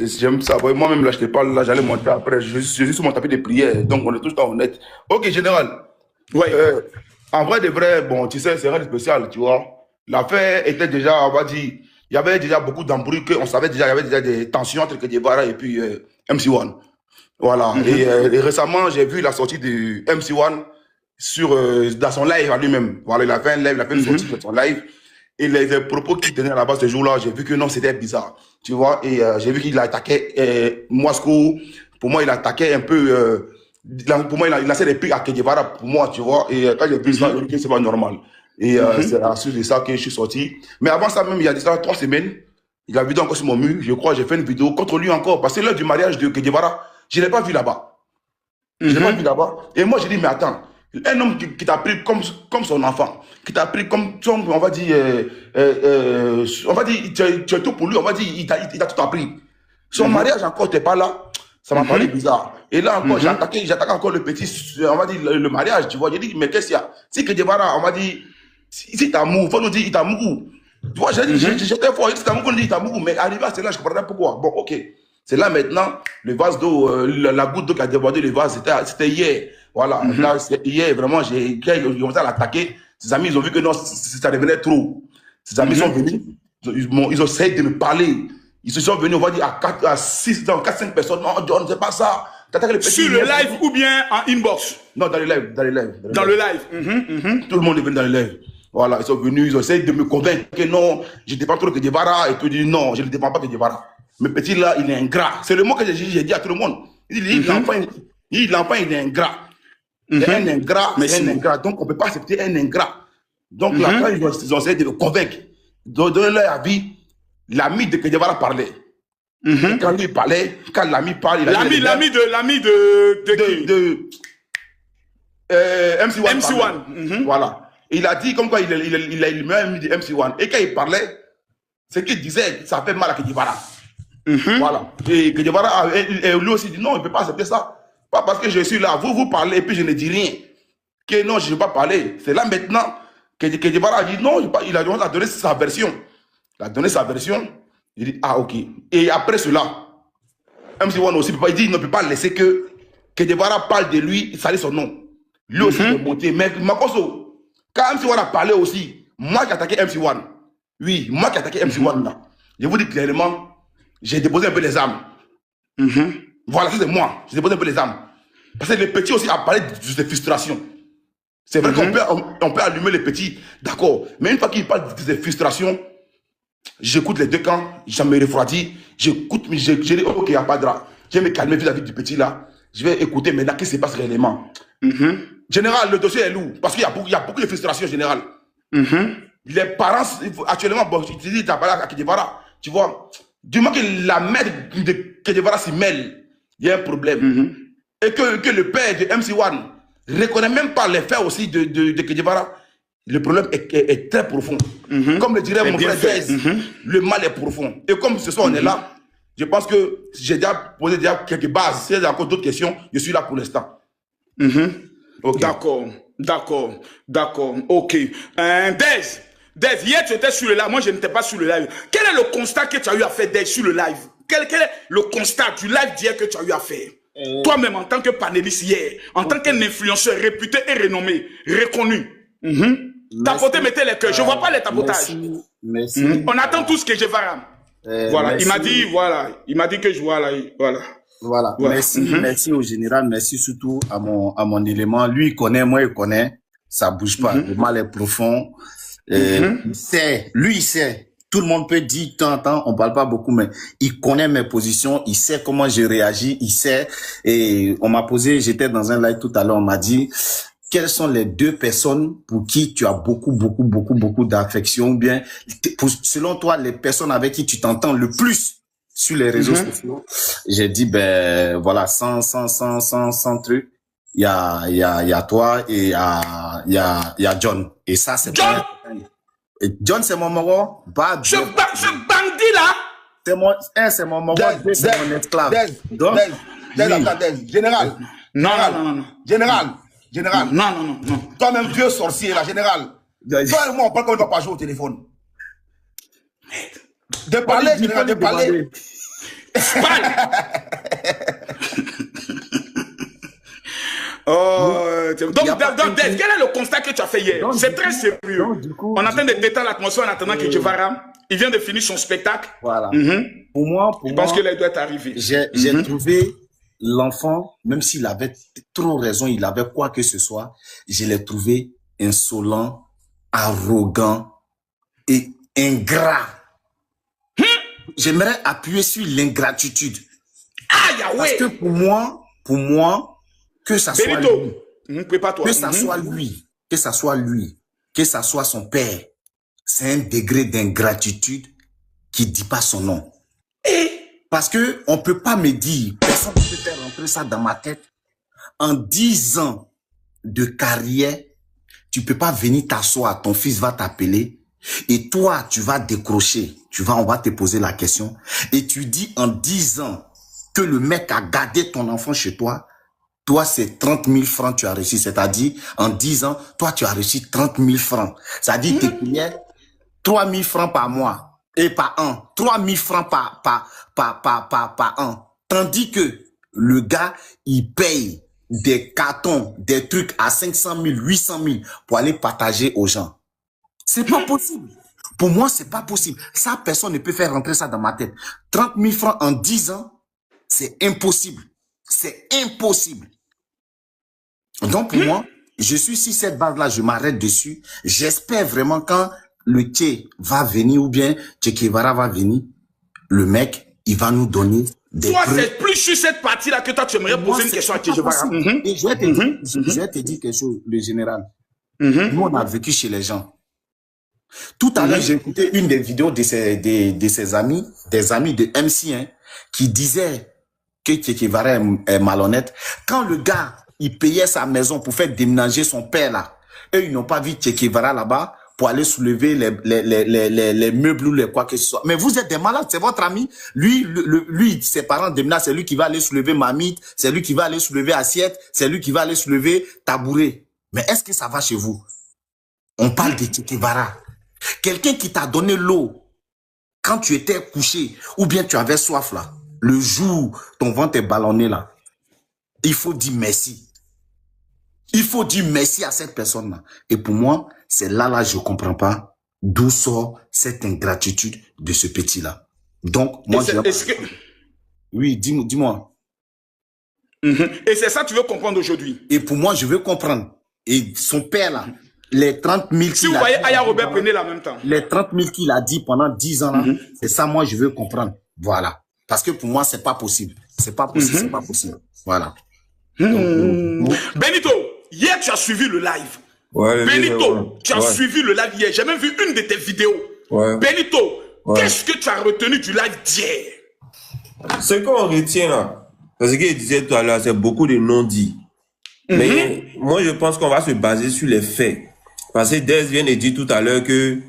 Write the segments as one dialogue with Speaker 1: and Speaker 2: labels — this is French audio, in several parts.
Speaker 1: j'aime ça. Ouais, moi-même, là, je te parle, là, j'allais monter après. Je suis sur mon tapis de prière. Donc, on est tout le temps honnête. Ok, général.
Speaker 2: Ouais.
Speaker 1: En vrai, de vrai, bon, tu sais, c'est rien de spécial, tu vois. L'affaire était déjà, on va dire, il y avait déjà beaucoup d'embrouilles, on savait déjà, il y avait déjà des tensions entre Guevara et puis MC1. Voilà. Et récemment, j'ai vu la sortie de MC1 dans son live à lui-même. Voilà, il a fait un live, il a fait une sortie de son live. Et les propos qu'il tenait à la base ce jour-là, j'ai vu que non, c'était bizarre. Tu vois, et j'ai vu qu'il attaquait Moscou. Pour moi, il attaquait un peu. Pour moi, il a fait des pics à Guevara, pour moi, tu vois. Et quand j'ai vu ça, j'ai dit que c'est pas normal. Et c'est à suite de ça que je suis sorti. Mais avant ça, même, il y a déjà 3 semaines, il a vidéo encore sur mon mur. Je crois, j'ai fait une vidéo contre lui encore. Parce que l'heure du mariage de Guevara, je ne l'ai pas vu là-bas. Je ne l'ai pas vu là-bas. Et moi, j'ai dit, mais attends. Un homme qui t'a pris comme son enfant, qui t'a pris comme son, on va dire, tu es tout pour lui, on va dire, il t'a tout appris. Son mariage encore, t'es pas là, ça m'a paru bizarre. Et là encore, j'ai attaqué encore le petit, on va dire, le mariage, tu vois. J'ai dit, mais qu'est-ce qu'il y a? Si que Guevara, on va dire, si t'amour, faut nous dire, il t'amour. Tu vois, j'étais fort, si t'amour, on dit, il t'amour, mais arrivé à cela, je comprenais pourquoi. Bon, ok. C'est là maintenant, le vase d'eau, la goutte d'eau qui a débordé le vase, c'était hier. Voilà, là, hier, vraiment, quand ils ont commencé à l'attaquer, ses amis, ils ont vu que non, ça devenait trop. Ses amis sont venus, ils ont essayé de me parler. Ils se sont venus, on va dire, à 6, 4-5 personnes. Non, John, c'est pas ça.
Speaker 2: Sur le live ou bien en inbox?
Speaker 1: Non, dans le live.
Speaker 2: Dans le live.
Speaker 1: Tout le monde est venu dans le live. Voilà, ils sont venus, ils ont essayé de me convaincre que non, je ne dépends trop que Guevara. Et puis, je dis non, je ne dépends pas que Guevara. Mais petit là, il est ingrat. C'est le mot que j'ai dit à tout le monde. Il dit, l'enfant, il est ingrat. Il est un ingrat, c'est un ingrat. Donc, on ne peut pas accepter un ingrat. Donc, là, ils ont essayé de le convaincre. De donner leur avis. L'ami de Guevara parlait. Quand lui parlait, quand l'ami parle, il a
Speaker 2: l'ami de
Speaker 1: MC1. Voilà. Il a dit comme quoi il est meilleur ami de MC1. Et quand il parlait, ce qu'il disait, ça fait mal à Guevara. Voilà. Et Guevara, lui aussi dit non, il ne peut pas accepter ça. Pas parce que je suis là, vous parlez et puis je ne dis rien. Que non, je ne vais pas parler. C'est là maintenant que Guevara a dit non, il a donné sa version. Il a donné sa version. Il dit ah ok. Et après cela, MC1 aussi, il dit il ne peut pas laisser que Guevara parle de lui, il salit son nom. Lui aussi, il est monté. Mais Makoso, quand MC1 a parlé aussi, moi qui ai attaqué MC1, oui, moi qui ai attaqué MC1 là, je vous dis clairement, j'ai déposé un peu les armes. Voilà, ça c'est moi. J'ai déposé un peu les armes. Parce que les petits aussi a parlé de ses frustrations. C'est vrai qu'on peut allumer les petits, d'accord. Mais une fois qu'ils parlent de ses frustrations, j'écoute les deux camps, je me refroidis, j'écoute, je dis ok, il n'y a pas de drap. Je vais me calmer vis-à-vis du petit là. Je vais écouter maintenant qu'est-ce qui se passe réellement. Général, le dossier est lourd parce qu'il y a beaucoup de frustrations générales. Les parents, actuellement, bon, tu dis, tu as parlé à Guevara, tu vois, du moment que la mère de Guevara s'y mêle, il y a un problème. Et que le père de MC1 ne reconnaît même pas les faits aussi de Guevara, le problème est très profond. Comme le dirait mon frère Dez, le mal est profond. Et comme ce soir on est là, je pense que j'ai déjà posé quelques bases. S'il y a encore d'autres questions, je suis là pour l'instant.
Speaker 2: Okay. D'accord. Ok. Dez, hier tu étais sur le live, moi je n'étais pas sur le live. Quel est le constat que tu as eu à faire Dez sur le live? Quel est le constat du live d'hier que tu as eu à faire? Toi-même en tant que panéliste hier, en tant qu'un influenceur réputé et renommé, reconnu. Tapoter, mettez les cœurs. Je ne vois pas les tapotages.
Speaker 3: Merci.
Speaker 2: On attend tous que je Varam. Voilà, merci. Il m'a dit que je voilà.
Speaker 3: Voilà. Merci au général, merci surtout à mon élément. Lui, il connaît, moi, il connaît. Ça bouge pas. Le mal est profond. Il sait. Lui, il sait. Tout le monde peut dire de temps en temps, on parle pas beaucoup, mais il connaît mes positions, il sait comment je réagis, il sait. Et on m'a posé, j'étais dans un live tout à l'heure, on m'a dit, quelles sont les 2 personnes pour qui tu as beaucoup d'affection, ou bien, selon toi, les personnes avec qui tu t'entends le plus sur les réseaux sociaux? J'ai dit, ben, voilà, sans truc. Il y a toi et il y a John. Et ça, c'est
Speaker 2: John!
Speaker 3: Et John, c'est mon moro.
Speaker 2: Ce bandit là?
Speaker 3: C'est mon moro, c'est mon esclave.
Speaker 1: Général.
Speaker 2: Non.
Speaker 1: Général.
Speaker 2: Non.
Speaker 1: Toi-même, vieux sorcier, là, général. Toi et moi, on parle qu'on ne va pas jouer au téléphone. De parler, général, de parler.
Speaker 2: Parle. Donc, quel est le constat que tu as fait hier? C'est très sérieux. On est en train de détendre l'atmosphère en attendant que Guevara, il vient de finir son spectacle.
Speaker 3: Voilà. Pour moi,
Speaker 2: je pense que là, il doit être arrivé.
Speaker 3: J'ai trouvé l'enfant, même s'il avait trop raison, il avait quoi que ce soit, je l'ai trouvé insolent, arrogant et ingrat. J'aimerais appuyer sur l'ingratitude. Parce que pour moi, que ça soit lui, que ça soit lui, que ça soit lui, que ça soit son père, c'est un degré d'ingratitude qui dit pas son nom. Parce que on peut pas me dire, personne ne peut faire rentrer ça dans ma tête. En 10 ans de carrière, tu peux pas venir t'asseoir, ton fils va t'appeler et toi, tu vas décrocher, on va te poser la question et tu dis en 10 ans que le mec a gardé ton enfant chez toi. Toi, c'est 30 000 francs tu as reçu. C'est-à-dire, en 10 ans, toi, tu as reçu 30 000 francs. C'est-à-dire, tu payais 3 000 francs par mois et par an. 3 000 francs par an. Tandis que le gars, il paye des cartons, des trucs à 500 000, 800 000 pour aller partager aux gens. C'est pas possible. Pour moi, c'est pas possible. Ça, personne ne peut faire rentrer ça dans ma tête. 30 000 francs en 10 ans, c'est impossible. C'est impossible. Donc, pour moi, je suis sur cette base-là, je m'arrête dessus. J'espère vraiment quand le Tché va venir ou bien Che Guevara va venir, le mec, il va nous donner des
Speaker 2: preuves. Toi, c'est plus sur cette partie-là que toi, tu aimerais poser une question à Che Guevara.
Speaker 3: Et je vais te dire quelque chose, le général. Nous, on a vécu chez les gens. Tout à l'heure, j'ai écouté une des vidéos de ses amis, des amis de MC, hein, qui disaient que Che Guevara est malhonnête. Quand le gars, il payait sa maison pour faire déménager son père là, eux, ils n'ont pas vu Che Guevara là-bas pour aller soulever les meubles ou les quoi que ce soit. Mais vous êtes des malades, c'est votre ami. Lui, ses parents déménagent, c'est lui qui va aller soulever mamite, c'est lui qui va aller soulever assiette, c'est lui qui va aller soulever tabouret. Mais est-ce que ça va chez vous? On parle de Che Guevara. Quelqu'un qui t'a donné l'eau quand tu étais couché ou bien tu avais soif là, le jour ton ventre est ballonné là, il faut dire merci. Il faut dire merci à cette personne-là. Et pour moi, c'est là, je comprends pas d'où sort cette ingratitude de ce petit-là. Donc, moi, oui, dis-moi.
Speaker 2: Et c'est ça que tu veux comprendre aujourd'hui.
Speaker 3: Et pour moi, je veux comprendre. Et son père, là, les 30 000
Speaker 2: si vous voyez Aya Robert prenez la même temps.
Speaker 3: Les 30 000 qu'il a dit pendant 10 ans, là, c'est ça, moi, je veux comprendre. Voilà. Parce que pour moi, c'est pas possible. C'est pas possible, c'est pas possible. Voilà.
Speaker 2: Benito, hier, tu as suivi le live.
Speaker 4: Ouais,
Speaker 2: Benito, tu as suivi le live hier. J'ai même vu une de tes vidéos.
Speaker 4: Ouais.
Speaker 2: Benito, qu'est-ce que tu as retenu du live d'hier?
Speaker 4: Ce qu'on retient là, parce qu'il disait tout à l'heure, c'est beaucoup de non-dits. Mais moi, je pense qu'on va se baser sur les faits. Parce que Des vient de dire tout à l'heure que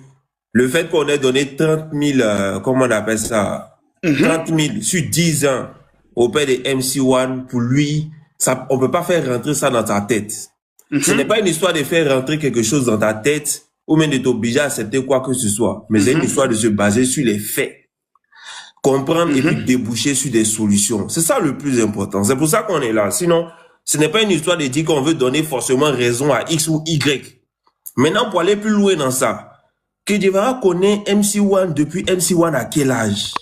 Speaker 4: le fait qu'on ait donné 30 000, comment on appelle ça, 30 000 sur 10 ans au père de MC1, pour lui, ça, on peut pas faire rentrer ça dans ta tête. Ce n'est pas une histoire de faire rentrer quelque chose dans ta tête ou même de t'obliger à accepter quoi que ce soit. Mais c'est une histoire de se baser sur les faits. Comprendre et puis déboucher sur des solutions. C'est ça le plus important. C'est pour ça qu'on est là. Sinon, ce n'est pas une histoire de dire qu'on veut donner forcément raison à X ou Y. Maintenant, pour aller plus loin dans ça, Che Guevara connaît MC1 depuis MC1 à quel âge?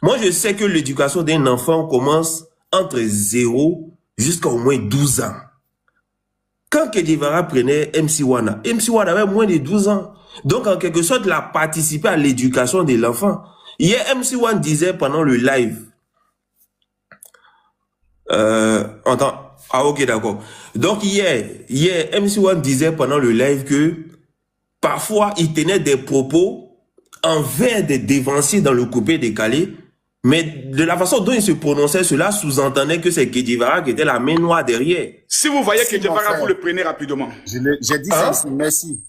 Speaker 4: Moi, je sais que l'éducation d'un enfant commence entre 0 jusqu'à au moins 12 ans. Quand Che Guevara prenait MC1, MC1 avait moins de 12 ans. Donc, en quelque sorte, il a participé à l'éducation de l'enfant. Hier, MC1 disait pendant le live, ah, ok, d'accord. Donc, hier, MC1 disait pendant le live que parfois, il tenait des propos envers des dévanciers dans le coupé décalé, mais de la façon dont il se prononçait, cela sous-entendait que c'est Che Guevara qui était la main noire derrière.
Speaker 2: Si vous voyez Che Guevara, vous le prenez rapidement.
Speaker 3: J'ai dit ça aussi, merci.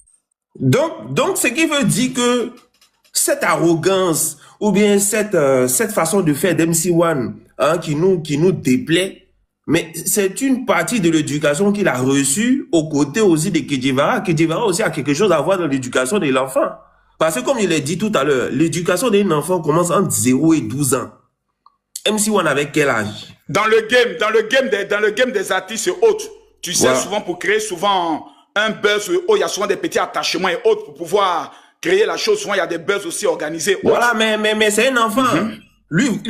Speaker 4: Donc, ce qui veut dire que cette arrogance ou bien cette façon de faire d'MC1 qui nous déplaît, mais c'est une partie de l'éducation qu'il a reçue aux côtés aussi de Che Guevara. Che Guevara aussi a quelque chose à voir dans l'éducation de l'enfant. Parce que comme je l'ai dit tout à l'heure, l'éducation d'un enfant commence entre 0 et 12 ans. MC1 avait quel âge?
Speaker 2: Dans le game des artistes et autres, tu sais, souvent pour créer souvent un buzz, il y a souvent des petits attachements et autres pour pouvoir créer la chose. Souvent, il y a des buzz aussi organisés.
Speaker 4: Voilà, mais c'est un enfant. Lui,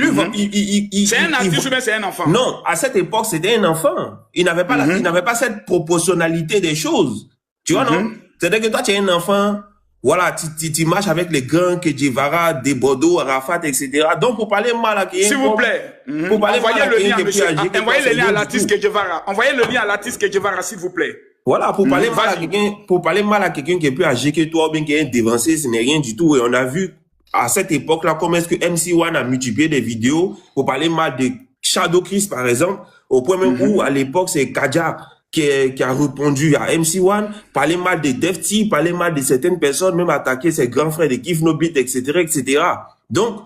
Speaker 2: c'est un artiste ou bien c'est un enfant?
Speaker 4: Non, à cette époque, c'était un enfant. Il n'avait pas, il n'avait pas cette proportionnalité des choses. Tu vois, non? C'est-à-dire que toi, tu es un enfant, voilà, tu marches avec les grands, que Guevara, des Bordeaux, Arafat, etc. Donc, pour parler mal à qui,
Speaker 2: s'il vous plaît, envoyez le lien à monsieur, envoyez le lien à l'artiste que Guevara. Envoyez le lien à l'artiste que Guevara, s'il vous plaît.
Speaker 4: Voilà, pour parler mal à quelqu'un qui est plus âgé que toi, ou bien qui est dévancé, ce n'est rien du tout. Et on a vu, à cette époque-là, comment est-ce que MC1 a multiplié des vidéos pour parler mal de Shadow Chris, par exemple, au point même où, à l'époque, c'est Kaja qui a répondu à MC1, parler mal de Defty, parler mal de certaines personnes, même attaquer ses grands frères de Kif No Beat, etc., etc. Donc,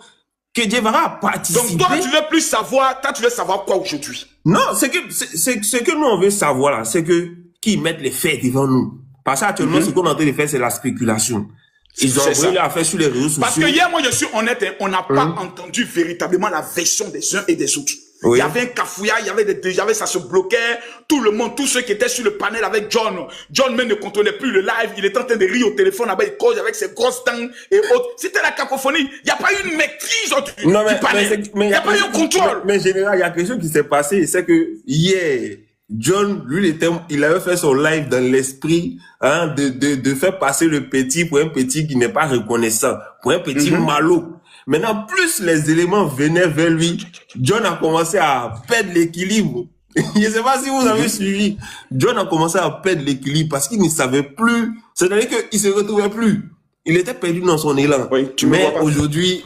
Speaker 4: que Guevara a participé.
Speaker 2: Donc, toi, tu veux plus savoir, tu veux savoir quoi aujourd'hui?
Speaker 4: Non, c'est que nous, on veut savoir, là, c'est que, qu'ils mettent les faits devant nous. Parce qu'actuellement, ce qu'on est en train de faire, c'est la spéculation. Ils ont brûlé à faire sur les réseaux sociaux.
Speaker 2: Parce que hier, moi, je suis honnête, on n'a pas entendu véritablement la version des uns et des autres. Il y avait un cafouillage, il y avait ça se bloquait, tout le monde, tous ceux qui étaient sur le panel avec John. John même ne contrôlait plus le live, il était en train de rire au téléphone là-bas, il cause avec ses grosses dents et autres. C'était la cacophonie. Il n'y a pas eu une maîtrise du panel. Il n'y a pas eu un contrôle.
Speaker 4: Mais général, il y a quelque chose qui s'est passé, c'est que hier, John, lui, il avait fait son live dans l'esprit, hein, de faire passer le petit pour un petit qui n'est pas reconnaissant, pour un petit malot. Maintenant, plus les éléments venaient vers lui, John a commencé à perdre l'équilibre. Je ne sais pas si vous avez suivi. John a commencé à perdre l'équilibre parce qu'il ne savait plus. C'est-à-dire qu'il se retrouvait plus. Il était perdu dans son élan.
Speaker 2: Oui,
Speaker 4: mais aujourd'hui,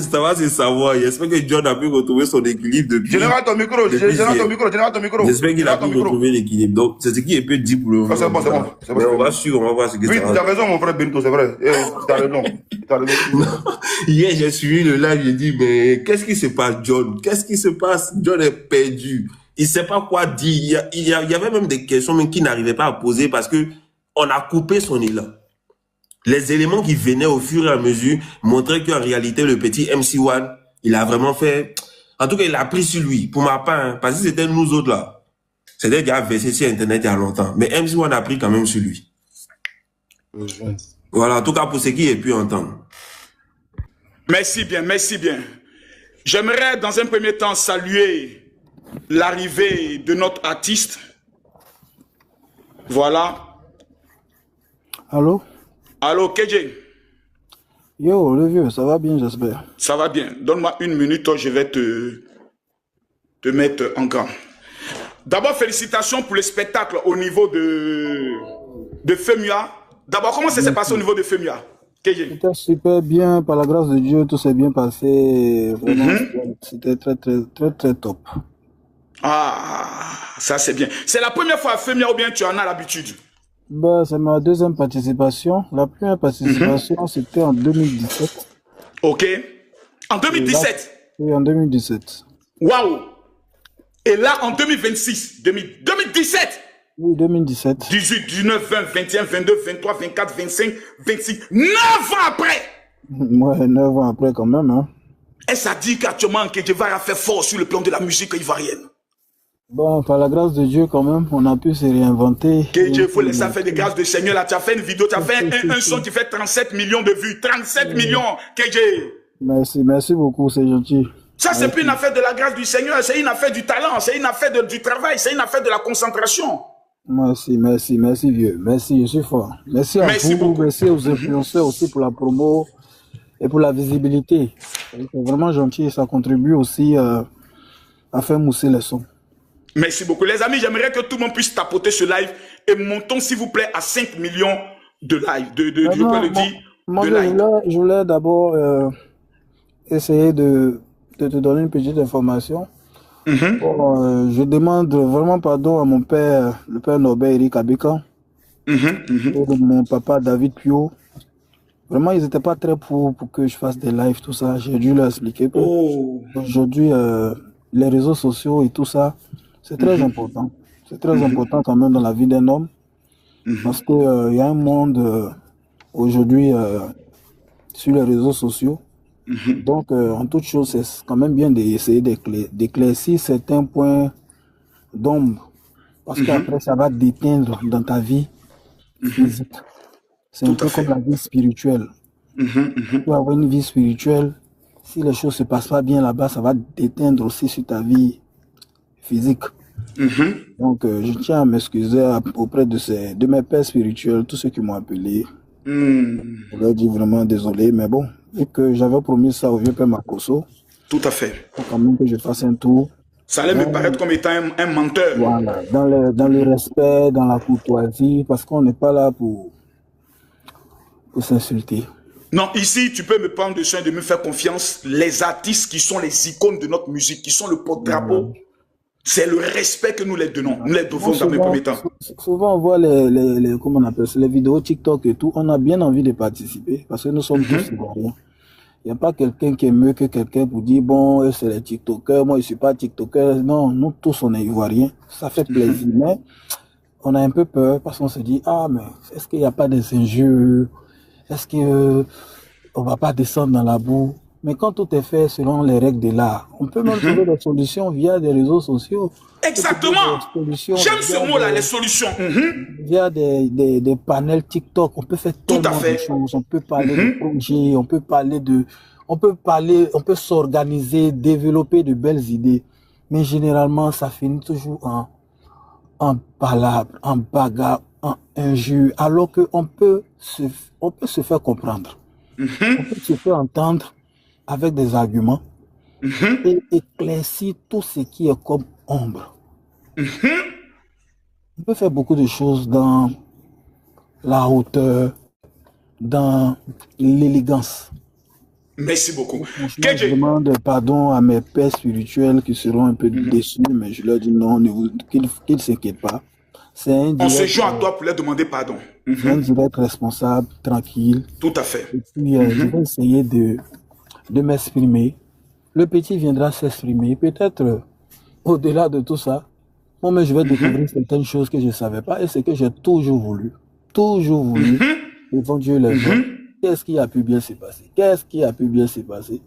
Speaker 4: ça va se savoir. J'espère que John a pu retrouver son équilibre depuis.
Speaker 1: Général ton micro.
Speaker 4: J'espère qu'il a pu retrouver l'équilibre. Donc, c'est ce qui est peu dit pour le moment.
Speaker 1: C'est bon.
Speaker 4: Mais on va suivre, on va voir ce que
Speaker 1: oui,
Speaker 4: ça va.
Speaker 1: Oui, tu as raison, mon frère Bento, c'est vrai. T'as raison.
Speaker 4: Hier, j'ai suivi le live, j'ai dit, mais qu'est-ce qui se passe, John? Qu'est-ce qui se passe? John est perdu. Il sait pas quoi dire. Il y avait même des questions même qu'il n'arrivait pas à poser parce que on a coupé son élan. Les éléments qui venaient au fur et à mesure montraient qu'en réalité, le petit MC1, il a vraiment fait... En tout cas, il a pris sur lui, pour ma part, hein, parce que c'était nous autres là. C'était déjà versé sur Internet il y a longtemps. Mais MC1 a pris quand même sur lui. Voilà, en tout cas, pour ce qui est pu entendre.
Speaker 2: Merci bien, merci bien. J'aimerais, dans un premier temps, saluer l'arrivée de notre artiste. Voilà.
Speaker 5: Allô?
Speaker 2: Allô, KJ.
Speaker 5: Yo, le vieux, ça va bien, j'espère.
Speaker 2: Ça va bien. Donne-moi une minute, je vais te mettre en grand. D'abord, félicitations pour le spectacle au niveau de FEMUA. D'abord, comment ça s'est passé au niveau de FEMUA, KJ?
Speaker 5: C'était super bien, par la grâce de Dieu, tout s'est bien passé. Vraiment, c'était très top.
Speaker 2: Ah, ça c'est bien. C'est la première fois à FEMUA ou bien tu en as l'habitude?
Speaker 5: Ben, c'est ma deuxième participation. La première participation, c'était en 2017.
Speaker 2: Ok. En 2017?
Speaker 5: Oui, en 2017.
Speaker 2: Waouh! Et là, en 2026, 2017?
Speaker 5: Oui, 2017.
Speaker 2: 18, 19, 20, 21, 22, 23, 24, 25, 26, 9 ans après!
Speaker 5: Ouais, 9 ans après quand même, hein.
Speaker 2: Et ça dit qu'actuellement, que Guevara a fait fort sur le plan de la musique ivoirienne.
Speaker 5: Bon, par la grâce de Dieu, quand même, on a pu se réinventer.
Speaker 2: Il faut laisser faire des grâces de Seigneur. Là, tu as fait une vidéo, tu as fait un son qui fait 37 millions de vues. 37 millions, KJ.
Speaker 5: Merci beaucoup, c'est gentil.
Speaker 2: Ça, c'est plus une affaire de la grâce du Seigneur, c'est une affaire du talent, c'est une affaire du travail, c'est une affaire de la concentration.
Speaker 5: Merci vieux. Merci, je suis fort. Merci à vous,
Speaker 2: beaucoup.
Speaker 5: Merci aux influenceurs aussi pour la promo et pour la visibilité. C'est vraiment gentil et ça contribue aussi à faire mousser les sons.
Speaker 2: Merci beaucoup. Les amis, j'aimerais que tout le monde puisse tapoter ce live et montons, s'il vous plaît, à 5 millions de live.
Speaker 5: Je voulais d'abord essayer de te donner une petite information. Bon, je demande vraiment pardon à mon père, le père Norbert Eric Abeka, et mon papa David Pio. Vraiment, ils n'étaient pas très pour que je fasse des lives, tout ça. J'ai dû leur expliquer que aujourd'hui, les réseaux sociaux et tout ça, c'est très important. C'est très important quand même dans la vie d'un homme. Parce qu'il y a un monde aujourd'hui sur les réseaux sociaux Donc, en toute chose, c'est quand même bien d'essayer d'éclaircir certains points d'ombre. Parce qu'après, ça va déteindre dans ta vie physique. C'est un peu comme la vie spirituelle. Tu peux avoir une vie spirituelle. Si les choses se passent pas bien là-bas, ça va déteindre aussi sur ta vie physique. Donc, je tiens à m'excuser auprès de mes pères spirituels, tous ceux qui m'ont appelé. Je leur dis vraiment désolé, mais bon, vu que j'avais promis ça au vieux père Makoso.
Speaker 2: Tout à fait.
Speaker 5: Il faut quand même que je fasse un tour.
Speaker 2: Ça allait me paraître comme étant un menteur.
Speaker 5: Voilà, dans le respect, dans la courtoisie, parce qu'on n'est pas là pour s'insulter.
Speaker 2: Non, ici, tu peux me prendre de soin de me faire confiance. Les artistes qui sont les icônes de notre musique, qui sont le porte-drapeau, c'est le respect que nous les donnons. Nous les devons dans les premiers temps.
Speaker 5: Souvent, on voit comment on appelle ça, les vidéos TikTok et tout. On a bien envie de participer parce que nous sommes tous ivoiriens. Il n'y a pas quelqu'un qui est mieux que quelqu'un pour dire, bon, c'est les TikTokers, moi je ne suis pas TikToker. Non, nous tous on est ivoiriens. Ça fait plaisir, mais on a un peu peur parce qu'on se dit, ah, mais est-ce qu'il n'y a pas des injures? Est-ce qu'on ne va pas descendre dans la boue? Mais quand tout est fait selon les règles de l'art, on peut même trouver des solutions via des réseaux sociaux.
Speaker 2: Exactement. J'aime ce mot-là, les solutions.
Speaker 5: Via des panels TikTok, on peut faire tellement de choses. On peut parler de projets, on peut s'organiser, développer de belles idées. Mais généralement, ça finit toujours en palabres, en bagarre, en injures, alors qu'on peut se faire comprendre. On peut se faire entendre avec des arguments et éclaircir tout ce qui est comme ombre. On peut faire beaucoup de choses dans la hauteur, dans l'élégance.
Speaker 2: Merci beaucoup.
Speaker 5: Je demande pardon à mes pères spirituels qui seront un peu déçus, mais je leur dis non, qu'ils ne s'inquiètent pas.
Speaker 2: On se joint à toi pour leur demander pardon.
Speaker 5: Je vais être responsable, tranquille.
Speaker 2: Tout à fait.
Speaker 5: Et puis, je vais essayer de m'exprimer. Le petit viendra s'exprimer. Peut-être au-delà de tout ça, moi, mais je vais découvrir certaines choses que je ne savais pas et c'est que j'ai toujours voulu. Toujours voulu. Devant Dieu les gens. Qu'est-ce qui a pu bien se passer? Qu'est-ce qui a pu bien se passer?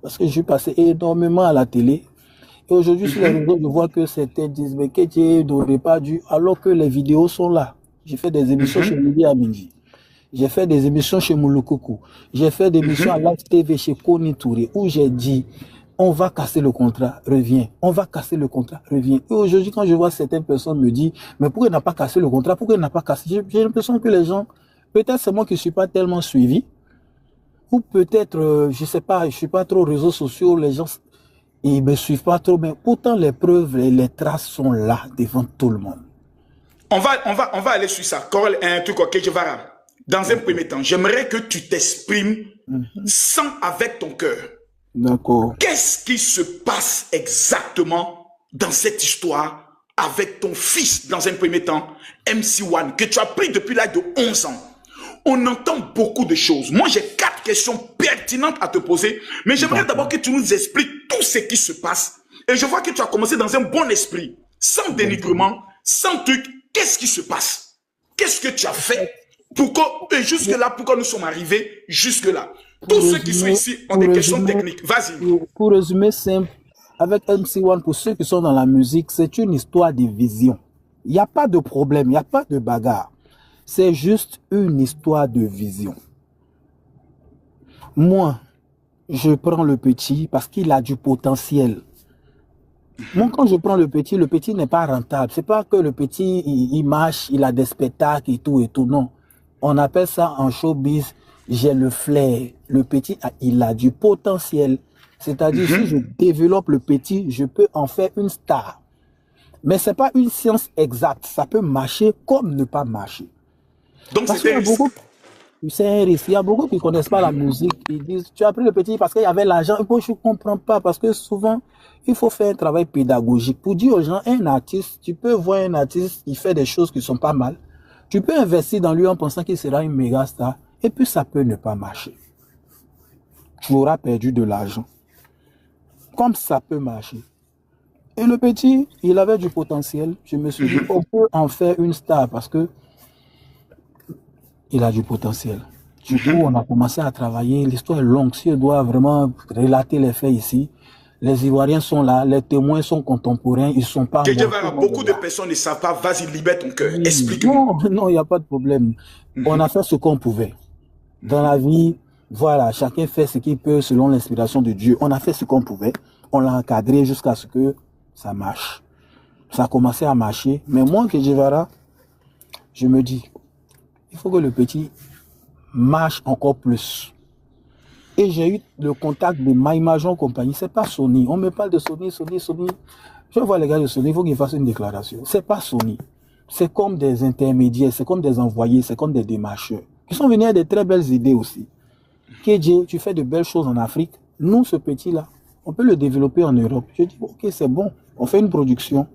Speaker 5: Parce que je suis passé énormément à la télé. Et aujourd'hui, sur les réseaux, je vois que certains disent, mais Kétié n'aurait pas dû, alors que les vidéos sont là. J'ai fait des émissions chez Midi à Midi. J'ai fait des émissions chez Moulokoko. J'ai fait des émissions à la TV chez Koni Touré, où j'ai dit, on va casser le contrat, reviens. On va casser le contrat, reviens. Et aujourd'hui, quand je vois certaines personnes me dire, mais pourquoi il n'a pas cassé le contrat? Pourquoi il n'a pas cassé? J'ai l'impression que les gens, peut-être c'est moi qui ne suis pas tellement suivi, ou peut-être, je ne sais pas, je ne suis pas trop réseaux sociaux, les gens, ils ne me suivent pas trop, mais pourtant les preuves et les traces sont là, devant tout le monde.
Speaker 2: On va aller sur ça. Un truc auquel je vais. Dans un premier temps, j'aimerais que tu t'exprimes sans avec ton cœur.
Speaker 5: D'accord.
Speaker 2: Qu'est-ce qui se passe exactement dans cette histoire avec ton fils, dans un premier temps, MC1, que tu as pris depuis l'âge de 11 ans? On entend beaucoup de choses. Moi, j'ai 4 questions pertinentes à te poser, mais j'aimerais d'abord que tu nous expliques tout ce qui se passe. Et je vois que tu as commencé dans un bon esprit, sans dénigrement, sans truc. Qu'est-ce qui se passe? Qu'est-ce que tu as fait? Pourquoi, et jusque-là, pourquoi nous sommes arrivés jusque-là? Tous ceux qui sont ici ont des questions techniques. Vas-y.
Speaker 5: Pour résumer simple, avec MC1, pour ceux qui sont dans la musique, c'est une histoire de vision. Il n'y a pas de problème, il n'y a pas de bagarre. C'est juste une histoire de vision. Moi, je prends le petit parce qu'il a du potentiel. Moi, quand je prends le petit n'est pas rentable. C'est pas que le petit, il marche, il a des spectacles et tout, non. On appelle ça en showbiz, j'ai le flair. Le petit, il a du potentiel. C'est-à-dire, si je développe le petit, je peux en faire une star. Mais c'est pas une science exacte. Ça peut marcher comme ne pas marcher.
Speaker 2: Donc c'est un risque.
Speaker 5: C'est un risque. Il y a beaucoup qui ne connaissent pas la musique. Ils disent, tu as pris le petit parce qu'il y avait l'argent. Moi, je ne comprends pas parce que souvent, il faut faire un travail pédagogique. Pour dire aux gens, un artiste, tu peux voir un artiste qui fait des choses qui ne sont pas mal. Tu peux investir dans lui en pensant qu'il sera une méga star. Et puis, ça peut ne pas marcher. Tu auras perdu de l'argent. Comme ça peut marcher. Et le petit, il avait du potentiel. Je me suis dit, on peut en faire une star parce que il a du potentiel. Du coup, on a commencé à travailler. L'histoire est longue. Si on doit vraiment relater les faits ici, les Ivoiriens sont là, les témoins sont contemporains, ils sont pas...
Speaker 2: Que beaucoup de personnes ne savent pas. Vas-y, libère ton cœur. Explique-nous.
Speaker 5: Non, non, il n'y a pas de problème. On a fait ce qu'on pouvait. Dans la vie, voilà, chacun fait ce qu'il peut selon l'inspiration de Dieu. On a fait ce qu'on pouvait. On l'a encadré jusqu'à ce que ça marche. Ça a commencé à marcher. Mais moi, que Guevara, je me dis, il faut que le petit marche encore plus. Et j'ai eu le contact de MyMajon compagnie. C'est pas Sony. On me parle de Sony. Je vois les gars de Sony, il faut qu'ils fassent une déclaration. C'est pas Sony. C'est comme des intermédiaires, c'est comme des envoyés, c'est comme des démarcheurs. Ils sont venus avec des très belles idées aussi. KJ, tu fais de belles choses en Afrique. Nous, ce petit-là, on peut le développer en Europe. Je dis, ok, c'est bon. On fait une production.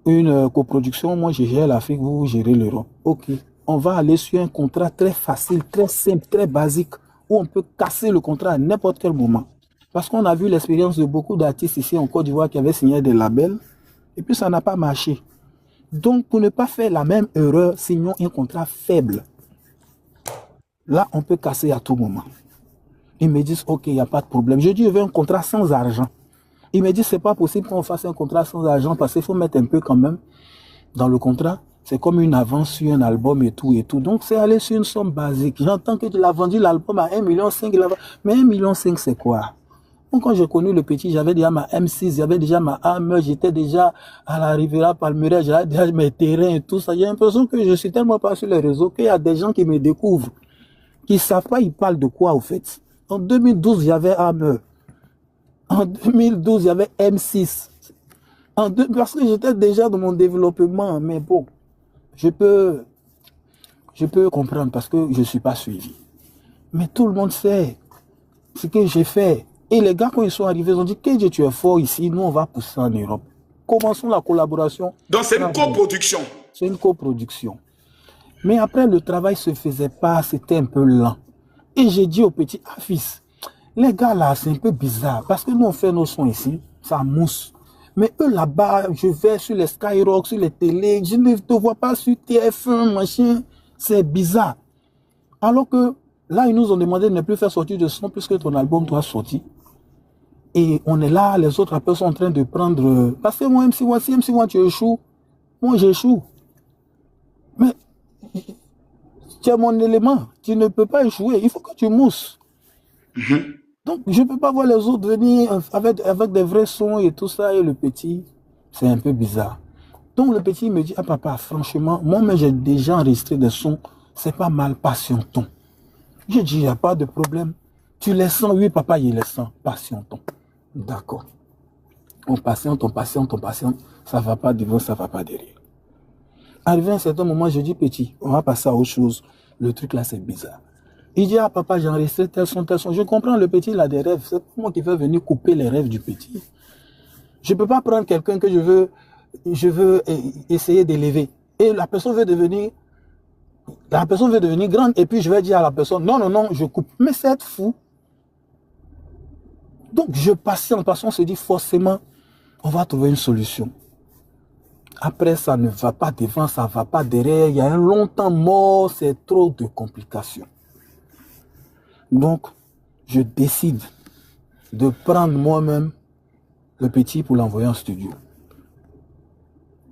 Speaker 5: Une coproduction. Moi, je gère l'Afrique, vous gérez l'Europe. Ok. On va aller sur un contrat très facile, très simple, très basique, où on peut casser le contrat à n'importe quel moment. Parce qu'on a vu l'expérience de beaucoup d'artistes ici en Côte d'Ivoire qui avaient signé des labels, et puis ça n'a pas marché. Donc, pour ne pas faire la même erreur, signons un contrat faible. Là, on peut casser à tout moment. Ils me disent, ok, il n'y a pas de problème. Je dis, je veux un contrat sans argent. Ils me disent, c'est pas possible qu'on fasse un contrat sans argent parce qu'il faut mettre un peu quand même dans le contrat. C'est comme une avance sur un album et tout et tout. Donc, c'est aller sur une somme basique. J'entends que tu l'as vendu l'album à 1,5 million. Mais 1,5 million, c'est quoi? Donc, quand j'ai connu le petit, j'avais déjà ma M6, j'avais déjà ma Hammer, j'étais déjà à la Riviera Palmeraie, j'avais déjà mes terrains et tout ça. J'ai l'impression que je suis tellement pas sur les réseaux qu'il y a des gens qui me découvrent, qui ne savent pas, ils parlent de quoi, au fait. En 2012, il y avait Hammer. En 2012, il y avait M6. Parce que j'étais déjà dans mon développement, mais bon. Je peux comprendre parce que je ne suis pas suivi. Mais tout le monde sait ce que j'ai fait. Et les gars, quand ils sont arrivés, ils ont dit, KJ, tu es fort ici, nous, on va pousser en Europe. Commençons la collaboration.
Speaker 2: Donc, c'est une coproduction.
Speaker 5: C'est une coproduction. Mais après, le travail ne se faisait pas, c'était un peu lent. Et j'ai dit au petit, ah fils, les gars là, c'est un peu bizarre. Parce que nous, on fait nos sons ici, ça mousse. Mais eux là-bas, je vais sur les Skyrock, sur les télés, je ne te vois pas sur TF1, machin. C'est bizarre. Alors que là, ils nous ont demandé de ne plus faire sortir de son puisque ton album doit sortir. Et on est là, les autres rappeurs sont en train de prendre... Parce que moi, MC1, si MC1 tu échoues, moi j'échoue. Mais tu es mon élément, tu ne peux pas échouer, il faut que tu mousses. Donc, je ne peux pas voir les autres venir avec des vrais sons et tout ça, et le petit, c'est un peu bizarre. Donc, le petit me dit, ah papa, franchement, moi-même, j'ai déjà enregistré des sons, c'est pas mal, patientons. J'ai dit, il n'y a pas de problème. Tu les sens? Oui, papa, il les sent, patientons. D'accord. On patiente, ça ne va pas devant, ça ne va pas derrière. Arrivé à un certain moment, je dis, petit, on va passer à autre chose. Le truc là, c'est bizarre. Il dit, ah papa, j'ai enregistré tel son. Je comprends, le petit, il a des rêves. C'est moi qui vais venir couper les rêves du petit. Je ne peux pas prendre quelqu'un que je veux essayer d'élever. Et la personne veut devenir grande. Et puis je vais dire à la personne, non, je coupe. Mais c'est être fou. Donc je patiente, parce qu'on se dit forcément, on va trouver une solution. Après, ça ne va pas devant, ça ne va pas derrière. Il y a un long temps mort, c'est trop de complications. Donc, je décide de prendre moi-même le petit pour l'envoyer en studio.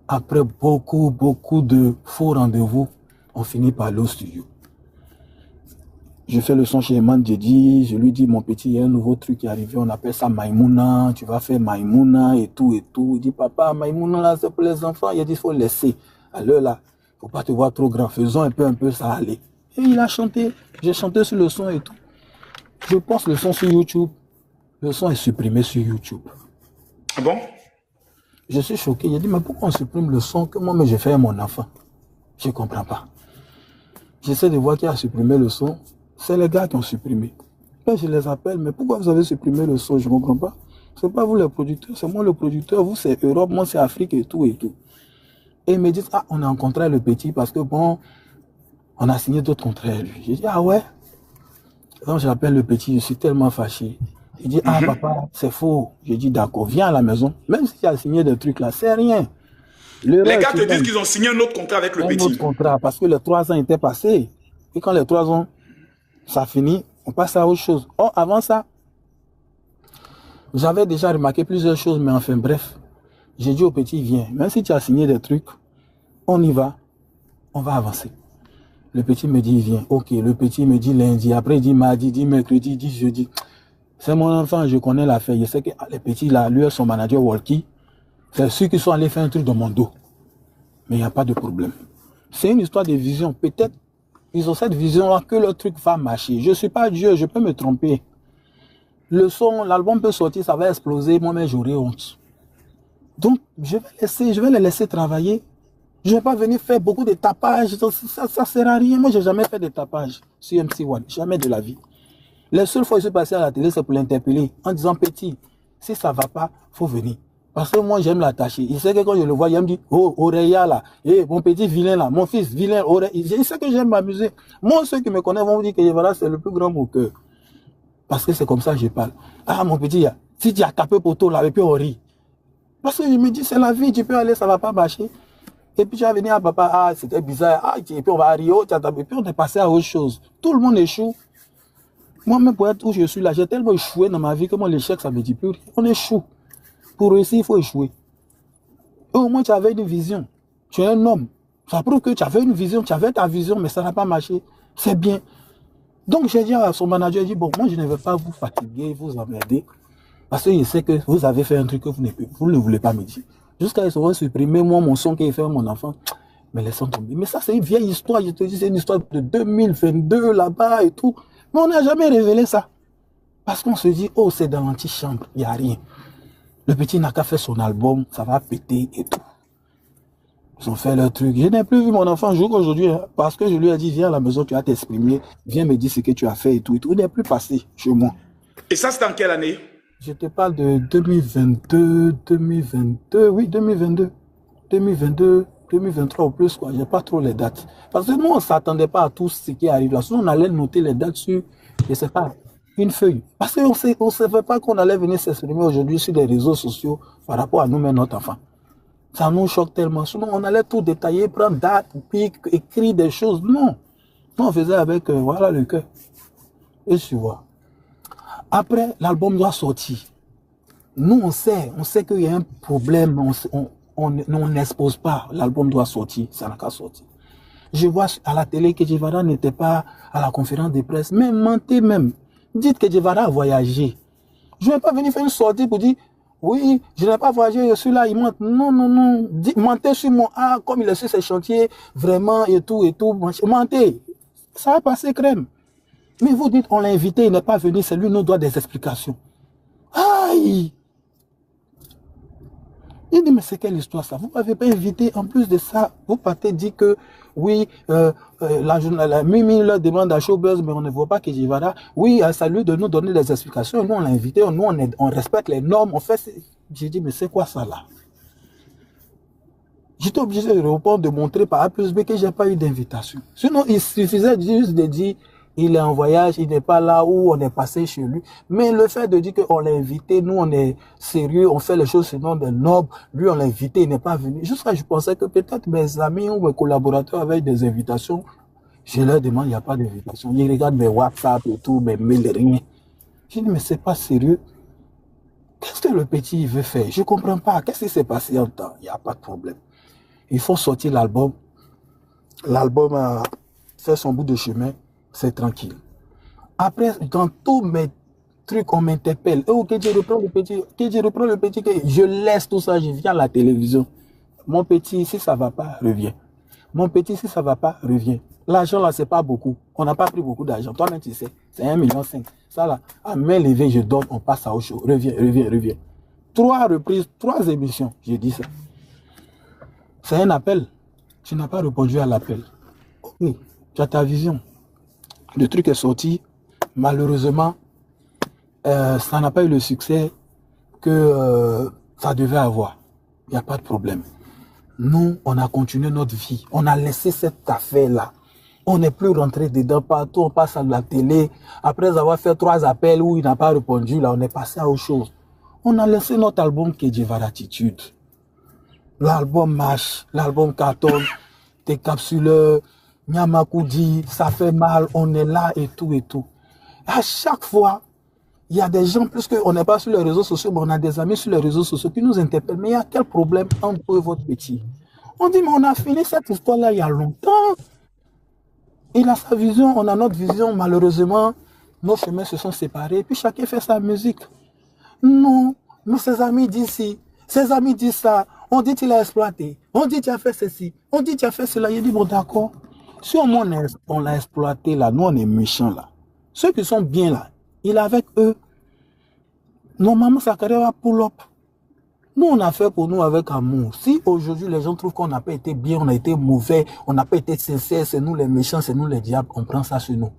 Speaker 5: Après beaucoup de faux rendez-vous, on finit par aller au studio. Je fais le son chez Eman Djedi, je lui dis, mon petit, il y a un nouveau truc qui est arrivé, on appelle ça Maïmouna, tu vas faire Maïmouna et tout. Il dit, papa, Maïmouna là, c'est pour les enfants. Il a dit, il faut laisser. À l'heure là, il ne faut pas te voir trop grand, faisons un peu, ça allait. Et il a chanté, j'ai chanté sur le son et tout. Je poste le son sur YouTube, le son est supprimé sur YouTube.
Speaker 2: Ah bon?
Speaker 5: Je suis choqué, il a dit, mais pourquoi on supprime le son que moi-même j'ai fait à mon enfant? Je ne comprends pas. J'essaie de voir qui a supprimé le son. C'est les gars qui ont supprimé. Quand je les appelle, mais pourquoi vous avez supprimé le son? Je ne comprends pas. Ce n'est pas vous les producteurs, c'est moi le producteur. Vous, c'est Europe, moi, c'est Afrique et tout et tout. Et ils me disent, ah, on a rencontré le petit parce que bon, on a signé d'autres contrats avec lui. J'ai dit, ah ouais? Donc j'appelle le petit, je suis tellement fâché. Il dit, ah papa, c'est faux. J'ai dit, d'accord, viens à la maison. Même si tu as signé des trucs là, c'est rien.
Speaker 2: Les gars te disent qu'ils ont signé un autre contrat avec le petit.
Speaker 5: Un autre contrat, parce que les 3 ans étaient passés. Et quand les 3 ans ça finit, on passe à autre chose. Oh, avant ça, j'avais déjà remarqué plusieurs choses, mais enfin, bref. J'ai dit au petit, viens, même si tu as signé des trucs, on y va, on va avancer. Le petit me dit, viens. Ok, le petit me dit lundi, après il dit mardi, dit mercredi, dit jeudi. C'est mon enfant, je connais l'affaire. Je sais que les petits, là, lui et son manager Walkie, c'est ceux qui sont allés faire un truc dans mon dos. Mais il n'y a pas de problème. C'est une histoire de vision. Peut-être ils ont cette vision-là que le truc va marcher. Je ne suis pas Dieu, je peux me tromper. Le son, l'album peut sortir, ça va exploser, moi-même j'aurai honte. Donc, je vais les laisser travailler. Je ne vais pas venir faire beaucoup de tapage. Ça ne sert à rien. Moi, je n'ai jamais fait de tapage sur MC1. Jamais de la vie. Les seules fois que je suis passé à la télé, c'est pour l'interpeller en disant, petit, si ça ne va pas, il faut venir. Parce que moi, j'aime l'attacher. Il sait que quand je le vois, il me dit, oh, Aurélia là, hey, mon petit vilain là, mon fils vilain, Aurélia. Il sait que j'aime m'amuser. Moi, ceux qui me connaissent vont me dire que voilà, c'est le plus grand mot cœur. Parce que c'est comme ça que je parle. Ah, mon petit, si tu as tapé poteau là, et puis on rit. Parce que je me dis, c'est la vie, tu peux aller, ça ne va pas marcher. Et puis tu vas venir à papa, ah, c'était bizarre, ah, et puis on va à Rio, et puis on est passé à autre chose. Tout le monde échoue. Moi-même, pour être où je suis là, j'ai tellement échoué dans ma vie que moi, l'échec, ça ne me dit plus rien. On échoue. Pour réussir, il faut échouer. Et au moins, tu avais une vision. Tu es un homme. Ça prouve que tu avais une vision, tu avais ta vision, mais ça n'a pas marché. C'est bien. Donc, j'ai dit à son manager, bon, moi, je ne vais pas vous fatiguer, vous emmerder. Parce que je sais que vous avez fait un truc que vous ne voulez pas me dire. Jusqu'à ce qu'on supprimer, moi, mon son qui est fait à mon enfant. Mais laissons tomber. Mais ça, c'est une vieille histoire. Je te dis, c'est une histoire de 2022 là-bas et tout. Mais on n'a jamais révélé ça. Parce qu'on se dit, oh, c'est dans l'antichambre, il n'y a rien. Le petit n'a qu'à faire son album, ça va péter et tout. Ils ont fait leur truc. Je n'ai plus vu mon enfant jouer aujourd'hui, hein, parce que je lui ai dit, viens à la maison, tu vas t'exprimer, viens me dire ce que tu as fait et tout. Il n'est plus passé chez moi.
Speaker 2: Et ça, c'était en quelle année?
Speaker 5: Je te parle de 2022, oui, 2022, 2023 ou plus, quoi. J'ai pas trop les dates. Parce que nous, on ne s'attendait pas à tout ce qui arrive là. Sinon, on allait noter les dates sur, je sais pas, une feuille. Parce qu'on ne savait pas qu'on allait venir s'exprimer aujourd'hui sur les réseaux sociaux par rapport à nous-mêmes, notre enfant. Ça nous choque tellement. Sinon, on allait tout détailler, prendre date, pique, écrire des choses. Non. Nous, on faisait avec, voilà, le cœur. Et tu vois. Après, l'album doit sortir. Nous, on sait qu'il y a un problème, on n'expose pas. L'album doit sortir, ça n'a qu'à sortir. Je vois à la télé que Djevara n'était pas à la conférence de presse, mais mentez même. Dites que Djevara a voyagé. Je ne vais pas venir faire une sortie pour dire, oui, je n'ai pas voyagé, je suis là, il ment. Non, non, non. Mentez sur moi, ah, comme il est sur ses chantiers, vraiment, et tout. Mentez. Ça va passer crème. Mais vous dites, on l'a invité, il n'est pas venu, c'est lui qui nous doit des explications. Aïe! Il dit, mais c'est quelle histoire ça? Vous ne m'avez pas invité, en plus de ça, vous partez dire que, oui, la Mimi leur demande à Showbuzz, mais on ne voit pas que Djevara, oui, ça lui de nous donner des explications, nous on l'a invité, nous on respecte les normes, on fait... J'ai dit, mais c'est quoi ça là? J'étais obligé de répondre, de montrer par A plus B que je n'ai pas eu d'invitation. Sinon, il suffisait juste de dire, il est en voyage, il n'est pas là où on est passé chez lui. Mais le fait de dire qu'on l'a invité, nous on est sérieux, on fait les choses selon des normes, lui on l'a invité, il n'est pas venu. Jusqu'à je pensais que peut-être mes amis ou mes collaborateurs avaient des invitations. Je leur demande, il n'y a pas d'invitation. Ils regardent mes WhatsApp et tout, mes mails, rien. Je dis, mais c'est pas sérieux. Qu'est-ce que le petit veut faire? Je ne comprends pas. Qu'est-ce qui s'est passé en temps? Il n'y a pas de problème. Il faut sortir l'album. L'album a fait son bout de chemin. C'est tranquille. Après, dans tous mes trucs, on m'interpelle. Oh, que je reprends le petit, que je laisse tout ça, je viens à la télévision. Mon petit, si ça ne va pas, reviens. Mon petit, si ça ne va pas, reviens. L'argent là, c'est pas beaucoup. On n'a pas pris beaucoup d'argent. Toi-même, tu sais, c'est 1,5 million. Ça là, à main levée, je donne, on passe à autre chose. Reviens. 3 reprises, 3 émissions, j'ai dit ça. C'est un appel. Tu n'as pas répondu à l'appel. Ok, tu as ta vision. Le truc est sorti. Malheureusement, ça n'a pas eu le succès que ça devait avoir. Il n'y a pas de problème. Nous, on a continué notre vie. On a laissé cette affaire-là. On n'est plus rentré dedans partout. On passe à la télé. Après avoir fait 3 appels où il n'a pas répondu, là, on est passé à autre chose. On a laissé notre album qui est Djevara Attitude. L'album marche. L'album cartonne. Tes capsuleurs. Nyamakoudi, ça fait mal, on est là et tout et tout. À chaque fois, il y a des gens, plus qu'on n'est pas sur les réseaux sociaux, mais on a des amis sur les réseaux sociaux qui nous interpellent. Mais il y a quel problème entre eux et votre petit? On dit, mais on a fini cette histoire-là il y a longtemps. Il a sa vision, on a notre vision. Malheureusement, nos chemins se sont séparés. Puis chacun fait sa musique. Non, mais ses amis disent ci, ses amis disent ça. On dit qu'il a exploité. On dit qu'il a fait ceci. On dit qu'il a fait cela. Il dit, bon, d'accord. Si au moins on l'a exploité là, nous on est méchants là. Ceux qui sont bien là, il est avec eux. Normalement, sa carrière va pull-up. Nous, on a fait pour nous avec amour. Si aujourd'hui les gens trouvent qu'on n'a pas été bien, on a été mauvais, on n'a pas été sincère, c'est nous les méchants, c'est nous les diables, on prend ça sur nous.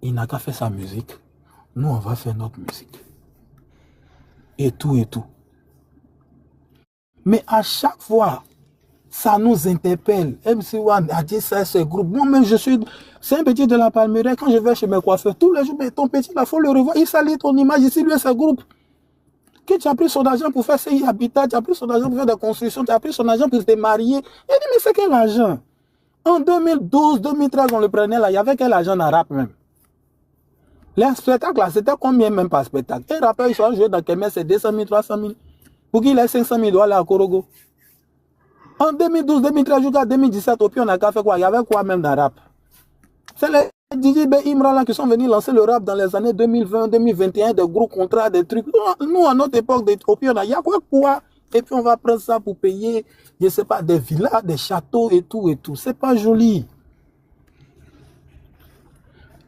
Speaker 5: Il n'a qu'à faire sa musique. Nous, on va faire notre musique. Et tout et tout. Mais à chaque fois, ça nous interpelle. MC1 a dit ça, ce groupe. Moi-même, c'est un petit de la Palmeraie. Quand je vais chez mes coiffeurs, tous les jours, mais ton petit, il faut le revoir. Il salit ton image ici, lui et ce groupe. Que tu as pris son argent pour faire CI Habitat, tu as pris son argent pour faire des constructions, tu as pris son argent pour te marier. Il dit, mais c'est quel argent? En 2012, 2013, on le prenait là. Il y avait quel argent dans rap même? Les spectacles là, c'était combien même par spectacle? Un rappeur, il soit joué dans Kemer, c'est 200 000, 300 000. Pour qu'il ait 500 000 $ à Korogo. En 2012, 2013, jusqu'à 2017, au pire, on a qu'à faire quoi? Il y avait quoi même dans le rap? C'est les DJ Imran là qui sont venus lancer le rap dans les années 2020, 2021, des gros contrats, des trucs. Nous, à notre époque, au pire, il y a quoi? Et puis, on va prendre ça pour payer, je ne sais pas, des villas, des châteaux et tout et tout. C'est pas joli.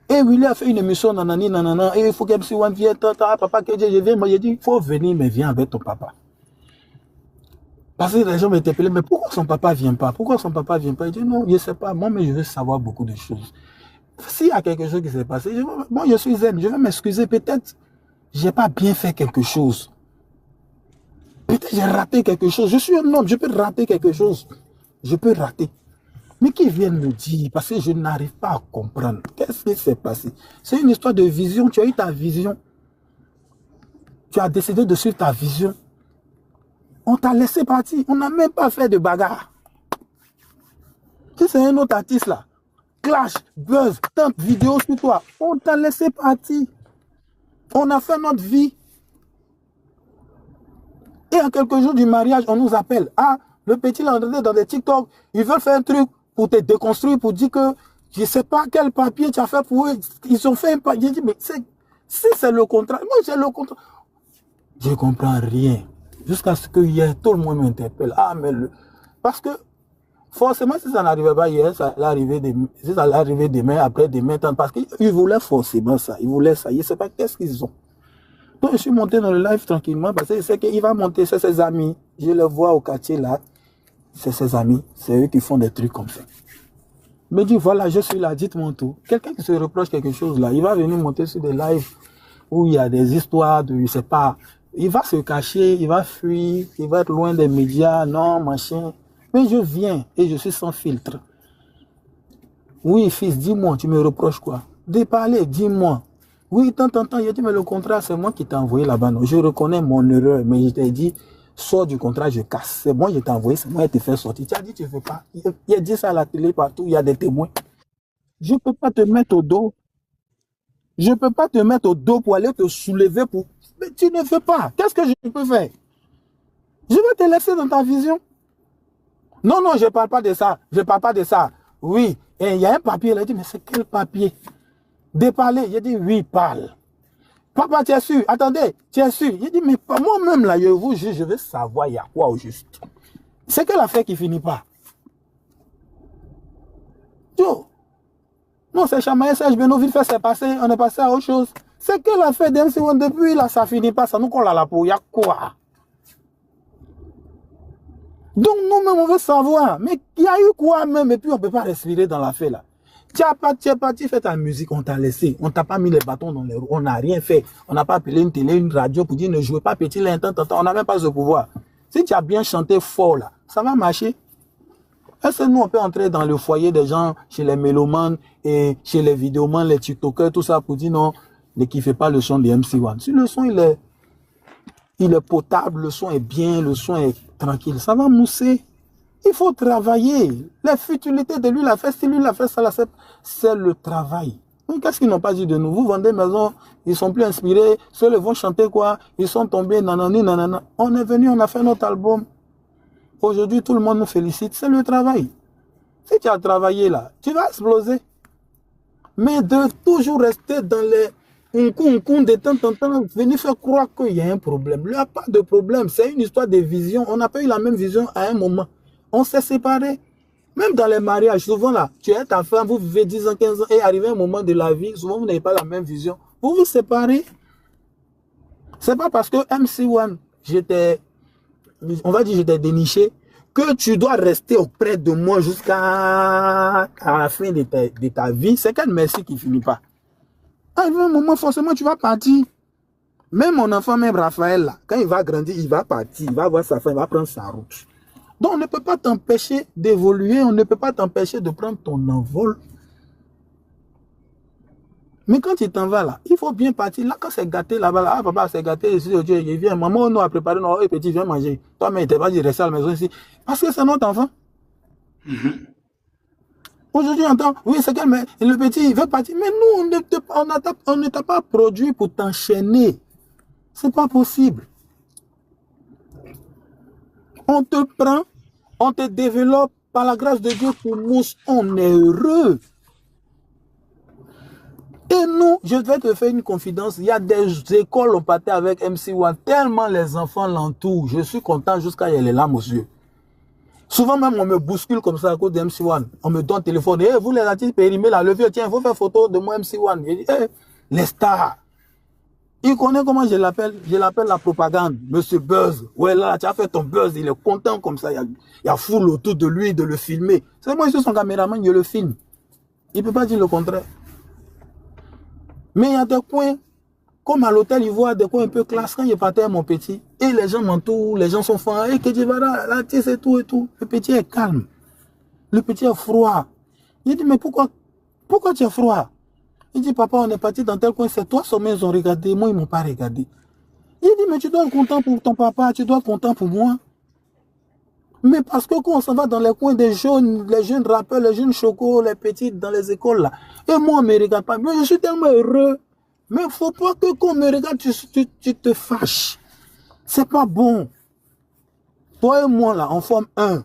Speaker 5: Et Willy a fait une émission, nanani, nanana, et il faut que MC1 vienne, papa, que je viens. Moi, j'ai dit, il faut venir, mais viens avec ton papa. Parce que les gens m'interpellaient, mais pourquoi son papa ne vient pas? Pourquoi son papa ne vient pas? Il dit, non, je ne sais pas, moi, mais je veux savoir beaucoup de choses. S'il y a quelque chose qui s'est passé, moi, je suis zen, je vais m'excuser, peut-être, je n'ai pas bien fait quelque chose. Peut-être j'ai raté quelque chose. Je suis un homme, je peux rater quelque chose. Je peux rater. Mais qui viennent me dire, parce que je n'arrive pas à comprendre. Qu'est-ce qui s'est passé? C'est une histoire de vision. Tu as eu ta vision. Tu as décidé de suivre ta vision. On t'a laissé partir. On n'a même pas fait de bagarre. Si c'est un autre artiste là, clash, buzz, tant de vidéos sur toi, on t'a laissé partir. On a fait notre vie. Et en quelques jours du mariage, on nous appelle. Ah, le petit l'a entré dans des TikTok. Ils veulent faire un truc pour te déconstruire, pour dire que je ne sais pas quel papier tu as fait pour eux. Ils ont fait un papier. J'ai dit, mais si c'est le contrat, moi j'ai le contrat. Je ne comprends rien. Jusqu'à ce que hier, tout le monde m'interpelle. Ah, mais parce que forcément, si ça n'arrivait pas hier, ça allait arriver demain, après demain, parce qu'ils voulaient forcément ça. Ils voulaient ça. Je ne sais pas qu'est-ce qu'ils ont. Donc, je suis monté dans le live tranquillement parce que je sais qu'il va monter, c'est ses amis. Je le vois au quartier là. C'est ses amis. C'est eux qui font des trucs comme ça. Me dit, voilà, je suis là, dites-moi tout. Quelqu'un qui se reproche quelque chose là, il va venir monter sur des lives où il y a des histoires de, je sais pas, il va se cacher, il va fuir, il va être loin des médias, non, machin. Mais je viens et je suis sans filtre. Oui, fils, dis-moi, tu me reproches quoi? De parler, dis-moi. Oui, tant, il a dit, mais le contrat, c'est moi qui t'ai envoyé là-bas. Non, je reconnais mon erreur, mais je t'ai dit, sors du contrat, je casse. C'est moi, je t'ai envoyé, c'est moi qui t'ai fait sortir. Tu as dit, tu ne fais pas. Il a dit ça à la télé partout, il y a des témoins. Je ne peux pas te mettre au dos. Je ne peux pas te mettre au dos pour aller te soulever pour... Mais tu ne fais pas. Qu'est-ce que je peux faire? Je vais te laisser dans ta vision. Non, je ne parle pas de ça. Je ne parle pas de ça. Oui, et il y a un papier, il a dit, mais c'est quel papier? De parler, j'ai dit oui, parle. Papa, tu es sûr? Attendez, tu es sûr? J'ai dit, mais moi-même là, je vous jure, je veux savoir il y a quoi au juste. C'est quelle affaire qui finit pas? Yo. Non, c'est chamaillé, Serge Benoville fait, c'est passé, on est passé à autre chose. C'est quelle affaire d'MC1 depuis là, ça finit pas, ça nous colle à la peau, il y a quoi? Donc nous-mêmes, on veut savoir, mais il y a eu quoi même, et puis on ne peut pas respirer dans l'affaire là. Tu es parti faire ta musique, on t'a laissé. On t'a pas mis les bâtons dans les roues. On n'a rien fait. On n'a pas appelé une télé, une radio pour dire ne jouez pas petit l'intent. On n'a même pas ce pouvoir. Si tu as bien chanté fort là, ça va marcher. Est-ce que nous on peut entrer dans le foyer des gens, chez les mélomanes et chez les vidéomans, les tiktokers, tout ça pour dire non, ne kiffez pas le son de MC1. Si le son il est potable, le son est bien, le son est tranquille, ça va mousser. Il faut travailler. Les futilités de lui, la fait ci, lui, la fait ça, c'est le travail. Qu'est-ce qu'ils n'ont pas dit de nous? Vous vendez maison, ils sont plus inspirés, ceux vont chanter quoi? Ils sont tombés, nanani, nanana. On est venu, on a fait notre album. Aujourd'hui, tout le monde nous félicite. C'est le travail. Si tu as travaillé là, tu vas exploser. Mais de toujours rester dans les de temps en temps, venir faire croire qu'il y a un problème. Il n'y a pas de problème. C'est une histoire de vision. On n'a pas eu la même vision à un moment. On s'est séparés. Même dans les mariages, souvent là, tu es ta femme, vous vivez 10 ans, 15 ans, et arrivé un moment de la vie, souvent vous n'avez pas la même vision. Vous vous séparez. C'est pas parce que MC1, on va dire, j'étais déniché, que tu dois rester auprès de moi jusqu'à la fin de ta vie. C'est quel merci qui finit pas. Arrivé un moment, forcément, tu vas partir. Même mon enfant, même Raphaël, là, quand il va grandir, il va partir, il va voir sa femme, il va prendre sa route. Donc, on ne peut pas t'empêcher d'évoluer, on ne peut pas t'empêcher de prendre ton envol. Mais quand tu t'en vas là, il faut bien partir. Là, quand c'est gâté là-bas, là, ah papa, c'est gâté ici, oh Dieu, il vient, maman, on a préparé, non, hey, petit, viens manger. Toi-même, tu n'es pas dit rester à la maison ici. Parce que c'est notre enfant. Aujourd'hui, on entend, oui, c'est quel, mais le petit, il veut partir. Mais nous, on ne t'a pas produit pour t'enchaîner. C'est pas possible. On te prend, on te développe par la grâce de Dieu pour nous, on est heureux. Et nous, je vais te faire une confidence, il y a des écoles au pâté avec MC1, tellement les enfants l'entourent, je suis content jusqu'à y aller là, monsieur. Souvent même, on me bouscule comme ça à cause de MC1. On me donne téléphone, hey, vous les artistes périmés là, le vieux, tiens, il faut faire photo de moi MC1. Je dis, hey, les stars. Il connaît comment je l'appelle la propagande, Monsieur Buzz. Ouais, là, tu as fait ton buzz, il est content comme ça. Il y a foule autour de lui de le filmer. C'est moi, je suis son caméraman, je le filme. Il ne peut pas dire le contraire. Mais il y a des coins, comme à l'hôtel Ivoire, des coins un peu classe. Quand je partais à mon petit, et les gens m'entourent, les gens sont fins, et que je vais là, c'est tout et tout. Le petit est calme. Le petit est froid. Il dit, mais pourquoi tu es froid? Il dit, papa, on est parti dans tel coin, c'est toi, seulement ils ont regardé, moi, ils ne m'ont pas regardé. Il dit, mais tu dois être content pour ton papa, tu dois être content pour moi. Mais parce que quand on s'en va dans les coins des jeunes, les jeunes rappeurs, les jeunes chocos, les petits dans les écoles là, et moi, on ne me regarde pas. Mais je suis tellement heureux. Mais il ne faut pas que quand on me regarde, tu te fâches. C'est pas bon. Toi et moi là, on forme un.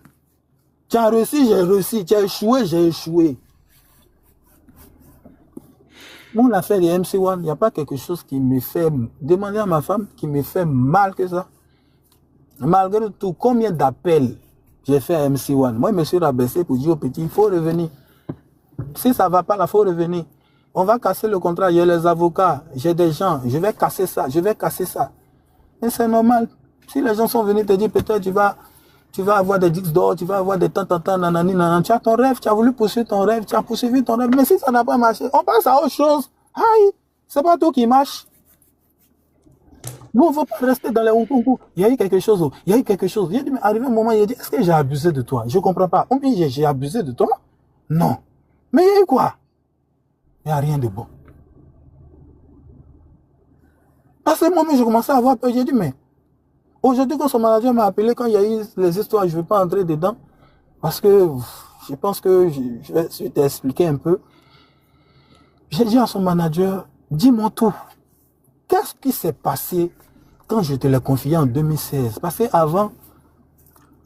Speaker 5: Tu as réussi, j'ai réussi. Tu as échoué, j'ai échoué. Bon, l'affaire des MC1, il n'y a pas quelque chose qui me fait... Demander à ma femme qui me fait mal que ça. Malgré tout, combien d'appels j'ai fait à MC1? Moi, je me suis rabaissé pour dire au petit, il faut revenir. Si ça ne va pas, là, il faut revenir. On va casser le contrat, il y a les avocats, j'ai des gens, je vais casser ça, je vais casser ça. Et c'est normal. Si les gens sont venus te dire, peut-être tu vas avoir des disques d'or, tu vas avoir des temps, nanani, nanani. Tu as ton rêve, tu as voulu poursuivre ton rêve, tu as poursuivi ton rêve. Mais si ça n'a pas marché, on passe à autre chose. Aïe, c'est pas tout qui marche. Nous, on ne faut pas rester dans les hong. Il y a eu quelque chose, il y a eu quelque chose. Il est arrivé un moment, il a dit, est-ce que j'ai abusé de toi? Je ne comprends pas. On dit, j'ai abusé de toi? Non. Mais il y a eu quoi? Il n'y a rien de bon. À ce moment, je commençais à avoir peur. J'ai dit, mais aujourd'hui, quand son manager m'a appelé, quand il y a eu les histoires, je ne vais pas entrer dedans. Parce que je pense que je vais t'expliquer un peu. J'ai dit à son manager, dis-moi tout. Qu'est-ce qui s'est passé quand je te l'ai confié en 2016? Parce qu'avant,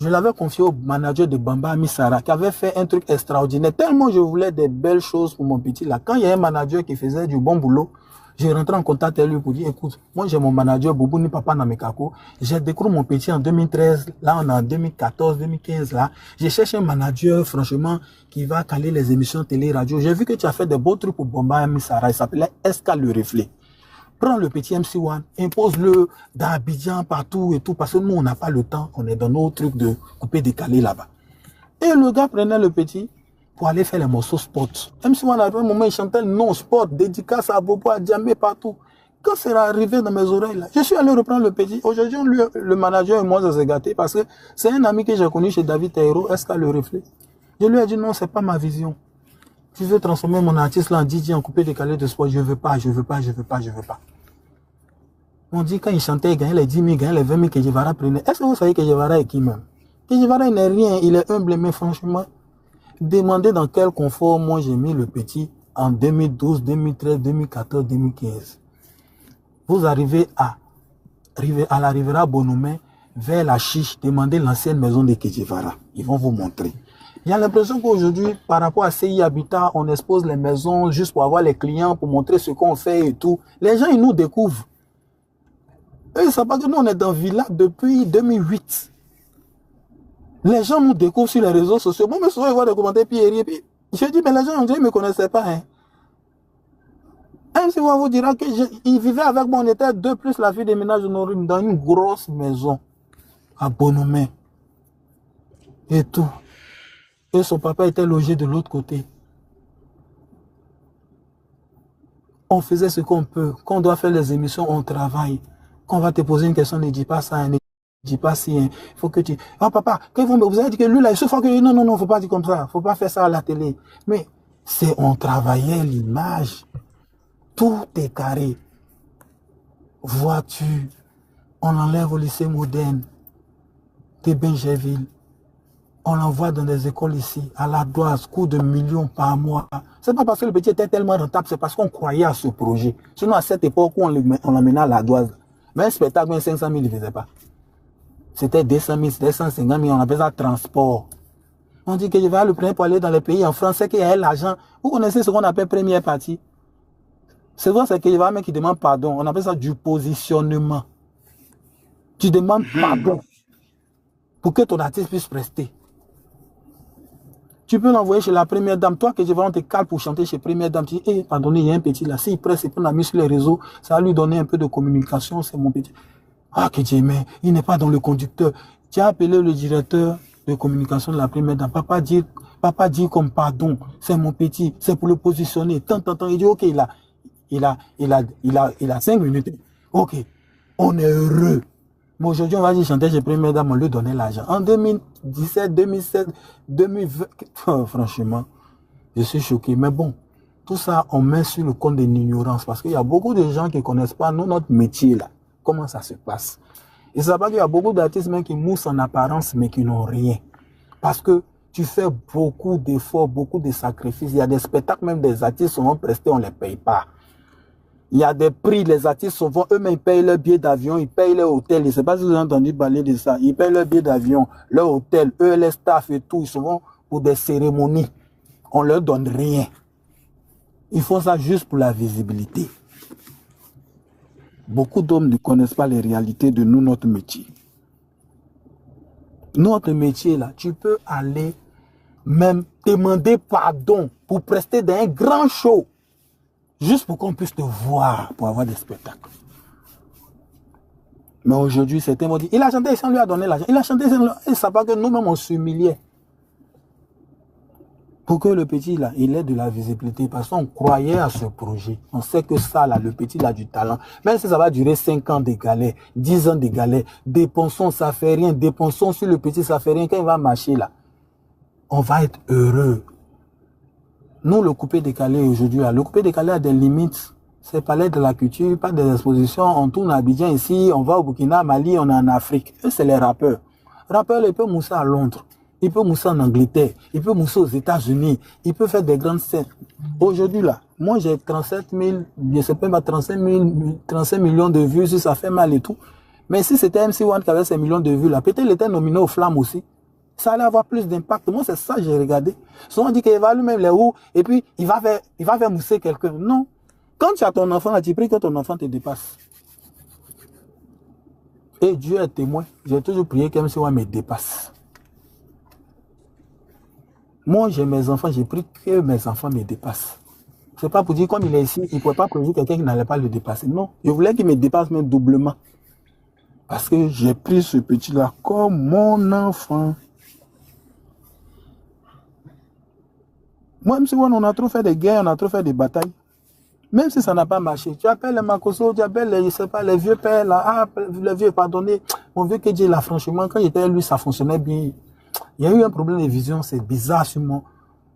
Speaker 5: je l'avais confié au manager de Bamba Misara qui avait fait un truc extraordinaire. Tellement je voulais des belles choses pour mon petit là. Quand il y a un manager qui faisait du bon boulot, j'ai rentré en contact avec lui pour dire, écoute, moi j'ai mon manager Boubouni Papa Namekako. J'ai découvert mon petit en 2013. Là, on est en 2014, 2015 là. J'ai cherché un manager, franchement, qui va caler les émissions télé, radio. J'ai vu que tu as fait des beaux trucs pour Bamba Misara. Il s'appelait Esca le Reflet. Prends le petit MC1, impose-le dans Abidjan, partout et tout, parce que nous, on n'a pas le temps, on est dans nos trucs de couper, décaler là-bas. Et le gars prenait le petit pour aller faire les morceaux sport. MC1, à un moment, il chantait non sport, dédicace à Bobo, à Djamé, partout. Quand c'est arrivé dans mes oreilles, là, je suis allé reprendre le petit. Aujourd'hui, le manager et moi, ça s'est gâté parce que c'est un ami que j'ai connu chez David Taïro, est-ce qu'à le reflet? Je lui ai dit non, c'est pas ma vision. Tu veux transformer mon artiste là en DJ, en coupé décalé de sport, je veux pas. On dit quand il chantait, il gagnait les 10 000, il gagnait les 20 000 que Jevara prenait. Est-ce que vous savez que Jevara est qui même? Kedjivara, il n'est rien, il est humble, mais franchement, demandez dans quel confort moi j'ai mis le petit en 2012, 2013, 2014, 2015. Vous arrivez à la Rivera Bonhomme, vers la Chiche, demandez l'ancienne maison de Kedjivara. Ils vont vous montrer. Il y a l'impression qu'aujourd'hui, par rapport à CI Habitat, on expose les maisons juste pour avoir les clients, pour montrer ce qu'on fait et tout. Les gens, ils nous découvrent. Eux, ils ne savent pas que nous, on est dans Villa depuis 2008. Les gens nous découvrent sur les réseaux sociaux. Moi, mais souvent, ils voient des commentaires, puis je dis, mais les gens, ils ne me connaissaient pas. Hein. Même si on vous dira qu'ils vivaient avec moi, on était deux plus la fille des ménages honorables dans une grosse maison à Bonhomme. Et tout. Et son papa était logé de l'autre côté. On faisait ce qu'on peut. Quand on doit faire les émissions, on travaille. Quand on va te poser une question, ne dis pas ça, ne dis pas si. Il faut que tu... Ah papa, quand vous avez dit que lui là, il se faut que... Non, non, non, faut pas dire comme ça. Faut pas faire ça à la télé. Mais on travaillait l'image. Tout est carré. Voiture. On enlève au lycée moderne de Benjerville. On l'envoie dans des écoles ici, à la Doise, coût de millions par mois. C'est pas parce que le petit était tellement rentable, c'est parce qu'on croyait à ce projet. Sinon, à cette époque où on l'emmenait à la Doise, mais un spectacle, 500 000, il ne faisait pas. C'était 200 000, c'était 150 000, on appelait ça transport. On dit que je vais le prendre pour aller dans les pays en France, c'est qu'il y a l'argent. Vous connaissez ce qu'on appelle première partie. C'est vrai, c'est que je vais un mec qui demande pardon. On appelle ça du positionnement. Tu demandes pardon pour que ton artiste puisse prester. Tu peux l'envoyer chez la première dame. Toi, que je vais, on te cale pour chanter chez première dame. Tu dis, hey, pardonnez, il y a un petit là. S'il presse, il peut la mettre sur les réseaux. Ça va lui donner un peu de communication. C'est mon petit. Ah, que Dieu, mais il n'est pas dans le conducteur. Tu as appelé le directeur de communication de la première dame. Papa dit comme pardon. C'est mon petit. C'est pour le positionner. Tant. Il dit, ok, il a 5 minutes. Ok. On est heureux. Mais aujourd'hui, on va dire chanter chez première dame, on lui donnait l'argent. En 2017, 2017, 2020, franchement, je suis choqué. Mais bon, tout ça, on met sur le compte de l'ignorance. Parce qu'il y a beaucoup de gens qui ne connaissent pas nous, notre métier là. Comment ça se passe. Ils ne savent pas qu'il y a beaucoup d'artistes même qui moussent en apparence, mais qui n'ont rien. Parce que tu fais beaucoup d'efforts, beaucoup de sacrifices. Il y a des spectacles, même des artistes souvent prestés, on ne les paye pas. Il y a des prix, les artistes souvent, eux-mêmes, ils payent leur billet d'avion, ils payent leur hôtel. Je ne sais pas si vous avez entendu parler de ça. Ils payent leur billet d'avion, leur hôtel, eux, les staff et tout. Ils souvent pour des cérémonies. On ne leur donne rien. Ils font ça juste pour la visibilité. Beaucoup d'hommes ne connaissent pas les réalités de nous, notre métier. Notre métier, là, tu peux aller même demander pardon pour prester dans un grand show. Juste pour qu'on puisse te voir, pour avoir des spectacles. Mais aujourd'hui, certains vont dire, il a chanté et ça lui a donné l'argent. Il a chanté et ça va que nous-mêmes on s'humiliait. Pour que le petit, là, il ait de la visibilité. Parce qu'on croyait à ce projet. On sait que ça, là, le petit, il a du talent. Même si ça va durer 5 ans de galère, 10 ans de galère, dépensons, ça fait rien. Dépensons sur le petit, ça fait rien. Quand il va marcher, là, on va être heureux. Nous, le coupé décalé aujourd'hui, le coupé décalé a des limites. C'est palais de la culture, pas des expositions. On tourne à Abidjan ici, on va au Burkina, Mali, on est en Afrique. Eux, c'est les rappeurs. Rappeurs, ils peuvent mousser à Londres. Ils peuvent mousser en Angleterre. Ils peuvent mousser aux États-Unis. Ils peuvent faire des grandes scènes. Aujourd'hui, là, moi, j'ai 37 000, je sais pas, 35 millions de vues, si ça fait mal et tout. Mais si c'était MC1 qui avait ces millions de vues, là, peut-être il était nominé aux Flammes aussi. Ça allait avoir plus d'impact. Moi, c'est ça que j'ai regardé. Souvent, on dit qu'il va lui-même les roues et puis il va faire mousser quelqu'un. Non. Quand tu as ton enfant, tu pries que ton enfant te dépasse. Et Dieu est témoin. J'ai toujours prié que MC1 me dépasse. Moi, j'ai mes enfants, j'ai prié que mes enfants me dépassent. C'est pas pour dire comme il est ici, il ne pouvait pas prévoir quelqu'un qui n'allait pas le dépasser. Non. Je voulais qu'il me dépasse même doublement. Parce que j'ai pris ce petit-là comme mon enfant. Moi, MC1, on a trop fait des guerres, on a trop fait des batailles. Même si ça n'a pas marché. Tu appelles les Makoso, tu appelles les, je sais pas, les vieux pères, là, ah, les vieux, pardonnez. Mon vieux Kedji, là, franchement, quand j'étais lui, ça fonctionnait bien. Il y a eu un problème de vision, c'est bizarre sur moi.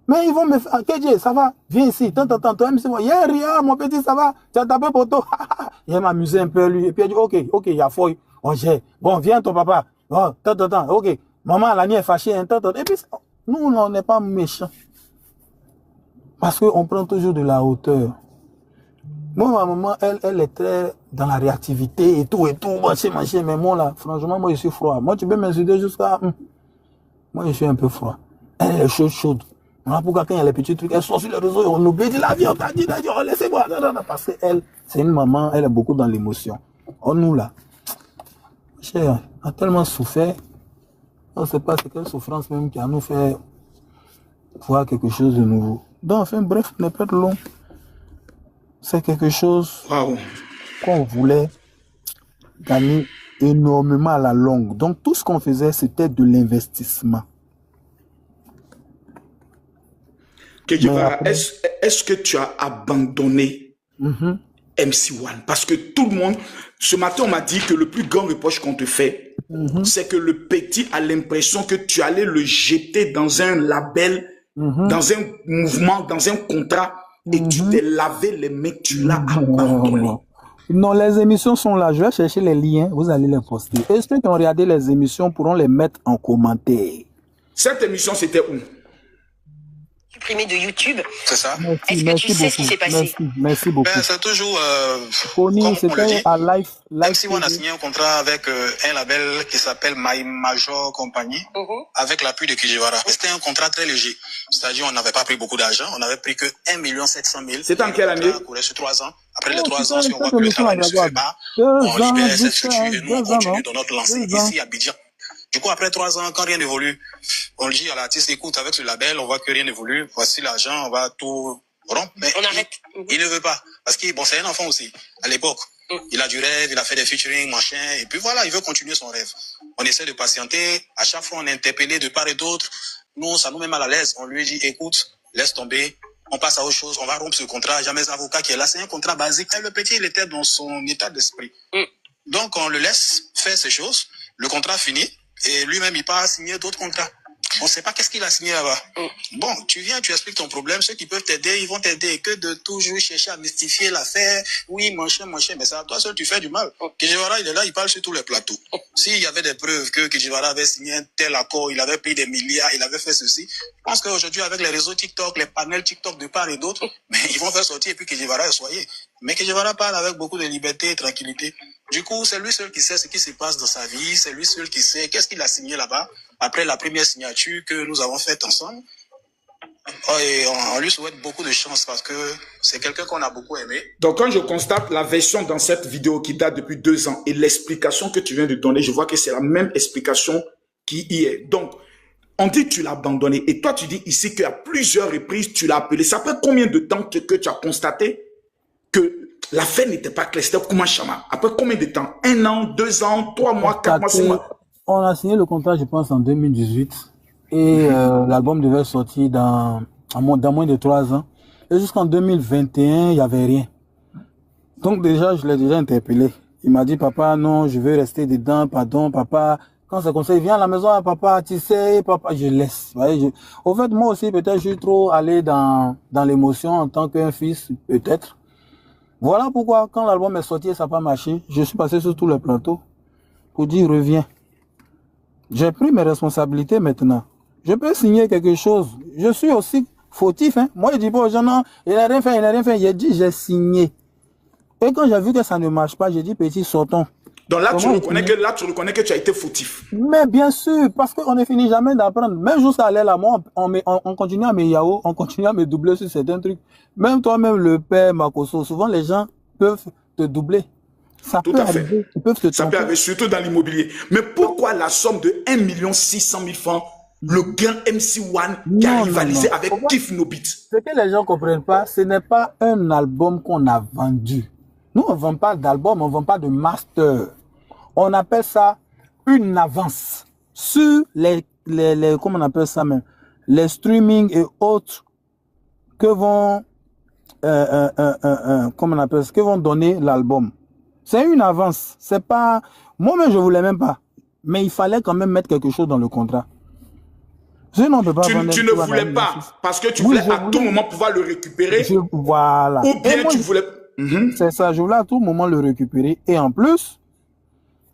Speaker 5: Mais ils vont me faire, Kedji, ça va, viens ici, toi, MC1, yeah, Ria, mon petit, ça va, tu as tapé poteau. Il m'amusait un peu, lui, et puis il a dit, ok, il y a fouille, on gère. Bon, viens ton papa. Oh, ok, Maman, l'ami est fâchée. Et puis, nous, on n'est pas méchants. Parce qu'on prend toujours de la hauteur. Moi, ma maman, elle est très dans la réactivité et tout, machin. Mais moi, là, franchement, moi, je suis froid. Moi, tu peux m'insulter jusqu'à... Moi, je suis un peu froid. Elle est chaude. Voilà pourquoi quand il y a les petits trucs, elle sort sur les réseaux et on oublie la vie, on t'a dit, laissez-moi. Parce qu'elle, c'est une maman, elle est beaucoup dans l'émotion. Oh, nous, là, cher, on a tellement souffert. On ne sait pas c'est quelle souffrance même qui a nous fait voir quelque chose de nouveau. Donc, enfin, bref, n'est pas long. C'est quelque chose qu'on voulait gagner énormément à la longue. Donc, tout ce qu'on faisait, c'était de l'investissement.
Speaker 2: Est-ce que tu as abandonné MC1? Parce que tout le monde, ce matin, on m'a dit que le plus grand reproche qu'on te fait, c'est que le petit a l'impression que tu allais le jeter dans un label, dans un mouvement, dans un contrat, et tu t'es lavé les mains, tu l'as abandonné.
Speaker 5: Non, les émissions sont là. Je vais chercher les liens, vous allez les poster. Et ceux qui ont regardé les émissions pourront les mettre en commentaire.
Speaker 2: Cette émission, c'était où?
Speaker 6: Supprimé de YouTube.
Speaker 7: C'est ça.
Speaker 6: Est-ce que tu sais ce qui s'est passé?
Speaker 5: Merci beaucoup.
Speaker 7: Ben, c'est toujours,
Speaker 5: Connie,
Speaker 7: comme on le dit,
Speaker 5: à live
Speaker 7: MC1 a signé un contrat avec un label qui s'appelle My Major Company, avec l'appui de Kijivara. C'était un contrat très léger. C'est-à-dire, on n'avait pas pris beaucoup d'argent. On n'avait pris que 1 700 000.
Speaker 2: C'était en quelle année?
Speaker 7: Ça courait sur 3 ans. Après les 3 ans, si on voit que le travail ne se fait pas, on libère cette structure et nous, on continue dans notre lancée ici à Abidjan. Du coup, après 3 ans, quand rien n'évolue, on le dit à l'artiste, écoute, avec ce label, on voit que rien n'évolue. Voici l'argent, on va tout rompre. Mais
Speaker 6: on arrête.
Speaker 7: Il ne veut pas. Parce que, bon, c'est un enfant aussi, à l'époque. Il a du rêve, il a fait des featuring, machin. Et puis voilà, il veut continuer son rêve. On essaie de patienter. À chaque fois, on est interpellé de part et d'autre. Nous, ça nous met mal à l'aise. On lui dit, écoute, laisse tomber. On passe à autre chose. On va rompre ce contrat. Jamais avocat qui est là. C'est un contrat basique. Et le petit, il était dans son état d'esprit. Donc, on le laisse faire ces choses. Le contrat finit. Et lui-même, il part signer d'autres contrats. On ne sait pas qu'est-ce qu'il a signé là-bas. Bon, tu viens, tu expliques ton problème. Ceux qui peuvent t'aider, ils vont t'aider. Que de toujours chercher à mystifier l'affaire. Oui, machin. Mais ça, toi seul, tu fais du mal. Kijivara, il est là, il parle sur tous les plateaux. S'il y avait des preuves que Kijivara avait signé un tel accord, il avait pris des milliards, il avait fait ceci. Je pense qu'aujourd'hui, avec les réseaux TikTok, les panels TikTok de part et d'autre, mais ils vont faire sortir et puis Kijivara est soyé. Mais Kijivara parle avec beaucoup de liberté et tranquillité. Du coup, c'est lui seul qui sait ce qui se passe dans sa vie. C'est lui seul qui sait qu'est-ce qu'il a signé là-bas après la première signature que nous avons faite ensemble. Et on lui souhaite beaucoup de chance parce que c'est quelqu'un qu'on a beaucoup aimé.
Speaker 2: Donc, quand je constate la version dans cette vidéo qui date depuis 2 ans et l'explication que tu viens de donner, je vois que c'est la même explication qui y est. Donc, on dit que tu l'as abandonné. Et toi, tu dis ici qu'à plusieurs reprises, tu l'as appelé. Ça fait combien de temps que tu as constaté que l'affaire n'était pas claire? C'était comment Chama? Après combien de temps? 1 an, 2 ans, 3 mois, 4 mois, 6 mois?
Speaker 5: On a signé le contrat, je pense, en 2018. Et l'album devait sortir dans moins de 3 ans. Et jusqu'en 2021, il n'y avait rien. Donc déjà, je l'ai déjà interpellé. Il m'a dit, papa, non, je veux rester dedans, pardon, papa. Quand c'est comme ça, il vient à la maison, papa, tu sais, papa, je laisse. Au fait, moi aussi, peut-être, je suis trop allé dans l'émotion en tant qu'un fils, peut-être. Voilà pourquoi, quand l'album est sorti et ça n'a pas marché, je suis passé sur tous les plateaux pour dire, reviens. J'ai pris mes responsabilités maintenant. Je peux signer quelque chose. Je suis aussi fautif. Hein. Moi, je dis pas aux gens, non, il n'a rien fait, il n'a rien fait. J'ai dit, j'ai signé. Et quand j'ai vu que ça ne marche pas, j'ai dit, petit, sortons.
Speaker 2: Donc là, tu reconnais que tu as été fautif.
Speaker 5: Mais bien sûr, parce qu'on ne finit jamais d'apprendre. Même jusqu'à aller là, moi, on continue à me yao, on continue à me doubler sur certains trucs. Même toi-même, le père Makoso, souvent les gens peuvent te doubler. Ça
Speaker 2: Tout
Speaker 5: peut
Speaker 2: à fait.
Speaker 5: arriver. Ils peuvent te
Speaker 2: Ça peut arriver, surtout dans l'immobilier. Mais pourquoi la somme de 1 600 000 francs, le grand MC1 qui a rivalisé avec Kif No Beat?
Speaker 5: Ce que les gens ne comprennent pas, ce n'est pas un album qu'on a vendu. Nous, on ne vend pas d'album, on ne vend pas de master. On appelle ça une avance sur les comment on appelle ça même, les streaming et autres que vont, comment on appelle ça, que vont donner l'album. C'est une avance. C'est pas, moi-même je voulais même pas. Mais il fallait quand même mettre quelque chose dans le contrat. Sinon, on peut pas vendre.
Speaker 2: Tu ne voulais pas parce que tu voulais à tout moment pouvoir le récupérer.
Speaker 5: Voilà.
Speaker 2: Ou bien tu voulais.
Speaker 5: C'est ça, je voulais à tout moment le récupérer. Et en plus,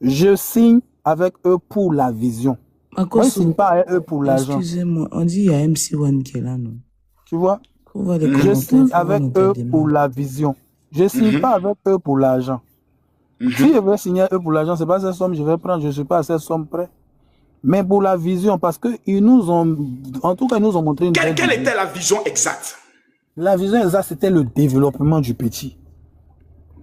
Speaker 5: je signe avec eux pour la vision. Moi, je ne signe pas à eux pour l'argent.
Speaker 8: Excusez-moi, on dit il y a MC1 qui est là, non?
Speaker 5: Tu vois?
Speaker 8: Faut voir les
Speaker 5: Je
Speaker 8: commentaires,
Speaker 5: signe
Speaker 8: faut voir
Speaker 5: avec
Speaker 8: nos
Speaker 5: eux
Speaker 8: têtes de
Speaker 5: pour
Speaker 8: mort.
Speaker 5: la vision. Je ne signe pas avec eux pour l'argent. Si je veux signer eux pour l'argent, ce n'est pas cette somme que je vais prendre, je ne suis pas à cette somme près. Mais pour la vision, parce qu'ils nous ont, en tout cas, ils nous ont montré une
Speaker 2: Quelle
Speaker 5: vision.
Speaker 2: était la vision exacte?
Speaker 5: La vision exacte, c'était le développement du petit.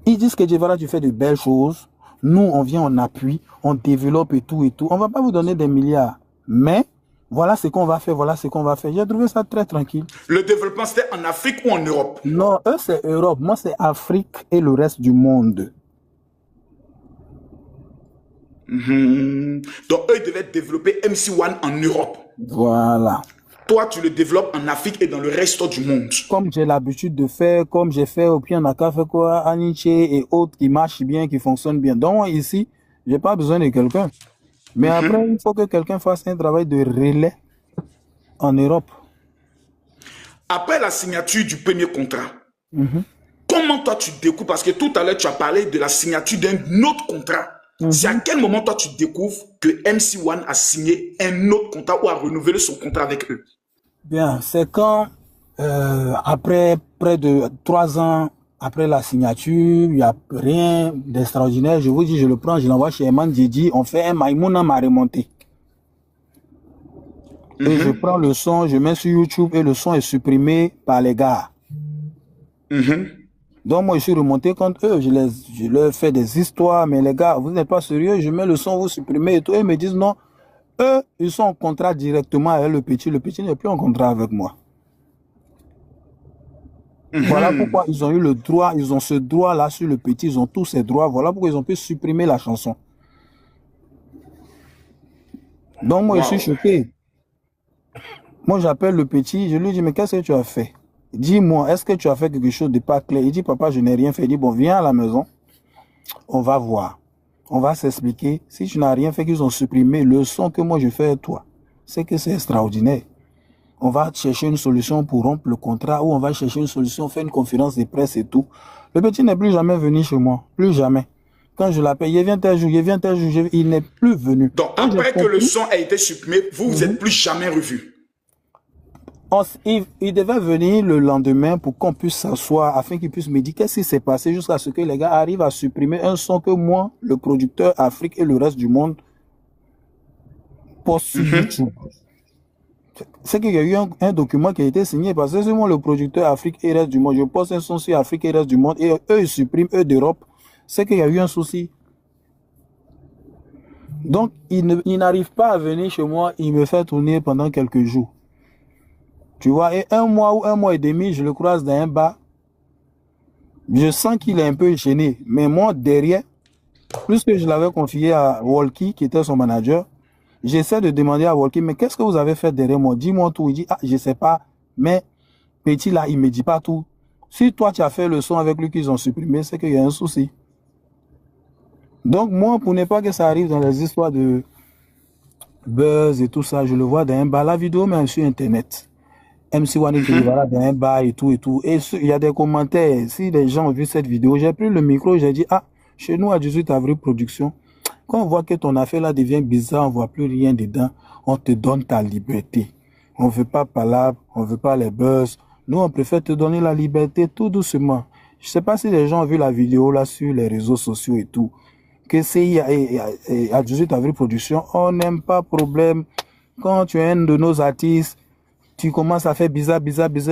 Speaker 5: Ils disent que Guevara, tu fais de belles choses. Nous, on vient en appui, on développe et tout et tout. On ne va pas vous donner des milliards. Mais voilà ce qu'on va faire, voilà ce qu'on va faire. J'ai trouvé ça très tranquille.
Speaker 2: Le développement, c'était en Afrique ou en Europe?
Speaker 5: Non, eux, c'est Europe. Moi, c'est Afrique et le reste du monde.
Speaker 2: Donc, eux, ils devaient développer MC1 en Europe.
Speaker 5: Voilà.
Speaker 2: Toi, tu le développes en Afrique et dans le reste du monde.
Speaker 5: Comme j'ai l'habitude de faire, comme j'ai fait au Pianaka, fait quoi, Aniche et autres qui marchent bien, qui fonctionnent bien. Donc, ici, j'ai pas besoin de quelqu'un. Mais après, il faut que quelqu'un fasse un travail de relais en Europe.
Speaker 2: Après la signature du premier contrat, comment toi tu découvres? Parce que tout à l'heure, tu as parlé de la signature d'un autre contrat. C'est à quel moment toi tu découvres que MC1 a signé un autre contrat ou a renouvelé son contrat avec eux?
Speaker 5: Bien, c'est quand, après près de 3 ans, après la signature, il n'y a rien d'extraordinaire. Je vous dis, je le prends, je l'envoie chez Eman Didi, on fait un Maïmouna m'a remonté. Et je prends le son, je mets sur YouTube et le son est supprimé par les gars. Donc moi je suis remonté contre eux, je leur fais des histoires, mais les gars, vous n'êtes pas sérieux, je mets le son, vous supprimez et tout. Et ils me disent non, eux, ils sont en contrat directement avec le petit n'est plus en contrat avec moi. Voilà pourquoi ils ont eu le droit, ils ont ce droit-là sur le petit, ils ont tous ces droits, voilà pourquoi ils ont pu supprimer la chanson. Donc moi je suis choqué. Moi j'appelle le petit, je lui dis mais qu'est-ce que tu as fait? Dis-moi, est-ce que tu as fait quelque chose de pas clair? Il dit papa je n'ai rien fait. Il dit bon viens à la maison, on va voir, on va s'expliquer. Si tu n'as rien fait, qu'ils ont supprimé le son que moi je fais à toi, c'est que c'est extraordinaire. On va chercher une solution pour rompre le contrat ou on va chercher une solution, faire une conférence de presse et tout. Le petit n'est plus jamais venu chez moi, plus jamais. Quand je l'appelle, il vient tel jour, il n'est plus venu.
Speaker 2: Donc après que le son a été supprimé, vous vous êtes plus jamais revus.
Speaker 5: Il devait venir le lendemain pour qu'on puisse s'asseoir afin qu'il puisse me dire qu'est-ce qui s'est passé jusqu'à ce que les gars arrivent à supprimer un son que moi, le producteur Afrique et le reste du monde poste sur YouTube. C'est qu'il y a eu un document qui a été signé parce que c'est moi le producteur Afrique et le reste du monde. Je poste un son sur Afrique et le reste du monde et eux ils suppriment, eux d'Europe. C'est qu'il y a eu un souci. Donc il n'arrive pas à venir chez moi, il me fait tourner pendant quelques jours. Tu vois, et 1 mois ou 1 mois et demi, je le croise dans un bar. Je sens qu'il est un peu gêné. Mais moi, derrière, plus que je l'avais confié à Walkie, qui était son manager, j'essaie de demander à Walkie, mais qu'est-ce que vous avez fait derrière moi? Dis-moi tout. Il dit, ah, je sais pas. Mais petit là, il me dit pas tout. Si toi, tu as fait le son avec lui qu'ils ont supprimé, c'est qu'il y a un souci. Donc moi, pour ne pas que ça arrive dans les histoires de buzz et tout ça, je le vois dans un bar. La vidéo, même sur Internet. MC1 qui va là dans un bar et tout et tout. Et il y a des commentaires. Si les gens ont vu cette vidéo, j'ai pris le micro, j'ai dit, ah, chez nous à 18 avril production, quand on voit que ton affaire là devient bizarre, on voit plus rien dedans, on te donne ta liberté. On veut pas palabre, on veut pas les buzz. Nous, on préfère te donner la liberté tout doucement. Je sais pas si les gens ont vu la vidéo là sur les réseaux sociaux et tout. Que c'est à 18 avril production, on n'aime pas problème. Quand tu es un de nos artistes, tu commences à faire bizarre.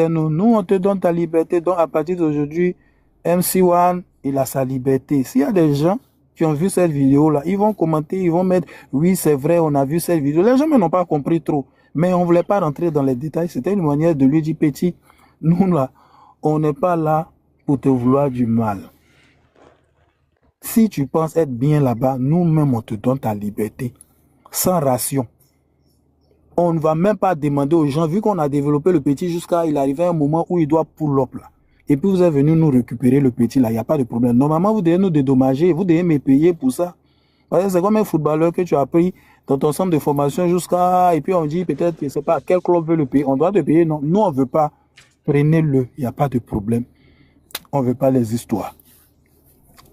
Speaker 5: Nous, on te donne ta liberté. Donc, à partir d'aujourd'hui, MC1, il a sa liberté. S'il y a des gens qui ont vu cette vidéo-là, ils vont commenter, ils vont mettre, oui, c'est vrai, on a vu cette vidéo. Les gens n'ont pas compris trop. Mais on ne voulait pas rentrer dans les détails. C'était une manière de lui dire, petit, nous, là, on n'est pas là pour te vouloir du mal. Si tu penses être bien là-bas, nous-mêmes, on te donne ta liberté. Sans ration. On ne va même pas demander aux gens, vu qu'on a développé le petit jusqu'à il arrivait un moment où il doit pull-up là. Et puis vous êtes venu nous récupérer le petit là, il n'y a pas de problème. Normalement, vous devez nous dédommager, vous devez me payer pour ça. Parce que c'est comme un footballeur que tu as pris dans ton centre de formation jusqu'à... Et puis on dit peut-être, je ne sais pas, quel club veut le payer. On doit te payer, non. Nous, on ne veut pas. Prenez-le, il n'y a pas de problème. On ne veut pas les histoires.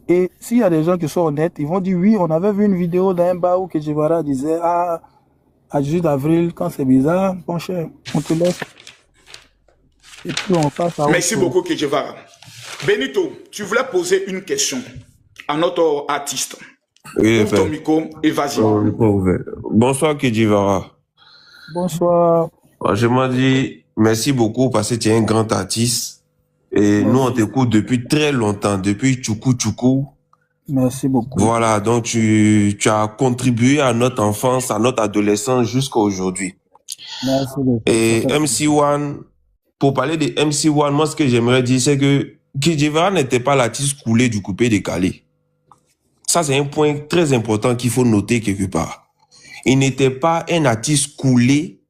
Speaker 5: Et s'il y a des gens qui sont honnêtes, ils vont dire, oui, on avait vu une vidéo d'un bar où Guevara disait, ah... à 18 avril, quand c'est bizarre, mon cher, on te laisse. Et puis on passe à autre
Speaker 2: Merci
Speaker 5: chose.
Speaker 2: beaucoup, Kedjevara. Benito, tu voulais poser une question à notre artiste.
Speaker 4: Oui,
Speaker 2: Ouvre ton micro et vas-y.
Speaker 4: Bonsoir, Kedjivara.
Speaker 5: Bonsoir.
Speaker 4: Je m'en dis merci beaucoup parce que tu es un grand artiste. Et nous, on t'écoute depuis très longtemps, depuis Tchoukou Tchoukou.
Speaker 5: Merci beaucoup.
Speaker 4: Voilà, donc tu as contribué à notre enfance, à notre adolescence jusqu'à aujourd'hui.
Speaker 5: Merci beaucoup.
Speaker 4: Et MC1, pour parler de MC1, moi, ce que j'aimerais dire, c'est que Kedjivara n'était pas l'artiste coulé du coupé décalé. Ça, c'est un point très important qu'il faut noter quelque part. Il n'était pas un artiste coulé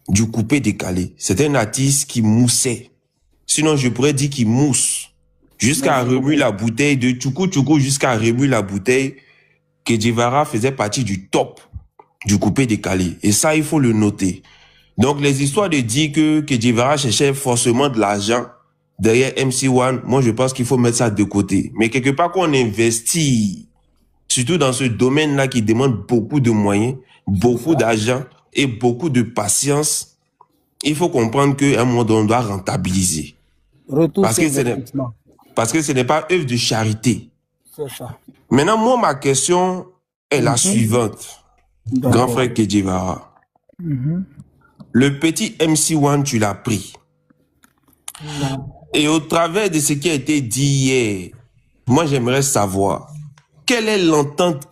Speaker 4: du coupé décalé. C'était un artiste qui moussait. Sinon, je pourrais dire qu'il mousse. Jusqu'à remuer la bouteille de Tchoukou Tchoukou, jusqu'à remuer la bouteille, Kedjivara faisait partie du top du coupé décalé. Et ça, il faut le noter. Donc, les histoires de dire que Kedjivara cherchait forcément de l'argent derrière MC1, moi, je pense qu'il faut mettre ça de côté. Mais quelque part, quand on investit, surtout dans ce domaine-là qui demande beaucoup de moyens, beaucoup d'argent et beaucoup de patience, il faut comprendre qu'à un moment donné, on doit rentabiliser. Parce que ce n'est pas œuvre de charité.
Speaker 5: C'est ça.
Speaker 4: Maintenant, moi, ma question est la suivante. Grand frère Kedjivara. Le petit MC1, tu l'as pris. Et au travers de ce qui a été dit hier, moi, j'aimerais savoir quelle est l'entente,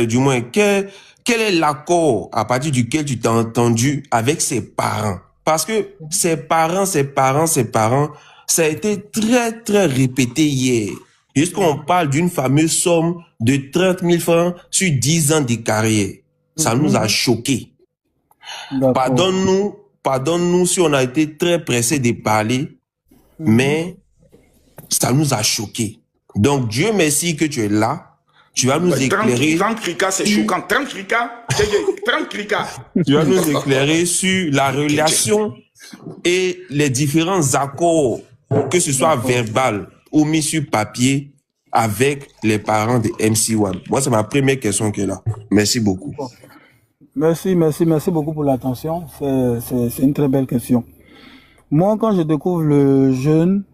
Speaker 4: du moins, quel est l'accord à partir duquel tu t'es entendu avec ses parents? Parce que ses parents, ça a été très, très répété hier. Jusqu'on parle d'une fameuse somme de 30 000 francs sur 10 ans de carrière. Ça nous a choqués. Pardonne-nous si on a été très pressé de parler, mais ça nous a choqués. Donc, Dieu merci que tu es là. Tu vas nous éclairer.
Speaker 2: 30 crica, c'est choquant. 30 crica, 30 crica.
Speaker 4: Tu vas nous éclairer sur la relation et les différents accords, que ce soit verbal ou mis sur papier, avec les parents de MC1. Moi, c'est ma première question qui est là. Merci beaucoup.
Speaker 5: Merci beaucoup pour l'attention. C'est une très belle question. Moi, quand je découvre le jeune,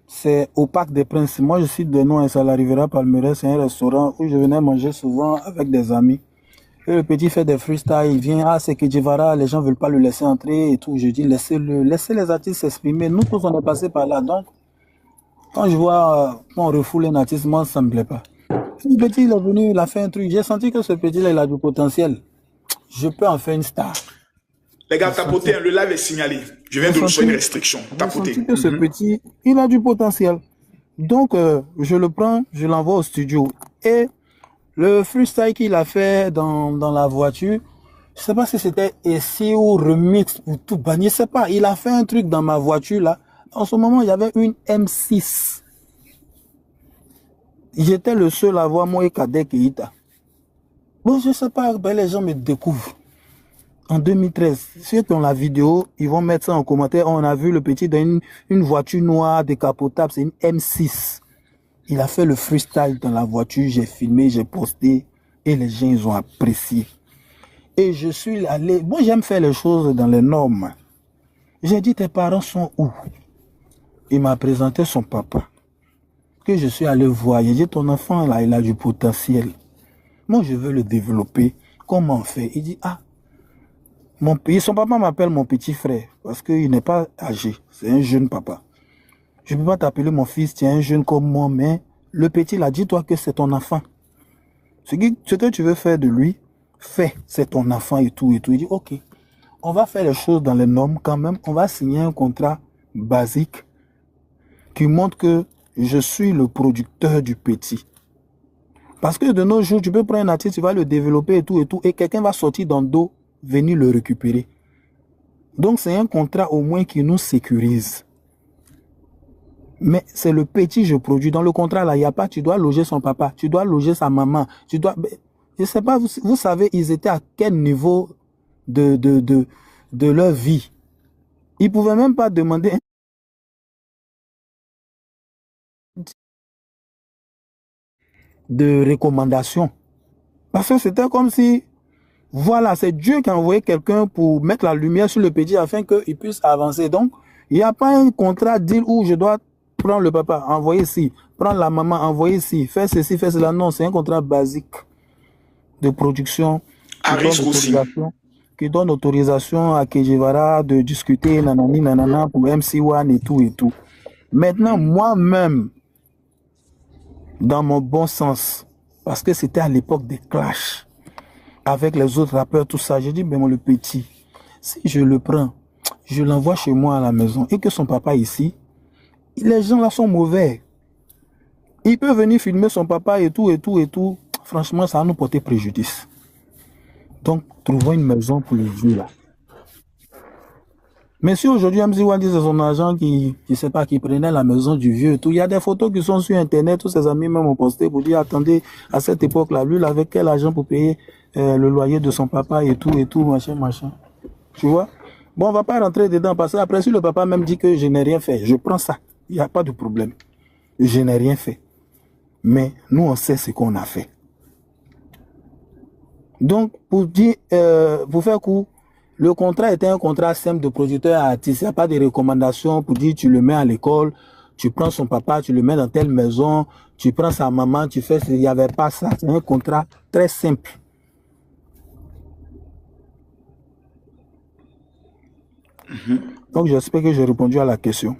Speaker 5: c'est au Parc des Princes. Moi, je suis de nom à la Riviera Palmeraie. C'est un restaurant où je venais manger souvent avec des amis. Et le petit fait des freestyles. Il vient, c'est Kedjivara, les gens veulent pas le laisser entrer et tout. Je dis, laissez les artistes s'exprimer. Nous tous, on est passé par là. Donc, quand je vois qu'on refoule un artiste, moi, ça me plaît pas. Le petit, il est venu, il a fait un truc. J'ai senti que ce petit-là, il a du potentiel. Je peux en faire une star.
Speaker 2: Les gars, tapotez, le live est signalé. Je viens de recevoir une restriction. Tapotez.
Speaker 5: J'ai senti que ce petit, il a du potentiel. Donc, je le prends, je l'envoie au studio. Et le freestyle qu'il a fait dans la voiture, je sais pas si c'était essai ou remix ou tout banni, je sais pas. Il a fait un truc dans ma voiture là. En ce moment, il y avait une M6. J'étais le seul à voir moi et Kadek Keita. Bon, je sais pas, ben les gens me découvrent. En 2013, ceux qui ont la vidéo, ils vont mettre ça en commentaire. On a vu le petit dans une voiture noire décapotable, c'est une M6. Il a fait le freestyle dans la voiture, j'ai filmé, j'ai posté et les gens, ils ont apprécié. Et je suis allé, moi j'aime faire les choses dans les normes. J'ai dit, tes parents sont où? Il m'a présenté son papa, que je suis allé voir. J'ai dit, ton enfant là, il a du potentiel. Moi, je veux le développer. Comment on fait? Il dit, ah, son papa m'appelle mon petit frère, parce qu'il n'est pas âgé, c'est un jeune papa. Je ne peux pas t'appeler mon fils, tu es un jeune comme moi, mais le petit, il a dit, toi, que c'est ton enfant. Ce que tu veux faire de lui, fais, c'est ton enfant et tout, et tout. Il dit, ok, on va faire les choses dans les normes quand même, on va signer un contrat basique qui montre que je suis le producteur du petit. Parce que de nos jours, tu peux prendre un artiste, tu vas le développer et tout, et quelqu'un va sortir dans le dos, venir le récupérer. Donc, c'est un contrat au moins qui nous sécurise. Mais c'est le petit je produis. Dans le contrat, là, il n'y a pas, tu dois loger son papa, tu dois loger sa maman, tu dois... Je ne sais pas, vous savez, ils étaient à quel niveau de leur vie. Ils ne pouvaient même pas demander de recommandation. Parce que c'était comme si Voilà, c'est Dieu qui a envoyé quelqu'un pour mettre la lumière sur le petit afin qu'il puisse avancer. Donc, il n'y a pas un contrat deal où je dois prendre le papa, envoyer ici, prendre la maman, envoyer ici, faire ceci, faire cela. Non, c'est un contrat basique de production qui donne autorisation à Kejivara de discuter nanani nanana pour MC1 et tout et tout. Maintenant, moi-même, dans mon bon sens, parce que c'était à l'époque des clashs avec les autres rappeurs, tout ça, j'ai dit, ben moi, le petit, si je le prends, je l'envoie chez moi à la maison et que son papa ici, les gens là sont mauvais. Il peut venir filmer son papa et tout et tout et tout. Franchement, ça va nous porter préjudice. Donc, trouvons une maison pour les vieux là. Mais si aujourd'hui, MC1 dit c'est son agent qui sait pas, qui prenait la maison du vieux et tout, il y a des photos qui sont sur Internet, tous ses amis même ont posté pour dire, attendez, à cette époque-là, lui, il avait quel argent pour payer le loyer de son papa et tout, machin, machin. Tu vois? Bon, on va pas rentrer dedans parce que après, si le papa même dit que je n'ai rien fait, je prends ça. Il n'y a pas de problème. Je n'ai rien fait. Mais nous, on sait ce qu'on a fait. Donc, pour dire, pour faire court, le contrat était un contrat simple de producteur à artiste. Il n'y a pas de recommandations pour dire tu le mets à l'école, tu prends son papa, tu le mets dans telle maison, tu prends sa maman, tu fais... Il n'y avait pas ça. C'est un contrat très simple. Donc, j'espère que j'ai répondu à la question.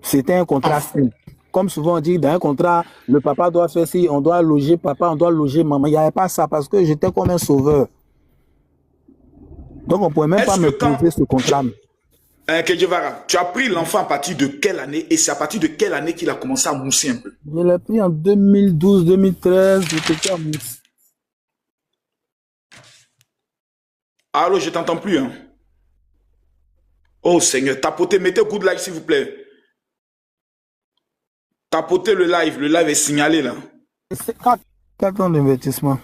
Speaker 5: C'était un contrat simple. Comme souvent on dit, dans un contrat, le papa doit faire ci, on doit loger papa, on doit loger maman. Il n'y avait pas ça parce que j'étais comme un sauveur. Donc, on ne pouvait même pas me poser ce contrat.
Speaker 2: Kejivara, tu as pris l'enfant à partir de quelle année et c'est à partir de quelle année qu'il a commencé à mousser un peu?
Speaker 5: Je l'ai pris en 2012, 2013, j'étais à mousser.
Speaker 2: Allô, je t'entends plus. Hein? Oh Seigneur, tapotez, mettez good like s'il vous plaît. Tapotez le live est signalé là.
Speaker 5: C'est 4 ans d'investissement.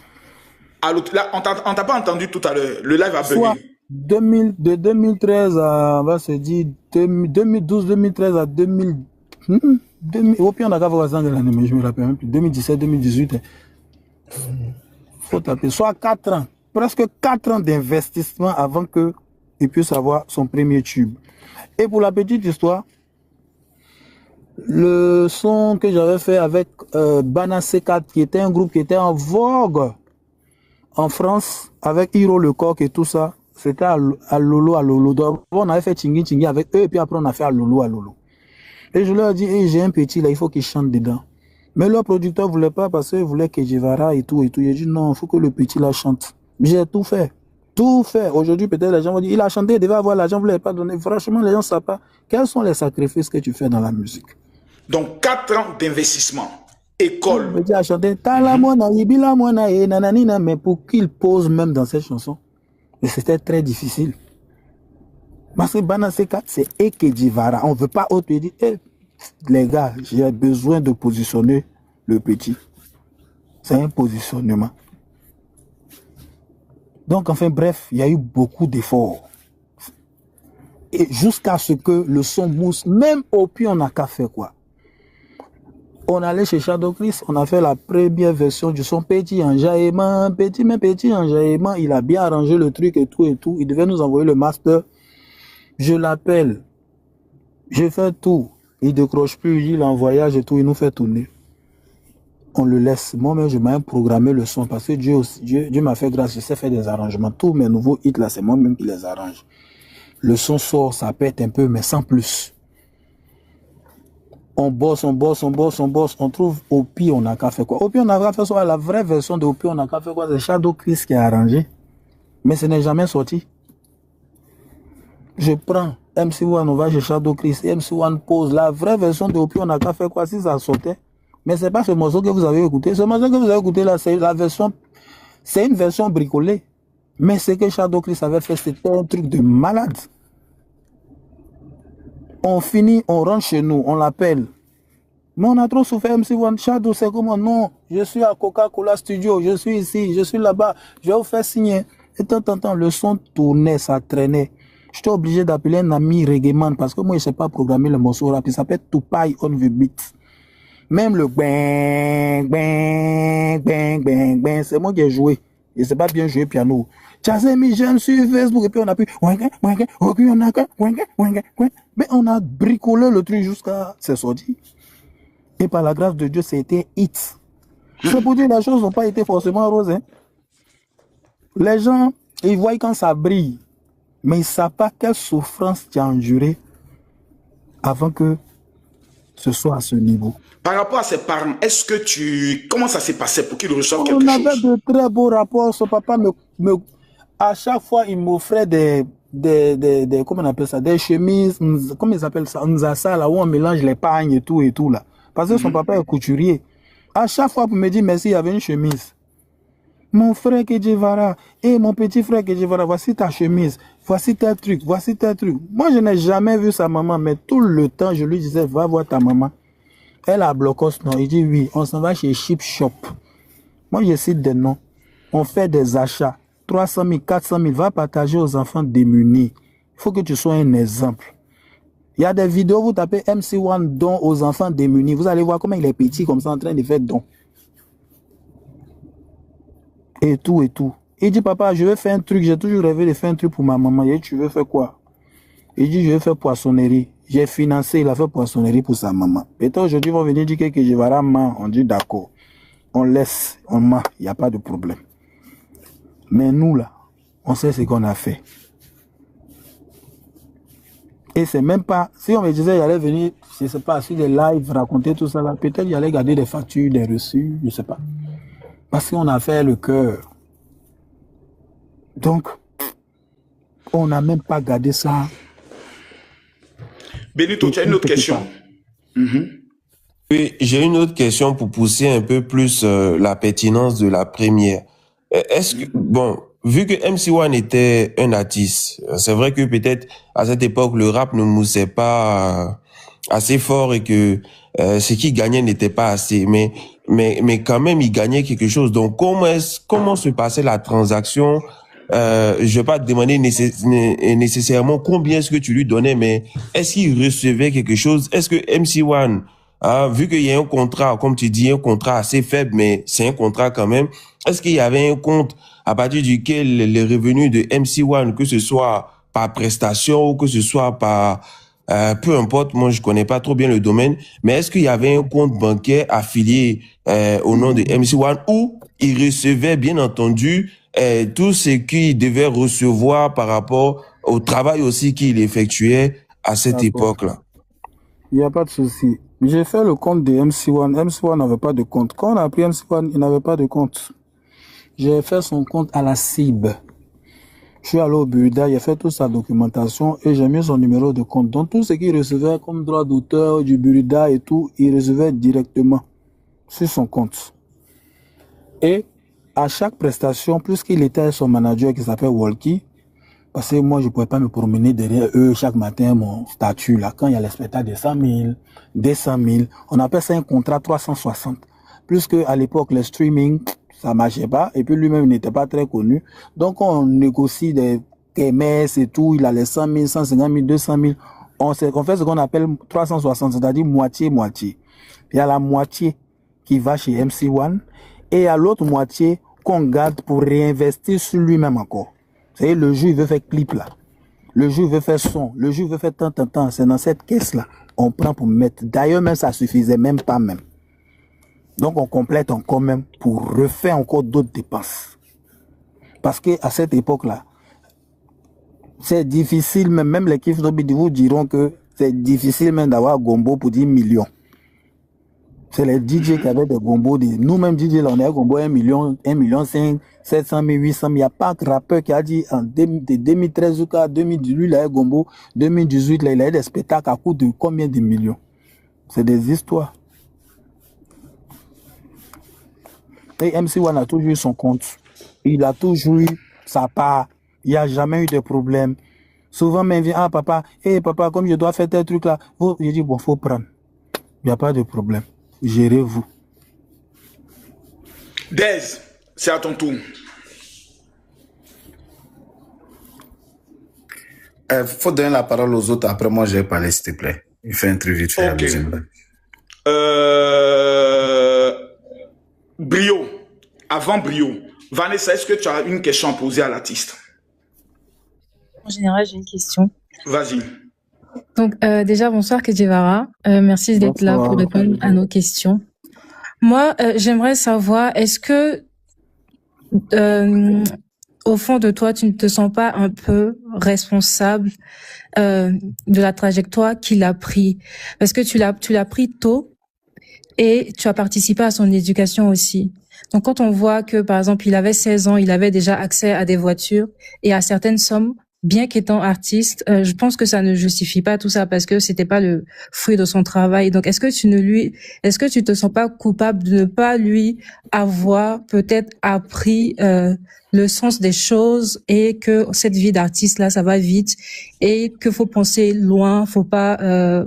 Speaker 2: Allô, là, on t'a pas entendu tout à l'heure, le live a bugué.
Speaker 5: De 2013 à, on va se dire, 2012, 2013 à 2000, au pire on a qu'à voir ça de l'année, mais je me rappelle même plus, 2017, 2018, faut taper, soit 4 ans, presque 4 ans d'investissement avant qu'il puisse avoir son premier tube. Et pour la petite histoire, le son que j'avais fait avec Bana C4, qui était un groupe qui était en vogue en France, avec Hiro Lecoq et tout ça, c'était à Lolo. Donc, on avait fait Tingui avec eux, et puis après on a fait à Lolo. Et je leur ai dit, hey, j'ai un petit là, il faut qu'il chante dedans. Mais leur producteur ne voulait pas parce qu'il voulait que Jevara et tout. J'ai dit non, il faut que le petit là chante. J'ai tout fait. Tout fait. Aujourd'hui, peut-être les gens vont dire, il a chanté, il devait avoir l'argent, vous ne l'avez pas donné. Franchement, les gens ne savent pas quels sont les sacrifices que tu fais dans la musique.
Speaker 2: Donc, 4 ans d'investissement. École.
Speaker 5: Le petit a chanté, mais pour qu'il pose même dans cette chanson, c'était très difficile. Parce que Bana C4, c'est Ekedivara. On ne veut pas autre dire, hey, les gars, j'ai besoin de positionner le petit. C'est un positionnement. Donc, enfin, bref, il y a eu beaucoup d'efforts. Et jusqu'à ce que le son mousse, même au pied, on n'a qu'à faire quoi? On allait chez Shadow Chris, on a fait la première version du son Petit Enjaillement, Petit Enjaillement. Il a bien arrangé le truc et tout et tout. Il devait nous envoyer le master. Je l'appelle. Je fais tout. Il décroche plus, il est en voyage et tout, il nous fait tourner. On le laisse. Moi-même, je m'ai programmé le son parce que Dieu m'a fait grâce, je sais faire des arrangements. Tous mes nouveaux hits là, c'est moi-même qui les arrange. Le son sort, ça pète un peu, mais sans plus. On bosse, on trouve Opi, on n'a qu'à faire quoi? Opi, on n'a qu'à faire soit la vraie version de Opi, on n'a qu'à faire quoi? C'est Shadow Chris qui a arrangé. Mais ce n'est jamais sorti. Je prends MC1, on va chez Shadow Chris, MC1 pose la vraie version de Opi, on n'a qu'à faire quoi si ça sortait. Mais c'est pas ce morceau que vous avez écouté. Ce morceau que vous avez écouté là, c'est la version, c'est une version bricolée. Mais ce que Shadow Chris avait fait, c'était un truc de malade. On finit, on rentre chez nous, on l'appelle. Mais on a trop souffert, MC1. Shadow, c'est comment? Non, je suis à Coca-Cola Studio, je suis ici, je suis là-bas, je vais vous faire signer. Et tant, le son tournait, ça traînait. J'étais obligé d'appeler un ami reggaeman parce que moi, je ne sais pas programmer le morceau rap. Il s'appelle Tupai on the beat. Même le bang, bang, bang, bang, bang, c'est moi qui ai joué. Il ne sait pas bien jouer piano. Chazé mis j'aime sur Facebook et puis on a pu, mais on a bricolé le truc jusqu'à c'est sorti. Et par la grâce de Dieu, c'était hit. C'est pour dire que les choses n'ont pas été forcément roses. Hein. Les gens, ils voient quand ça brille, mais ils ne savent pas quelle souffrance tu as endurée avant que ce soit à ce niveau.
Speaker 2: Par rapport à ses parents, est-ce que comment ça s'est passé pour qu'ils reçoivent quelque chose?
Speaker 5: On avait de très beaux rapports. Son papa à chaque fois, il m'offrait comment on appelle ça, des chemises, comment ils appellent ça, ça là où on mélange les pagnes et tout là. Parce que son papa est couturier. À chaque fois, pour me dire merci, il y avait une chemise. Mon frère Kedjevara, et mon petit frère Kedjevara, voici ta chemise, voici tel truc, voici tel truc. Moi, je n'ai jamais vu sa maman, mais tout le temps, je lui disais, va voir ta maman. Elle a Blocos, non? Il dit oui, on s'en va chez Chip Shop. Moi, je cite des noms. On fait des achats. 300 000, 400 000, va partager aux enfants démunis. Il faut que tu sois un exemple. Il y a des vidéos, vous tapez MC1 don aux enfants démunis. Vous allez voir comment il est petit comme ça en train de faire don. Et tout. Il dit, papa, je vais faire un truc. J'ai toujours rêvé de faire un truc pour ma maman. Il dit, tu veux faire quoi? Il dit, je vais faire poissonnerie. J'ai financé, il a fait poissonnerie pour sa maman. Et toi, aujourd'hui, ils vont venir dire que je vais ramener. On dit, d'accord. On laisse, on ment. Il n'y a pas de problème. Mais nous, là, on sait ce qu'on a fait. Et c'est même pas... Si on me disait, j'allais venir, je ne sais pas, sur des lives, raconter tout ça, là, peut-être j'allais garder des factures, des reçus, je ne sais pas. Parce qu'on a fait le cœur. Donc, on n'a même pas gardé ça.
Speaker 2: Benito, tu as une autre question?
Speaker 4: Oui, j'ai une autre question pour pousser un peu plus la pertinence de la première. Est-ce que, bon, vu que MC1 était un artiste, c'est vrai que peut-être à cette époque, le rap ne moussait pas assez fort et que ce qu'il gagnait n'était pas assez, mais quand même, il gagnait quelque chose. Donc, comment se passait la transaction? Je vais pas te demander nécessairement combien est-ce que tu lui donnais, mais est-ce qu'il recevait quelque chose? Est-ce que MC1, vu qu'il y a un contrat, comme tu dis, un contrat assez faible, mais c'est un contrat quand même, est-ce qu'il y avait un compte à partir duquel les revenus de MC1, que ce soit par prestation ou que ce soit par... peu importe, moi je connais pas trop bien le domaine, mais est-ce qu'il y avait un compte bancaire affilié au nom de MC1 où il recevait bien entendu tout ce qu'il devait recevoir par rapport au travail aussi qu'il effectuait à cette époque-là?
Speaker 5: Il n'y a pas de souci. J'ai fait le compte de MC1. MC1 n'avait pas de compte. Quand on a pris MC1, il n'avait pas de compte. J'ai fait son compte à la CIB. Je suis allé au Burida, il a fait toute sa documentation et j'ai mis son numéro de compte. Donc tout ce qu'il recevait comme droit d'auteur du Burida et tout, il recevait directement sur son compte. Et à chaque prestation, puisqu'il était son manager qui s'appelle Walkie, parce que moi je ne pouvais pas me promener derrière eux chaque matin, mon statut là, quand il y a les spectacles de 100 000, 200 000, on appelle ça un contrat 360. Plus qu'à l'époque, le streaming, ça marchait pas, et puis lui-même n'était pas très connu. Donc on négocie des KMS et tout, il a les 100 000, 150 000, 200 000. On fait ce qu'on appelle 360, c'est-à-dire moitié-moitié. Il y a la moitié qui va chez MC1, et il y a l'autre moitié qu'on garde pour réinvestir sur lui-même encore. Vous savez, le jour il veut faire clip là, le jour il veut faire son, le jour il veut faire tant, c'est dans cette caisse-là, on prend pour mettre. D'ailleurs même ça suffisait même pas même. Donc on complète encore même pour refaire encore d'autres dépenses. Parce que à cette époque-là, c'est difficile, même les Kif Nobidi vous diront que c'est difficile même d'avoir gombo pour 10 millions. C'est les DJ qui avaient des gombos. Nous-mêmes DJ, là, on a un gombo 1 million 5, 700 000, 800 000. Il n'y a pas de rappeur qui a dit en 2013 ou 2018, il a un gombo. 2018, là, il a eu des spectacles à coût de combien de millions? C'est des histoires. Et MC1 a toujours eu son compte. Il a toujours eu sa part. Il n'y a jamais eu de problème. Souvent, même vient, papa, papa, comme je dois faire tel truc là, je dis, bon, faut prendre. Il n'y a pas de problème. Gérez-vous.
Speaker 2: Dez, c'est à ton tour.
Speaker 3: Faut donner la parole aux autres. Après, moi, je vais parler, s'il te plaît. Il fait un truc vite fait.
Speaker 2: Okay. Brio. Avant Brio, Vanessa, est-ce que tu as une question à poser à l'artiste?
Speaker 9: En général, j'ai une question.
Speaker 2: Vas-y.
Speaker 9: Donc, déjà, bonsoir Kedjevara. Merci d'être là pour répondre à nos questions. Moi, j'aimerais savoir, est-ce que, au fond de toi, tu ne te sens pas un peu responsable de la trajectoire qu'il a pris? Parce que tu l'as pris tôt et tu as participé à son éducation aussi. Donc, quand on voit que, par exemple, il avait 16 ans, il avait déjà accès à des voitures et à certaines sommes, bien qu'étant artiste, je pense que ça ne justifie pas tout ça parce que c'était pas le fruit de son travail. Donc, est-ce que tu te sens pas coupable de ne pas lui avoir peut-être appris le sens des choses et que cette vie d'artiste là, ça va vite et qu'il faut penser loin, faut pas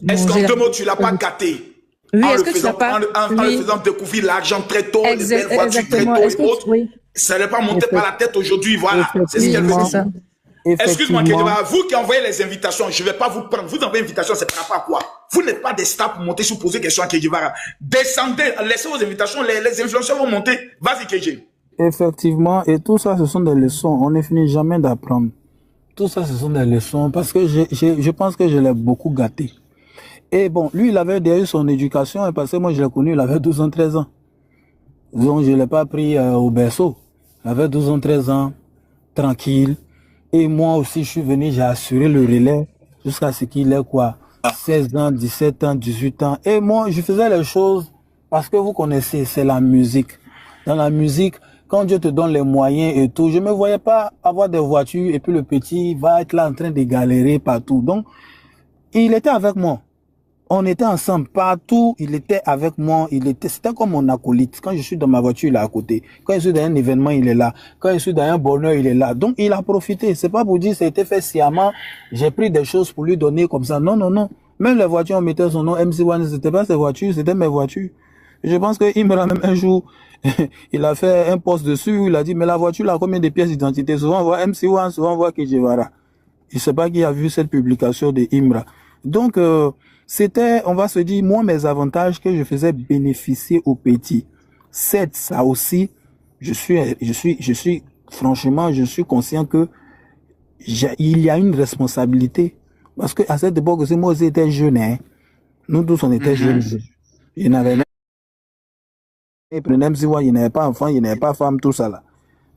Speaker 2: Est-ce qu'en deux mots, tu l'as pas gâté?
Speaker 9: Oui,
Speaker 2: En
Speaker 9: est-ce
Speaker 2: le
Speaker 9: que tu l'as pas
Speaker 2: en le faisant découvrir l'argent très tôt, les belles voitures très tôt et autres, ça n'est pas monté par la tête aujourd'hui, voilà. C'est ce qu'elle veut dire. Excuse-moi, Kedjevara, vous qui envoyez les invitations, je ne vais pas vous prendre. Vous envoyez l'invitation, c'est par rapport à quoi? Vous n'êtes pas des stars pour monter sur poser question à Kedjevara. Descendez, laissez vos invitations, les influenceurs vont monter. Vas-y, Kedjé.
Speaker 5: Effectivement, et tout ça, ce sont des leçons. On ne finit jamais d'apprendre. Tout ça, ce sont des leçons parce que je pense que je l'ai beaucoup gâté. Et bon, lui, il avait déjà eu son éducation, parce que moi, je l'ai connu, il avait 12 ans, 13 ans. Donc, je ne l'ai pas pris au berceau. Il avait 12 ans, 13 ans, tranquille. Et moi aussi, je suis venu, j'ai assuré le relais jusqu'à ce qu'il ait quoi, 16 ans, 17 ans, 18 ans. Et moi, je faisais les choses parce que vous connaissez, c'est la musique. Dans la musique, quand Dieu te donne les moyens et tout, je me voyais pas avoir des voitures et puis le petit va être là en train de galérer partout. Donc, il était avec moi. On était ensemble partout, il était avec moi, c'était comme mon acolyte. Quand je suis dans ma voiture, il est à côté. Quand je suis dans un événement, il est là. Quand je suis dans un bonheur, il est là. Donc, il a profité. C'est pas pour dire que ça a été fait sciemment. J'ai pris des choses pour lui donner comme ça. Non, non, non. Même les voitures, on mettait son nom MC1, c'était pas ses voitures, c'était mes voitures. Je pense qu'il me l'a même un jour, il a fait un post dessus où il a dit, mais la voiture, là, combien de pièces d'identité? Souvent, on voit MC1, souvent, on voit Kedjevara. Je sais pas qui a vu cette publication de Imra. Donc, c'était, on va se dire, moi, mes avantages que je faisais bénéficier aux petits. C'est ça aussi, franchement, je suis conscient que il y a une responsabilité. Parce que à cette époque, moi aussi, j'étais jeune, hein. Nous tous, on était jeunes. Il n'avait même si il n'avait pas enfant, il n'avait pas femme, tout ça là.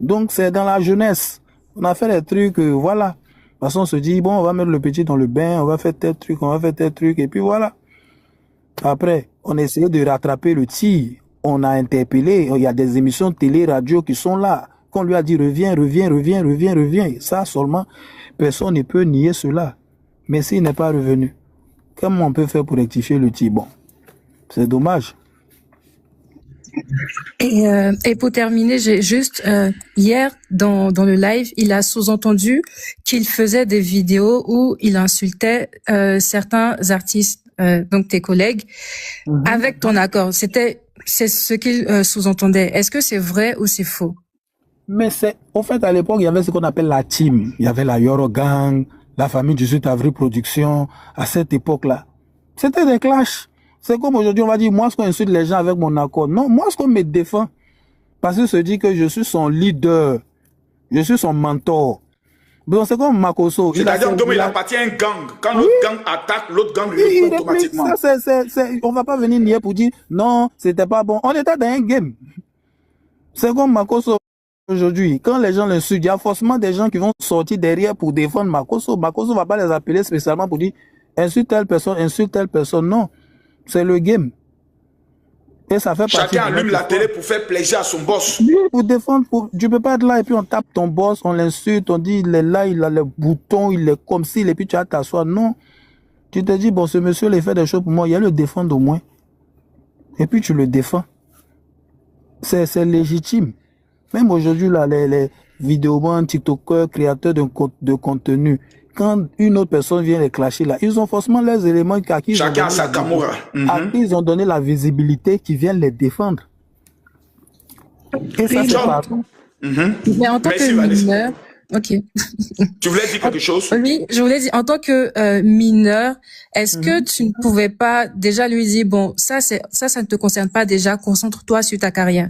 Speaker 5: Donc, c'est dans la jeunesse. On a fait des trucs, voilà. Parce qu'on se dit, bon, on va mettre le petit dans le bain, on va faire tel truc, on va faire tel truc, et puis voilà. Après, on a essayé de rattraper le tir. On a interpellé, il y a des émissions de télé, radio qui sont là. Qu'on lui a dit, reviens, reviens, reviens, reviens, reviens. Ça seulement, personne ne peut nier cela. Mais s'il n'est pas revenu, comment on peut faire pour rectifier le tir? Bon, c'est dommage.
Speaker 9: Et pour terminer, j'ai juste hier dans le live, il a sous-entendu qu'il faisait des vidéos où il insultait certains artistes, donc tes collègues, avec ton accord. C'est ce qu'il sous-entendait. Est-ce que c'est vrai ou c'est faux?
Speaker 5: Mais au fait, à l'époque, il y avait ce qu'on appelle la team. Il y avait la Yoro Gang, la famille 18 Avril Production. À cette époque-là, c'était des clashs. C'est comme aujourd'hui, on va dire, moi, ce qu'on insulte les gens avec mon accord. Non, moi, ce qu'on me défend, parce que se dit que je suis son leader, je suis son mentor. Donc, c'est comme Makoso.
Speaker 2: C'est-à-dire qu'il appartient à un gang. Quand l'autre gang attaque, l'autre gang répond automatiquement.
Speaker 5: On va pas venir nier pour dire, non, c'était pas bon. On était dans un game. C'est comme Makoso. Aujourd'hui, quand les gens l'insultent, il y a forcément des gens qui vont sortir derrière pour défendre Makoso. Makoso va pas les appeler spécialement pour dire, insulte telle personne. Non. C'est le game. Et ça fait
Speaker 2: chacun allume la télé pour faire plaisir à son boss.
Speaker 5: Oui, pour défendre. Tu peux pas être là et puis on tape ton boss, on l'insulte, on dit il est là, il a le bouton, il est comme s'il et puis tu vas t'asseoir. Non. Tu te dis, bon, ce monsieur, il fait des choses pour moi, il y a le défendre au moins. Et puis tu le défends. C'est légitime. Même aujourd'hui, là, les vidéomans, TikTokers, créateurs de contenu, quand une autre personne vient les clasher là, ils ont forcément les éléments à qui
Speaker 2: chacun a sa caméra.
Speaker 5: À qui ils ont donné la visibilité qui viennent les défendre. Et ça, c'est partout.
Speaker 9: Mais en tant que mineur, ok.
Speaker 2: Tu voulais dire quelque chose?
Speaker 9: Oui, je voulais dire, en tant que mineur, est-ce que tu ne pouvais pas déjà lui dire, bon, ça ne te concerne pas déjà, concentre-toi sur ta carrière?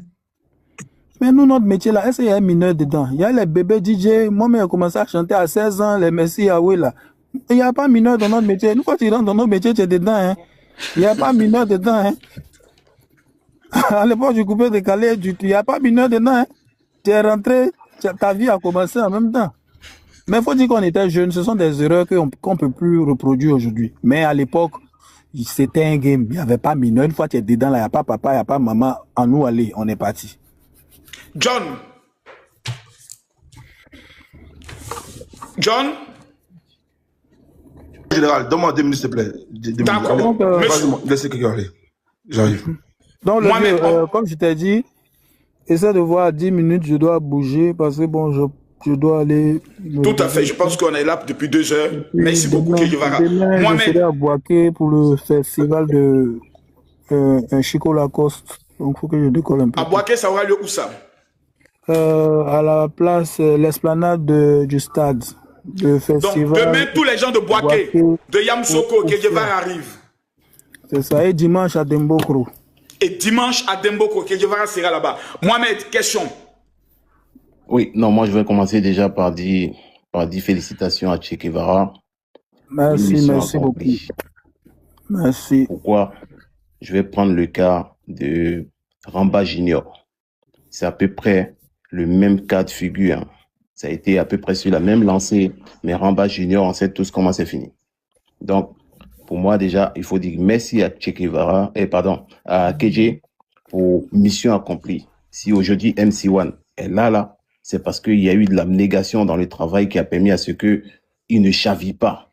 Speaker 5: Mais nous, notre métier là, est-ce qu'il y a un mineur dedans? Il y a les bébés DJ. Moi-même, j'ai commencé à chanter à 16 ans, les Messi Yahweh là. Il n'y a pas mineur dans notre métier. Nous, quand tu rentres dans notre métier, tu es dedans. Hein. Il n'y a pas mineur dedans. Hein. À l'époque, je coupais des calais, il n'y a pas mineur dedans. Hein. Tu es rentré, ta vie a commencé en même temps. Mais il faut dire qu'on était jeunes. Ce sont des erreurs qu'on ne peut plus reproduire aujourd'hui. Mais à l'époque, c'était un game. Il n'y avait pas mineur. Une fois que tu es dedans, là, il n'y a pas papa, il n'y a pas maman. En nous, allez, on est parti.
Speaker 2: John. John.
Speaker 1: Général, donne-moi 2 minutes, s'il te plaît.
Speaker 2: D'accord.
Speaker 1: Laissez quelqu'un aller. J'arrive.
Speaker 5: Donc, comme je t'ai dit, essaie de voir 10 minutes, je dois bouger parce que bon, je dois aller.
Speaker 2: Tout à fait, je pense qu'on est là depuis 2 heures. Merci beaucoup, Kejevara.
Speaker 5: Moi-même, je serai à Boaké pour le festival de Chico Lacoste. Donc, il faut que je décolle un peu.
Speaker 2: À Boaké, ça aura lieu où ça?
Speaker 5: À la place, l'esplanade du stade. Le festival.
Speaker 2: Donc, demain, tous les gens de Boaké, de Yamsoko, Kejevara arrivent.
Speaker 5: C'est ça, et dimanche à Dembokro.
Speaker 2: Et dimanche à Dembokro, Kejevara sera là-bas. Mohamed, question.
Speaker 10: Oui, non, moi je vais commencer déjà par dire félicitations à Che Guevara.
Speaker 5: Merci beaucoup. Merci.
Speaker 10: Pourquoi? Je vais prendre le cas de Ramba Junior. C'est à peu près le même cas de figure. Hein. Ça a été à peu près sur la même lancée, mais Ramba Junior, on sait tous comment c'est fini. Donc, pour moi déjà, il faut dire merci à Che Guevara, à KJ pour mission accomplie. Si aujourd'hui MC1 est là, c'est parce qu'il y a eu de l'abnégation dans le travail qui a permis à ce qu'il ne chaville pas.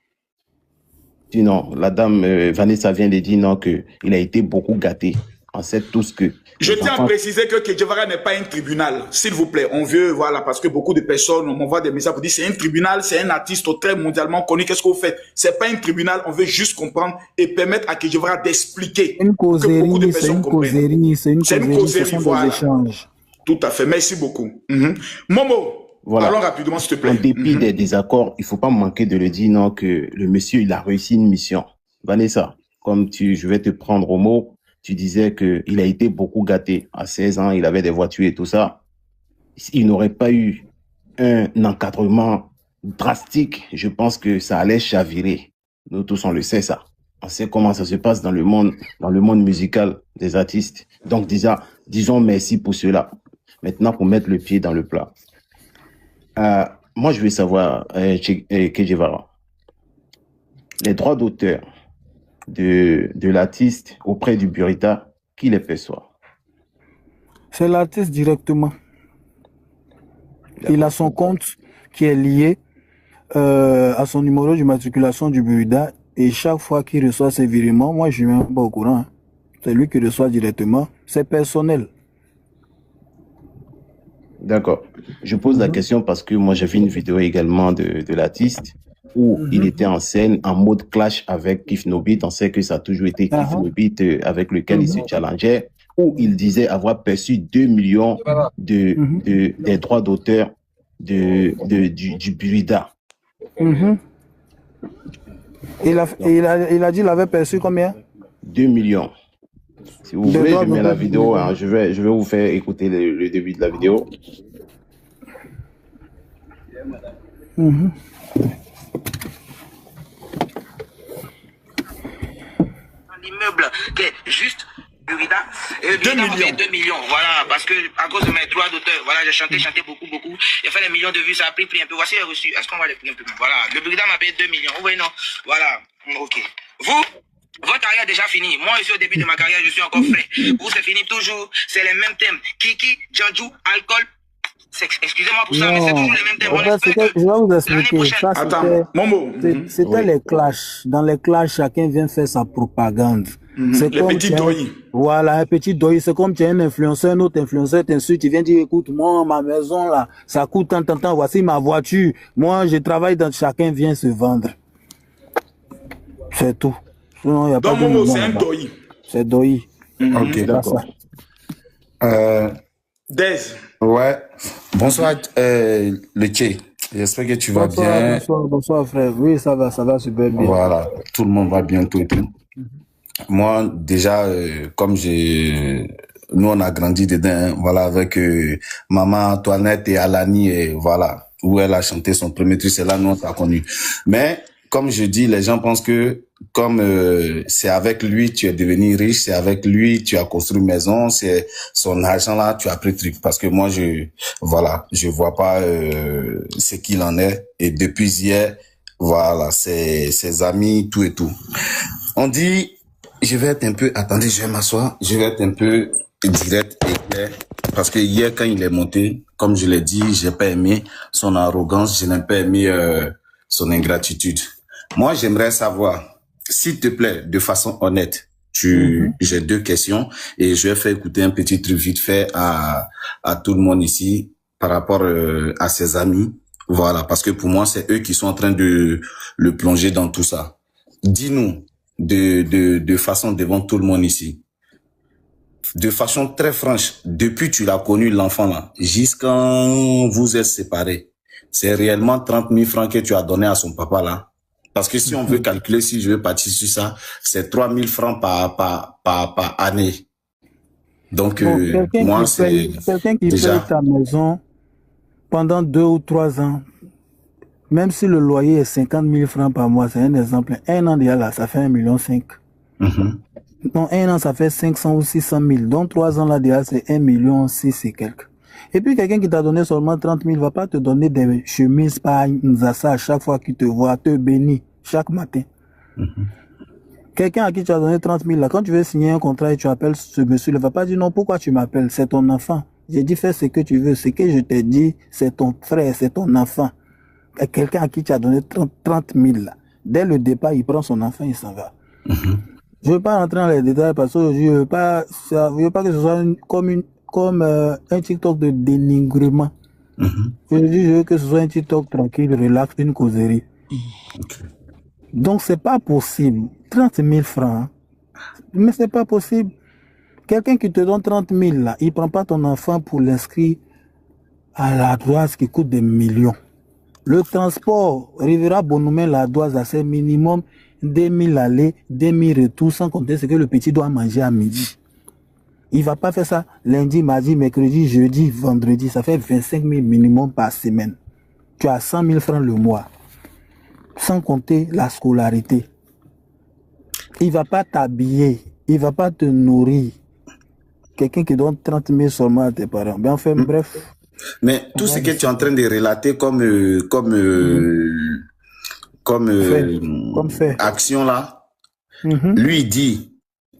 Speaker 10: Sinon, la dame Vanessa vient de dire non, qu'il a été beaucoup gâté. On sait tous que...
Speaker 2: Je tiens à préciser que Kejevara n'est pas un tribunal. S'il vous plaît, on veut, voilà, parce que beaucoup de personnes m'envoient des messages pour dire c'est un tribunal, c'est un artiste très mondialement connu, qu'est-ce que vous faites? C'est pas un tribunal, on veut juste comprendre et permettre à Kejevara d'expliquer que beaucoup de personnes comprennent. C'est une causerie, voilà. Tout à fait, merci beaucoup. Momo,
Speaker 10: voilà.
Speaker 2: Allons rapidement, s'il te plaît.
Speaker 10: En dépit des désaccords, il faut pas manquer de le dire, non, que le monsieur, il a réussi une mission. Vanessa, je vais te prendre au mot. Tu disais qu'il a été beaucoup gâté. À 16 ans, il avait des voitures et tout ça. Il n'aurait pas eu un encadrement drastique. Je pense que ça allait chavirer. Nous tous, on le sait, ça. On sait comment ça se passe dans le monde musical des artistes. Donc, disons merci pour cela. Maintenant, pour mettre le pied dans le plat. Moi, je veux savoir, Kejevara, les droits d'auteur de l'artiste auprès du Burita, qui les perçoit?
Speaker 5: C'est l'artiste directement. Il a son compte qui est lié à son numéro de matriculation du Burita et chaque fois qu'il reçoit ses virements, moi je ne suis même pas au courant. Hein. C'est lui qui reçoit directement. C'est personnel.
Speaker 10: D'accord. Je pose la question parce que moi j'ai vu une vidéo également de l'artiste où il était en scène en mode clash avec Kif Nobit. On sait que ça a toujours été Kif Nobit avec lequel il se challengeait, où il disait avoir perçu 2 millions des droits d'auteur du Burida.
Speaker 5: Il a dit qu'il avait perçu combien?
Speaker 10: 2 millions. Si vous voulez, je mets la vidéo. Hein, je vais vous faire écouter le début de la vidéo.
Speaker 11: L'immeuble qui est juste Burida. Et 2 millions, voilà, parce que à cause de mes droits d'auteur, voilà, j'ai chanté beaucoup. J'ai fait des millions de vues, ça a pris un peu. Voici les reçus. Est-ce qu'on va les prendre un peu? Voilà, le Burida m'a payé 2 millions. Vous voyez, non? Voilà, ok. Vous, votre carrière est déjà finie. Moi, je suis au début de ma carrière, je suis encore frais. Vous, c'est fini toujours. C'est les mêmes thèmes. Kiki, Djandjou, alcool. Excusez-moi pour ça, mais c'est toujours les mêmes thèmes.
Speaker 5: Je vais vous expliquer. Ça, c'était les clashs. Dans les clashs, chacun vient faire sa propagande. C'est comme
Speaker 2: petit doyi.
Speaker 5: Voilà, un petit doyi. C'est comme tu as un influenceur, un autre influenceur t'insulte, tu viens dire, écoute, moi, ma maison, là, ça coûte tant, voici ma voiture. Moi, je travaille dans chacun vient se vendre. C'est tout. Sinon, y a
Speaker 2: donc, Momo, c'est un doyi.
Speaker 5: C'est doyi.
Speaker 3: Ok, d'accord.
Speaker 2: Dez.
Speaker 3: Ouais. Bonsoir, le Tché. J'espère que tu vas bien.
Speaker 5: Bonsoir, frère. Oui, ça va super bien.
Speaker 3: Voilà, tout le monde va bien, tout et tout. Moi, déjà, comme nous on a grandi dedans, hein, voilà, avec Maman Antoinette et Alani, et voilà, où elle a chanté son premier truc, c'est là nous on t'a connu. Mais comme je dis, les gens pensent que comme c'est avec lui tu es devenu riche, c'est avec lui tu as construit une maison, c'est son argent là tu as pris truc. Parce que moi je vois pas ce qu'il en est. Et depuis hier, voilà, ses amis, tout et tout. On dit, je vais être un peu, attendez, je vais m'asseoir, je vais être un peu direct et clair. Parce que hier quand il est monté, comme je l'ai dit, j'ai pas aimé son arrogance, je n'ai pas aimé son ingratitude. Moi j'aimerais savoir, s'il te plaît, de façon honnête, j'ai 2 questions et je vais faire écouter un petit truc vite fait à tout le monde ici par rapport à ses amis. Voilà, parce que pour moi, c'est eux qui sont en train de le plonger dans tout ça. Dis-nous de façon devant tout le monde ici. De façon très franche, depuis tu l'as connu l'enfant là, jusqu'à quand vous êtes séparés, c'est réellement 30 000 francs que tu as donné à son papa là. Parce que si on veut calculer, si je veux partir sur ça, c'est 3 000 francs par année. Donc, moi, c'est
Speaker 5: quelqu'un qui
Speaker 3: déjà...
Speaker 5: paye ta maison pendant 2 ou 3 ans, même si le loyer est 50 000 francs par mois, c'est un exemple. 1 an déjà là, ça fait 1,5 million. Donc, 1 an, ça fait 500 ou 600 000. Donc, 3 ans là déjà, c'est 1,6 million et quelques. Et puis, quelqu'un qui t'a donné seulement 30 000 va pas te donner des chemises par Nzassa à chaque fois qu'il te voit, te bénit chaque matin. Quelqu'un à qui tu as donné 30 000 là, quand tu veux signer un contrat et tu appelles ce monsieur, il ne va pas dire non, pourquoi tu m'appelles? C'est ton enfant. J'ai dit fais ce que tu veux. Ce que je t'ai dit, c'est ton frère, c'est ton enfant. Quelqu'un à qui tu as donné 30 000 là, dès le départ, il prend son enfant, il s'en va. Je ne veux pas rentrer dans les détails parce que je ne veux pas que ce soit comme un TikTok de dénigrement. Je veux que ce soit un TikTok tranquille, relax, une causerie. Donc c'est pas possible. 30 000 francs, mais c'est pas possible. Quelqu'un qui te donne 30 000 là, il prend pas ton enfant pour l'inscrire à la Doise qui coûte des millions. Le transport Rivera Bonhomme la Doise, c'est minimum 2 000 aller, 2 000 retour, sans compter ce que le petit doit manger à midi. Il va pas faire ça lundi, mardi, mercredi, jeudi, vendredi. Ça fait 25 000 minimum par semaine. Tu as 100 000 francs le mois. Sans compter la scolarité. Il va pas t'habiller. Il va pas te nourrir. Quelqu'un qui donne 30 000 seulement à tes parents. Ben enfin, bref.
Speaker 3: Mais tout ce que tu es en train de relater comme action là, lui il dit,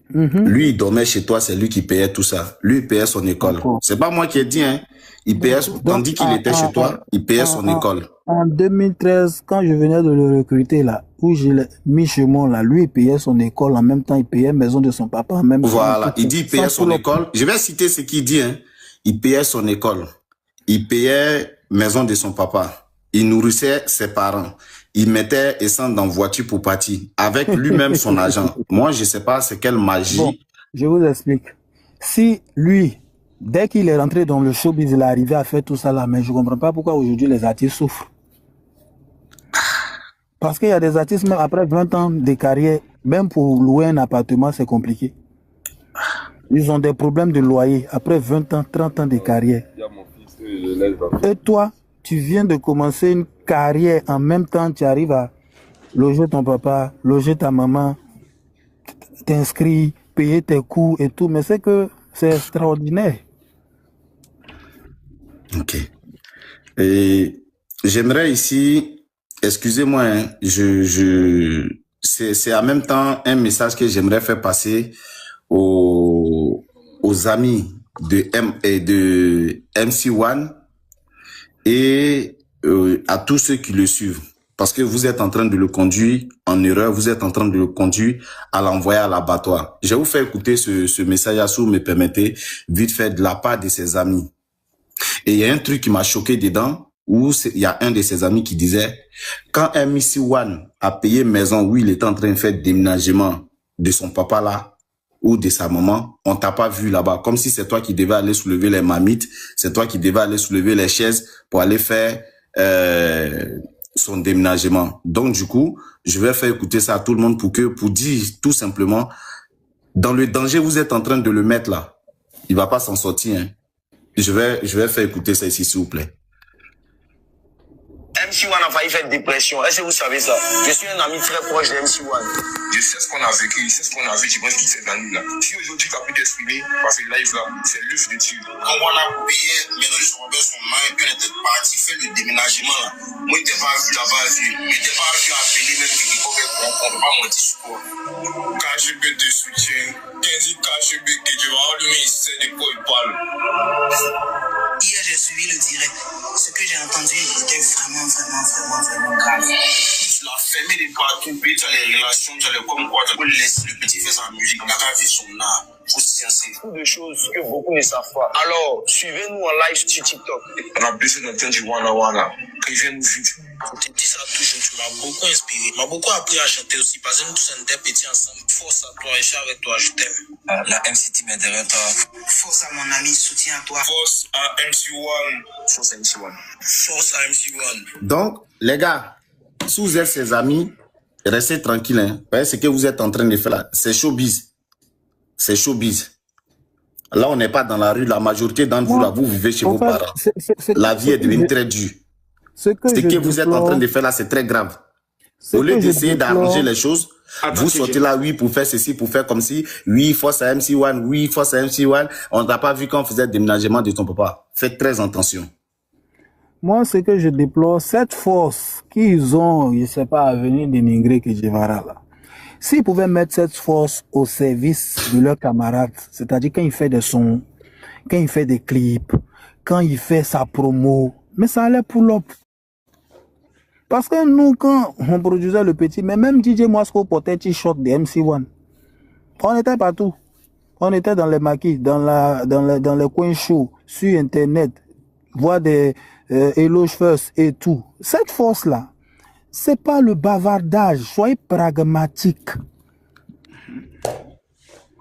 Speaker 3: lui il dormait chez toi, c'est lui qui payait tout ça. Lui il payait son école. C'est pas moi qui ai dit, hein. Il payait, tandis qu'il était chez toi, il payait son école.
Speaker 5: En 2013, quand je venais de le recruter là, où je l'ai mis chez moi là, lui il payait son école en même temps, il payait la maison de son papa en même temps.
Speaker 3: Voilà, il dit il payait son école. Je vais citer ce qu'il dit, hein. Il payait son école. Il payait maison de son papa. Il nourrissait ses parents. Il mettait essence dans voiture pour partir. Avec lui-même son argent. Moi, je sais pas c'est quelle magie.
Speaker 5: Bon, je vous explique. Si lui, dès qu'il est rentré dans le showbiz, il est arrivé à faire tout ça là, mais je comprends pas pourquoi aujourd'hui les artistes souffrent. Parce qu'il y a des artistes, même après 20 ans de carrière, même pour louer un appartement, c'est compliqué. Ils ont des problèmes de loyer après 20 ans, 30 ans de carrière. Et toi, tu viens de commencer une carrière, en même temps, tu arrives à loger ton papa, loger ta maman, t'inscrire, payer tes coûts et tout, mais c'est que c'est extraordinaire.
Speaker 3: Ok. Et j'aimerais ici, excusez-moi, hein, c'est en même temps un message que j'aimerais faire passer aux amis de MC1 et à tous ceux qui le suivent. Parce que vous êtes en train de le conduire en erreur, vous êtes en train de le conduire à l'envoyer à l'abattoir. Je vais vous faire écouter ce message, si vous me permettez, vite fait de la part de ses amis. Et il y a un truc qui m'a choqué dedans, où il y a un de ses amis qui disait, quand MC1 a payé maison où il était en train de faire déménagement de son papa là, ou de sa maman, on t'a pas vu là-bas. Comme si c'est toi qui devais aller soulever les marmites, c'est toi qui devais aller soulever les chaises pour aller faire son déménagement. Donc du coup, je vais faire écouter ça à tout le monde pour dire tout simplement, dans le danger, vous êtes en train de le mettre là. Il va pas s'en sortir. Hein. Je vais faire écouter ça ici, s'il vous plaît.
Speaker 11: MC1 a failli faire dépression. Est-ce que vous savez ça? Je suis un ami très proche de MC1.
Speaker 12: Je sais ce qu'on a vécu, je sais ce qu'on a vécu durant toutes ces années-là. Si aujourd'hui tu as pu t'exprimer, parce que live là, c'est l'œuvre de Dieu.
Speaker 7: Quand on a payé, maintenant les Robert sont morts, et puis on était parti faire le déménagement là. Moi, je n'étais pas vu là-bas, je n'étais pas vu appeler même qui on ne peut pas mentir sur toi.
Speaker 12: KGB te soutient, 15 KGB que tu vas allumer, il sait de quoi il parle.
Speaker 11: Hier, j'ai suivi le direct. Ce que j'ai entendu était vraiment grave.
Speaker 7: Tu l'as fermé de partout, puis tu as les relations, tu as les comme quoi, tu peux laisser le petit faire sa musique, il n'a qu'à vivre son art. Faut se sincère.
Speaker 11: Beaucoup de choses que beaucoup ne savent pas. Alors, suivez-nous en live sur TikTok.
Speaker 12: On a blessé notre du Wana, qu'il vienne nous vivre.
Speaker 7: Je te dis ça toujours, tu m'as beaucoup inspiré. Tu m'as beaucoup appris à chanter aussi, parce que nous tous on était petits ensemble. Force à toi, et je suis avec toi, je t'aime.
Speaker 11: La MC Team est derrière toi. Force à mon ami, soutien à toi.
Speaker 12: Force à MC1.
Speaker 7: Force à MC1. Force à MC1.
Speaker 3: Donc, les gars, si vous êtes ses amis, restez tranquilles. Hein. Vous voyez ce que vous êtes en train de faire là. C'est showbiz. C'est showbiz. Là, on n'est pas dans la rue. La majorité d'entre vous, là, vous vivez chez vos parents. La vie est devenue très dure. Ce que vous êtes en train de faire là, c'est très grave. Au lieu d'essayer d'arranger les choses, vous sortez là, oui, pour faire ceci, pour faire comme si, oui, force à MC1, oui, force à MC1. On n'a pas vu quand on faisait le déménagement de ton papa. Faites très attention.
Speaker 5: Moi, ce que je déplore, cette force qu'ils ont, je ne sais pas, à venir dénigrer que Guevara là. S'ils pouvaient mettre cette force au service de leurs camarades, c'est-à-dire quand il fait des sons, quand il fait des clips, quand il fait sa promo, mais ça allait pour l'op. Parce que nous, quand on produisait le petit, mais même DJ Mosco portait t-shirt de MC1. On était partout. On était dans les maquis, dans les coins chauds, sur Internet, voir des éloges first et tout. Cette force-là, c'est pas le bavardage. Soyez pragmatique.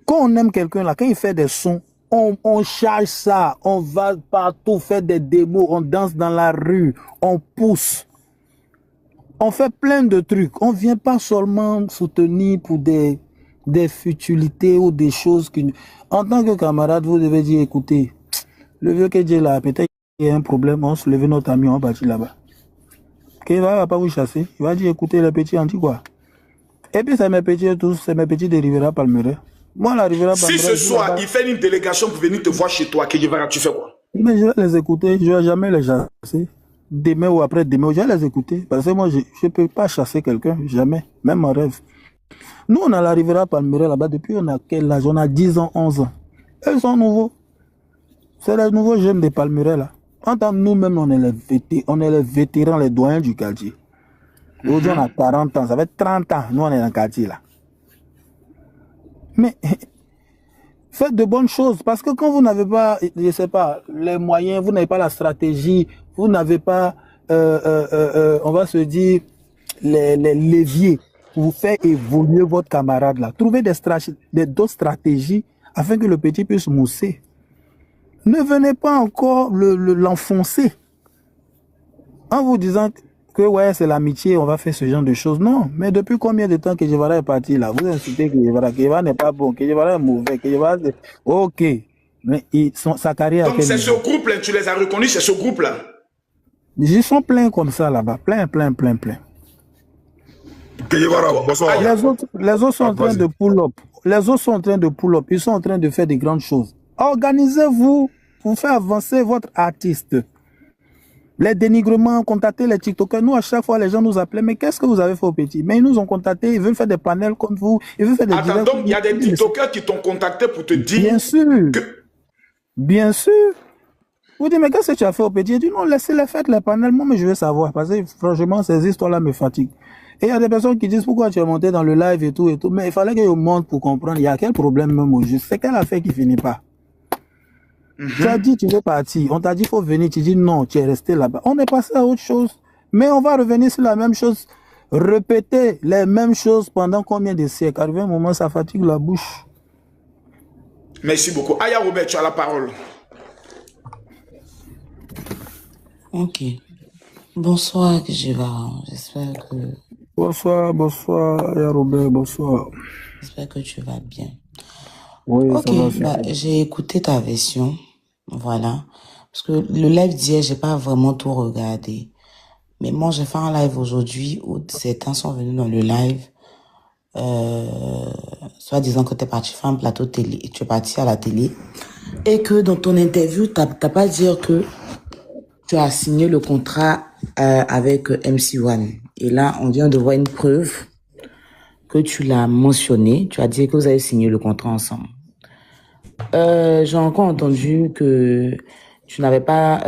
Speaker 5: Quand on aime quelqu'un là, quand il fait des sons, on charge ça, on va partout faire des démos, on danse dans la rue, on pousse. On fait plein de trucs. On ne vient pas seulement soutenir pour des futilités ou des choses qui... En tant que camarade, vous devez dire, écoutez, le vieux que Dieu là, peut-être qu'il y a un problème, on se lève notre ami, on va partir là-bas. Qu'il va pas vous chasser. Il va dire, écoutez, les petits, on dit quoi? Et puis, c'est mes petits tous, c'est mes petits de Rivera Palmeret. Moi, la Rivera Palmeret...
Speaker 2: Si ce soir, il fait une délégation pour venir te voir chez toi, que tu fais quoi?
Speaker 5: Mais je vais les écouter, je ne vais jamais les chasser. Demain ou après-demain, je vais les écouter. Parce que moi, je ne peux pas chasser quelqu'un, jamais, même en rêve. Nous, on a la Rivera Palmeret là-bas depuis on a quel âge? On a 10 ans, 11 ans. Elles sont nouveaux. C'est les nouveaux jeunes de Palmeret là. En tant que nous-mêmes, on est les vétérans, les doyens du quartier. Aujourd'hui, on a 40 ans, ça fait 30 ans, nous, on est dans le quartier là. Mais faites de bonnes choses, parce que quand vous n'avez pas, je sais pas, les moyens, vous n'avez pas la stratégie, vous n'avez pas, on va se dire, les leviers pour faire évoluer votre camarade là. Trouvez d'autres stratégies afin que le petit puisse mousser. Ne venez pas encore l'enfoncer en vous disant que ouais, c'est l'amitié, on va faire ce genre de choses. Non, mais depuis combien de temps que Guevara est parti là? Vous insultez que Guevara n'est pas bon, que Guevara est mauvais, que Guevara... Ok, mais sa carrière...
Speaker 2: Donc c'est ce groupe-là, tu les as reconnus, c'est ce groupe-là?
Speaker 5: Ils sont pleins comme ça là-bas, plein. Les autres sont en train de pull-up. Les autres sont en train de pull-up, ils sont en train de faire des grandes choses. Organisez-vous pour faire avancer votre artiste. Les dénigrements, contacter les TikTokers. Nous, à chaque fois, les gens nous appelaient, mais qu'est-ce que vous avez fait au petit? Mais ils nous ont contactés, ils veulent faire des panels contre vous. Ils veulent faire des
Speaker 2: Attends, donc il y a des TikTokers qui t'ont contacté pour te dire...
Speaker 5: Bien sûr. Bien sûr. Vous dites, mais qu'est-ce que tu as fait au petit? J'ai dit, non, laissez-les faire les panels. Moi, mais je veux savoir. Parce que franchement, ces histoires-là me fatiguent. Et il y a des personnes qui disent, pourquoi tu es monté dans le live et tout. Mais il fallait que je monte pour comprendre. Il y a quel problème même au juste. C'est quelle affaire qui finit pas? Tu as dit tu veux partir, on t'a dit il faut venir, tu dis non, tu es resté là-bas. On est passé à autre chose, mais on va revenir sur la même chose, répéter les mêmes choses pendant combien de siècles? Arrivé un moment, ça fatigue la bouche.
Speaker 2: Merci beaucoup. Aya Robert, tu as la parole.
Speaker 8: Ok. Bonsoir, Guevara. J'espère que...
Speaker 5: Bonsoir, Aya Robert, bonsoir.
Speaker 8: J'espère que tu vas bien.
Speaker 5: Oui,
Speaker 8: Ok,
Speaker 5: ça va faire.
Speaker 8: bah, j'ai écouté ta version. Voilà. Parce que le live d'hier, j'ai pas vraiment tout regardé. Mais moi, j'ai fait un live aujourd'hui où certains sont venus dans le live, soit disant que tu es parti faire un plateau télé, et tu es parti à la télé, et que dans ton interview, t'as pas dit que tu as signé le contrat avec MC1. Et là, on vient de voir une preuve que tu l'as mentionné. Tu as dit que vous avez signé le contrat ensemble. J'ai encore entendu que tu n'avais pas,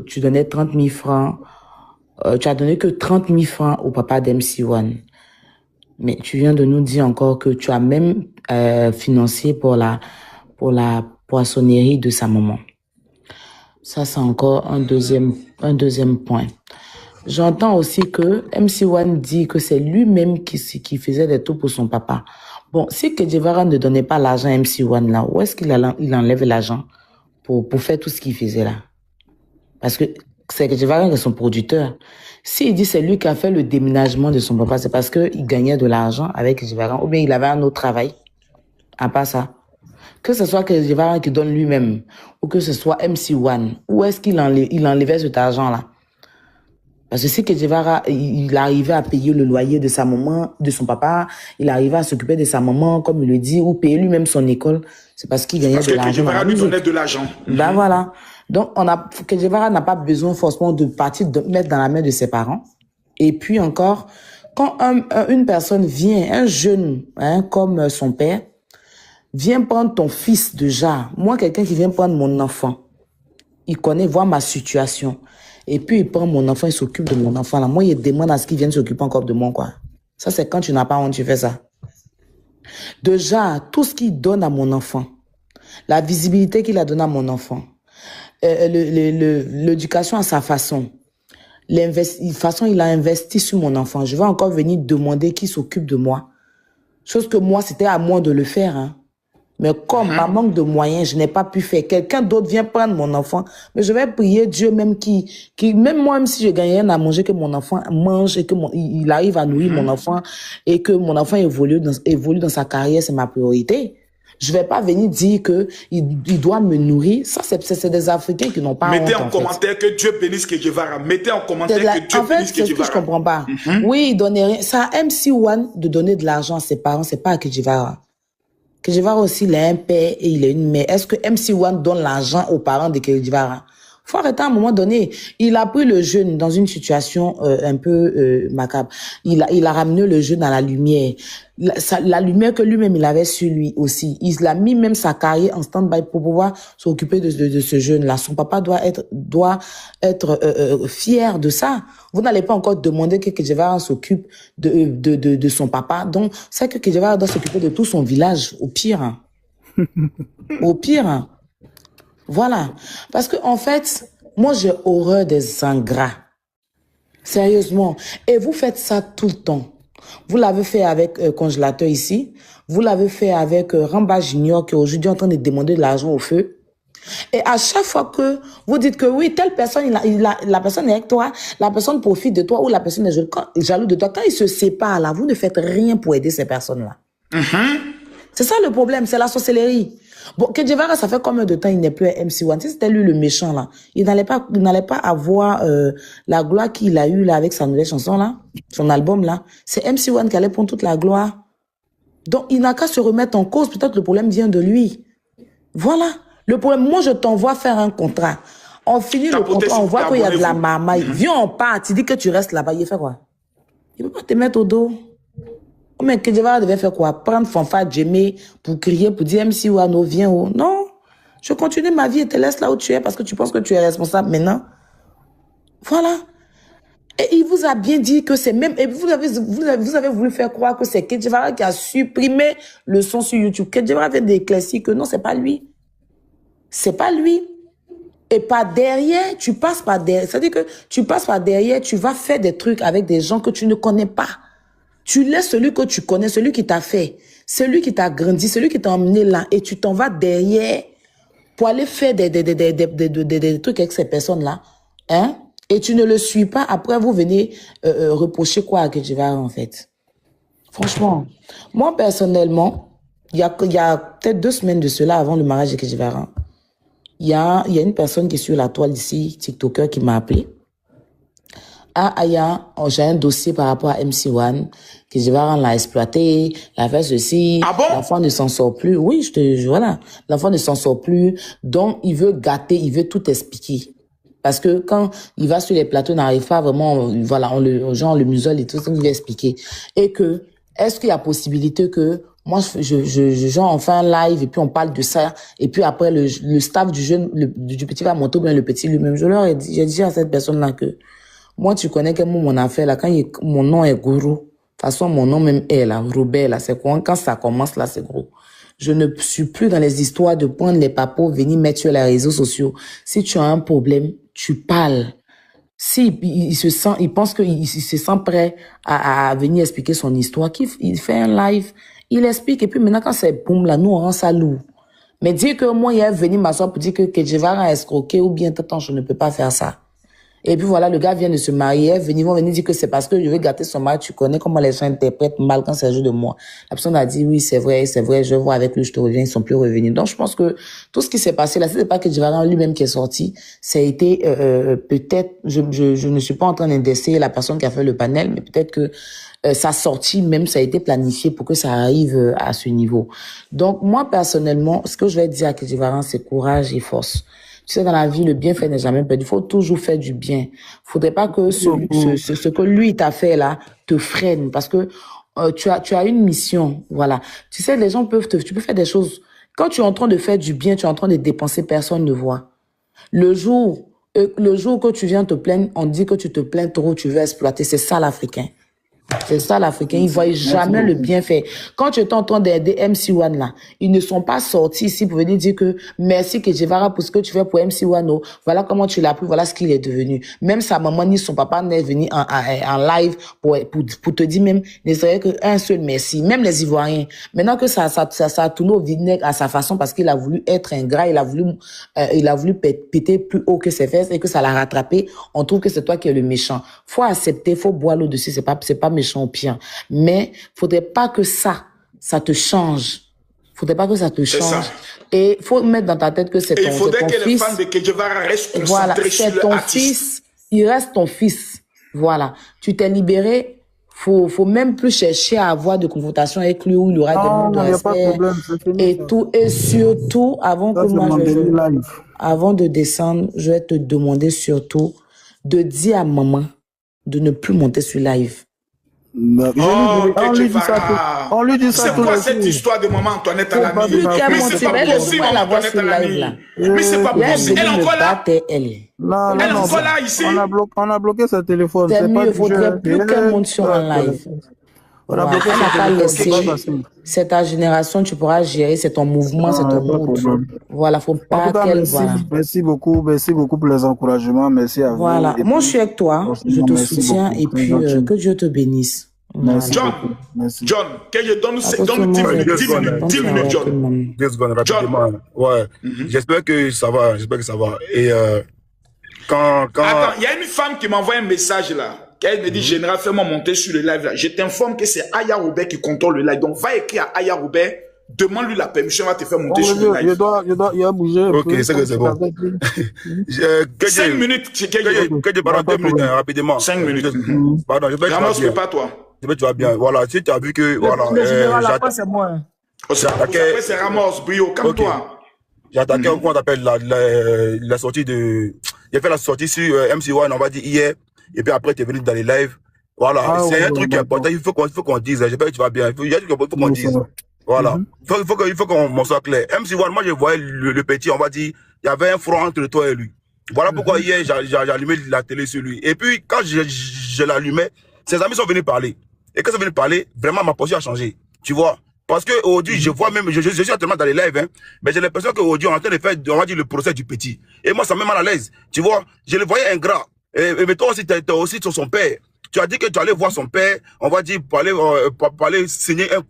Speaker 8: tu donnais 30 000 francs. Tu as donné que 30 000 francs au papa d'MC1. Mais tu viens de nous dire encore que tu as même financé pour la poissonnerie de sa maman. Ça, c'est encore un deuxième point. J'entends aussi que MC1 dit que c'est lui-même qui faisait des tours pour son papa. Bon, si Kedjevara ne donnait pas l'argent à MC1 là, où est-ce qu'il enlève l'argent pour faire tout ce qu'il faisait là? Parce que c'est Kedjevara qui est son producteur. S'il dit c'est lui qui a fait le déménagement de son papa, c'est parce qu'il gagnait de l'argent avec Kedjevara, ou bien il avait un autre travail. À part ça. Que ce soit Kedjevara qui donne lui-même, ou que ce soit MC1, où est-ce qu'il enlevait cet argent-là? Parce que si Kedjevara, il arrivait à payer le loyer de sa maman, de son papa, il arrivait à s'occuper de sa maman, comme il le dit, ou payer lui-même son école, c'est parce qu'il gagnait de l'argent.
Speaker 2: Parce que Kedjevara lui donnait de l'argent.
Speaker 8: Ben voilà. Donc, Kedjevara n'a pas besoin forcément de partir, de mettre dans la main de ses parents. Et puis encore, quand une personne vient, un jeune, comme son père, vient prendre ton fils déjà. Moi, quelqu'un qui vient prendre mon enfant, il connaît, voit ma situation. Et puis, il prend mon enfant, il s'occupe de mon enfant. Là. Moi, il demande à ce qu'il vienne s'occuper encore de moi, quoi. Ça, c'est quand tu n'as pas honte, tu fais ça. Déjà, tout ce qu'il donne à mon enfant, la visibilité qu'il a donnée à mon enfant, l'éducation à sa façon, façon, il a investi sur mon enfant. Je vais encore venir demander qu'il s'occupe de moi. Chose que moi, c'était à moi de le faire, hein. Mais comme par manque de moyens, je n'ai pas pu faire. Quelqu'un d'autre vient prendre mon enfant. Mais je vais prier Dieu même même moi, même si je gagne rien à manger, que mon enfant mange et que il arrive à nourrir mon enfant et que mon enfant évolue dans sa carrière, c'est ma priorité. Je vais pas venir dire que il doit me nourrir. Ça, c'est des Africains qui n'ont pas
Speaker 2: Mettez
Speaker 8: honte,
Speaker 2: en commentaire que Dieu bénisse Kedjevara. Mettez en commentaire que Dieu bénisse Kedjevara.
Speaker 8: C'est ce que je comprends pas. Oui, il donnait rien. Ça à MC1 de donner de l'argent à ses parents, c'est pas à Kedjevara. Kedjevara aussi, il a un père et il a une mère. Est-ce que MC1 donne l'argent aux parents de Kedjevara? Faut arrêter à un moment donné. Il a pris le jeune dans une situation un peu macabre. Il a ramené le jeune à la lumière. La lumière que lui-même il avait sur lui aussi. Il a mis même sa carrière en stand-by pour pouvoir s'occuper de ce jeune-là. Son papa doit être fier de ça. Vous n'allez pas encore demander que Kedjevara s'occupe de son papa. Donc, c'est que Kedjevara doit s'occuper de tout son village, au pire. Au pire. Voilà. Parce que, en fait, moi, j'ai horreur des ingrats. Sérieusement. Et vous faites ça tout le temps. Vous l'avez fait avec Congélateur ici. Vous l'avez fait avec Ramba Junior qui est aujourd'hui en train de demander de l'argent au feu. Et à chaque fois que vous dites que oui, telle personne, la personne est avec toi, la personne profite de toi ou la personne est jaloux de toi, quand ils se séparent là, vous ne faites rien pour aider ces personnes-là. C'est ça le problème, c'est la sorcellerie. Bon, Kedjevara, ça fait combien de temps il n'est plus à MC1? Si c'était lui le méchant là, il n'allait pas avoir la gloire qu'il a eue là avec sa nouvelle chanson là, son album là. C'est MC1 qui allait prendre toute la gloire. Donc il n'a qu'à se remettre en cause. Peut-être le problème vient de lui. Voilà. Le problème, moi je t'envoie faire un contrat. On finit le contrat, on voit qu'il y a de la marmaille. Viens, on part. Tu dis que tu restes là-bas. Il fait quoi? Il ne peut pas te mettre au dos. Mais Kedjevara devait faire quoi? Prendre fanfare, Djemé pour crier, pour dire MC1, viens où? Non. Je continue ma vie et te laisse là où tu es parce que tu penses que tu es responsable maintenant. Voilà. Et il vous a bien dit que c'est même... Et vous avez voulu faire croire que c'est Kedjevara qui a supprimé le son sur YouTube. Kedjevara vient d'éclaircir que non, c'est pas lui. C'est pas lui. Et par derrière, tu passes par derrière. C'est-à-dire que tu passes par derrière, tu vas faire des trucs avec des gens que tu ne connais pas. Tu laisses celui que tu connais, celui qui t'a fait, celui qui t'a grandi, celui qui t'a emmené là, et tu t'en vas derrière pour aller faire des trucs avec ces personnes-là, hein? Et tu ne le suis pas. Après, vous venez reprocher quoi à Kedjevara, en fait. Franchement, moi, personnellement, il y a peut-être 2 semaines de cela, avant le mariage de Kejivara, il y a une personne qui est sur la toile ici, TikToker, qui m'a appelé. Ah, Aya, j'ai un dossier par rapport à MC1, Kejivara l'a exploité, l'a fait ceci.
Speaker 2: Ah bon?
Speaker 8: L'enfant ne s'en sort plus. Oui, voilà. L'enfant ne s'en sort plus. Donc, il veut gâter, il veut tout expliquer. Parce que quand il va sur les plateaux, il n'arrive pas vraiment, voilà, on le musole et tout ça, il veut expliquer. Et que, est-ce qu'il y a possibilité que, moi, genre, on fait un live et puis on parle de ça, et puis après, le staff du jeune, du petit va monter, ou bien le petit lui-même. J'ai dit à cette personne-là que, moi, tu connais que mon affaire, là, quand mon nom est Gourou, de toute façon, mon nom même est là, Robert, là, c'est quoi? Quand ça commence, là, c'est gros. Je ne suis plus dans les histoires de prendre les papos, venir mettre sur les réseaux sociaux. Si tu as un problème, tu parles. Si il pense qu'il se sent prêt à venir expliquer son histoire, il fait un live, il explique, et puis maintenant, quand c'est boum, là, nous, on rend ça lourd. Mais dire que moi, il est venu m'asseoir pour dire que Kejivara a escroqué ou bien, tant, je ne peux pas faire ça. Et puis voilà, le gars vient de se marier, ils vont venir dire que c'est parce que je veux gâter son mari. Tu connais comment les gens interprètent mal quand c'est jeu de moi. La personne a dit oui, c'est vrai, je vois avec lui, je te reviens, ils sont plus revenus. Donc je pense que tout ce qui s'est passé là, c'est pas que Kejivara lui-même qui est sorti, ça a été peut-être, je ne suis pas en train d'indexer la personne qui a fait le panel, mais peut-être que sa sortie même, ça a été planifié pour que ça arrive à ce niveau. Donc moi personnellement, ce que je vais dire à Kejivara, c'est courage et force. Tu sais, dans la vie, le bienfait n'est jamais perdu. Il faut toujours faire du bien. Faudrait pas que ce que lui t'a fait là te freine, parce que tu as une mission, voilà. Tu sais, les gens tu peux faire des choses. Quand tu es en train de faire du bien, tu es en train de dépenser, personne ne voit. Le jour que tu viens te plaindre, on dit que tu te plains trop, tu veux exploiter. C'est ça l'Africain. C'est ça l'Africain, ils ne voient jamais le bienfait. Quand tu es en train d'aider MC1 là, ils ne sont pas sortis ici pour venir dire que merci Kejivara pour ce que tu fais pour MC1, oh, voilà comment tu l'as pris, voilà ce qu'il est devenu. Même sa maman ni son papa n'est venu en live pour te dire même, ne serait qu'un seul merci. Même les Ivoiriens. Maintenant que ça a tourné au vinaigre à sa façon parce qu'il a voulu être ingrat, il a voulu péter plus haut que ses fesses et que ça l'a rattrapé, on trouve que c'est toi qui es le méchant. Faut accepter, faut boire l'eau dessus, c'est pas méchant ou pire. Mais faudrait pas que ça te change. Faudrait pas que ça te change. Et faut mettre dans ta tête que c'est ton fils. Il faudrait que les fans de Kejivara restent concentrés. Voilà, c'est ton fils. Il reste ton fils. Voilà. Tu t'es libéré. Faut même plus chercher à avoir de confrontation avec lui où il y aura des mots de respect. Et tout, et surtout, avant de descendre, je vais te demander surtout de dire à maman de ne plus monter sur live.
Speaker 5: On lui dit ça.
Speaker 2: C'est quoi cette histoire de maman Antoinette Alami? Mais c'est pas possible, Antoinette Alami. Mais c'est pas possible. Elle est encore là. Elle est encore là ici.
Speaker 5: On a bloqué sa téléphone.
Speaker 8: C'est mieux, il ne faudrait plus qu'elle monte sur un live. On n'a pas laissé. C'est ta génération, tu pourras gérer, c'est ton mouvement, c'est ton mood. Voilà, faut pas qu'elle voit.
Speaker 5: Merci beaucoup pour les encouragements, merci à vous.
Speaker 8: Voilà, moi je suis avec toi, je te soutiens et puis que Dieu te bénisse.
Speaker 2: Merci. John, que je donne 10 minutes, John.
Speaker 13: 10 secondes rapidement. Ouais, j'espère que ça va, Et quand...
Speaker 2: Attends, il y a une femme qui m'envoie un message là. Elle me dit, Général, fais-moi monter sur le live là. Je t'informe que c'est Aya Robert qui contrôle le live. Donc, va écrire à Aya Robert, demande-lui la permission, va te faire monter sur le live.
Speaker 5: Il a bougé.
Speaker 13: Ok, c'est que c'est bon.
Speaker 2: 5 minutes.
Speaker 13: Que je parle 2 minutes, rapidement.
Speaker 2: 5 minutes.
Speaker 13: Pardon, je vais
Speaker 2: Ramos, pas toi.
Speaker 13: Tu vas bien. Voilà, si tu as vu que...
Speaker 5: Le général, après, c'est moi.
Speaker 2: Après, c'est Ramos, Brio, comme toi.
Speaker 13: J'ai attaqué, comment on appelle, la sortie de... J'ai fait la sortie sur MC1, on va dire, hier. Et puis après, tu es venu dans les lives. Voilà, c'est un truc important. Il faut qu'on dise. J'espère que tu vas bien. Il faut qu'on dise. Voilà. Il faut qu'on soit clair. MC1, moi, je voyais le petit, on va dire, il y avait un front entre toi et lui. Voilà pourquoi hier, j'ai allumé la télé sur lui. Et puis, quand je l'allumais, ses amis sont venus parler. Et quand ils sont venus parler, vraiment, ma posture a changé. Tu vois? Parce que aujourd'hui, je vois même, je suis actuellement dans les lives, hein, mais j'ai l'impression qu'aujourd'hui, on est en train de faire, on va dire, le procès du petit. Et moi, ça me met mal à l'aise. Tu vois? Je le voyais ingrat. Mais toi aussi, t'es aussi sur son père. Tu as dit que tu allais voir son père, on va dire, pour aller signer un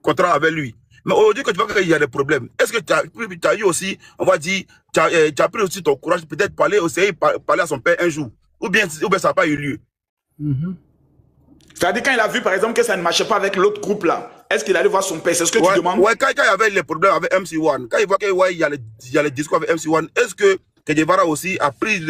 Speaker 13: contrat avec lui. Mais aujourd'hui, que tu vois qu'il y a des problèmes, est-ce que tu as eu aussi, on va dire, tu as pris aussi ton courage, peut-être parler à son père un jour, ou bien ça n'a pas eu lieu.
Speaker 2: C'est-à-dire quand il a vu, par exemple, que ça ne marchait pas avec l'autre groupe là, est-ce qu'il allait voir son père? C'est ce que tu demandes?
Speaker 13: Ouais, quand il y avait les problèmes avec MC1, quand il voit qu'il y a les discours avec MC1, est-ce que Guevara aussi a pris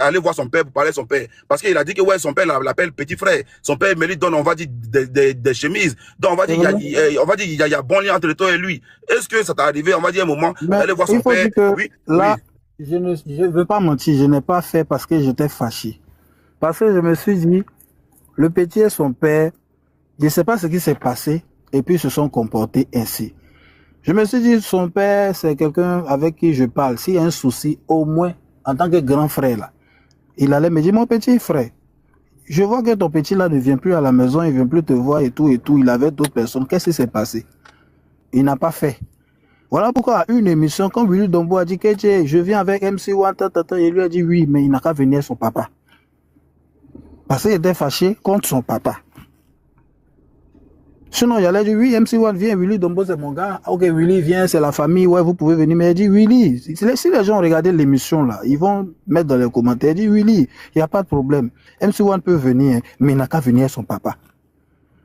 Speaker 13: aller voir son père pour parler de son père? Parce qu'il a dit que ouais, son père l'appelle petit frère. Son père mérite donne, on va dire, des chemises. Donc on va dire, il y a bon lien entre toi et lui. Est-ce que ça t'est arrivé, on va dire, un moment, d'aller voir son père?
Speaker 5: Oui, là, je ne veux pas mentir, je n'ai pas fait parce que j'étais fâché. Parce que je me suis dit, le petit et son père, je ne sais pas ce qui s'est passé, et puis ils se sont comportés ainsi. Je me suis dit, son père, c'est quelqu'un avec qui je parle. S'il y a un souci, au moins, en tant que grand frère, là, il allait me dire, mon petit frère, je vois que ton petit là ne vient plus à la maison, il ne vient plus te voir et tout, il avait d'autres personnes. Qu'est-ce qui s'est passé? Il n'a pas fait. Voilà pourquoi, à une émission, quand Willy Dombo a dit que je viens avec MC1, il lui a dit oui, mais il n'a qu'à venir son papa. Parce qu'il était fâché contre son papa. Sinon, il allait dire, oui, MC1 vient, Willy Dombo c'est mon gars. Ok, Willy vient, c'est la famille, ouais, vous pouvez venir. Mais il dit, Willy, si les gens regardent l'émission là, ils vont mettre dans les commentaires, il dit, Willy, il n'y a pas de problème. MC1 peut venir, mais il n'a qu'à venir son papa.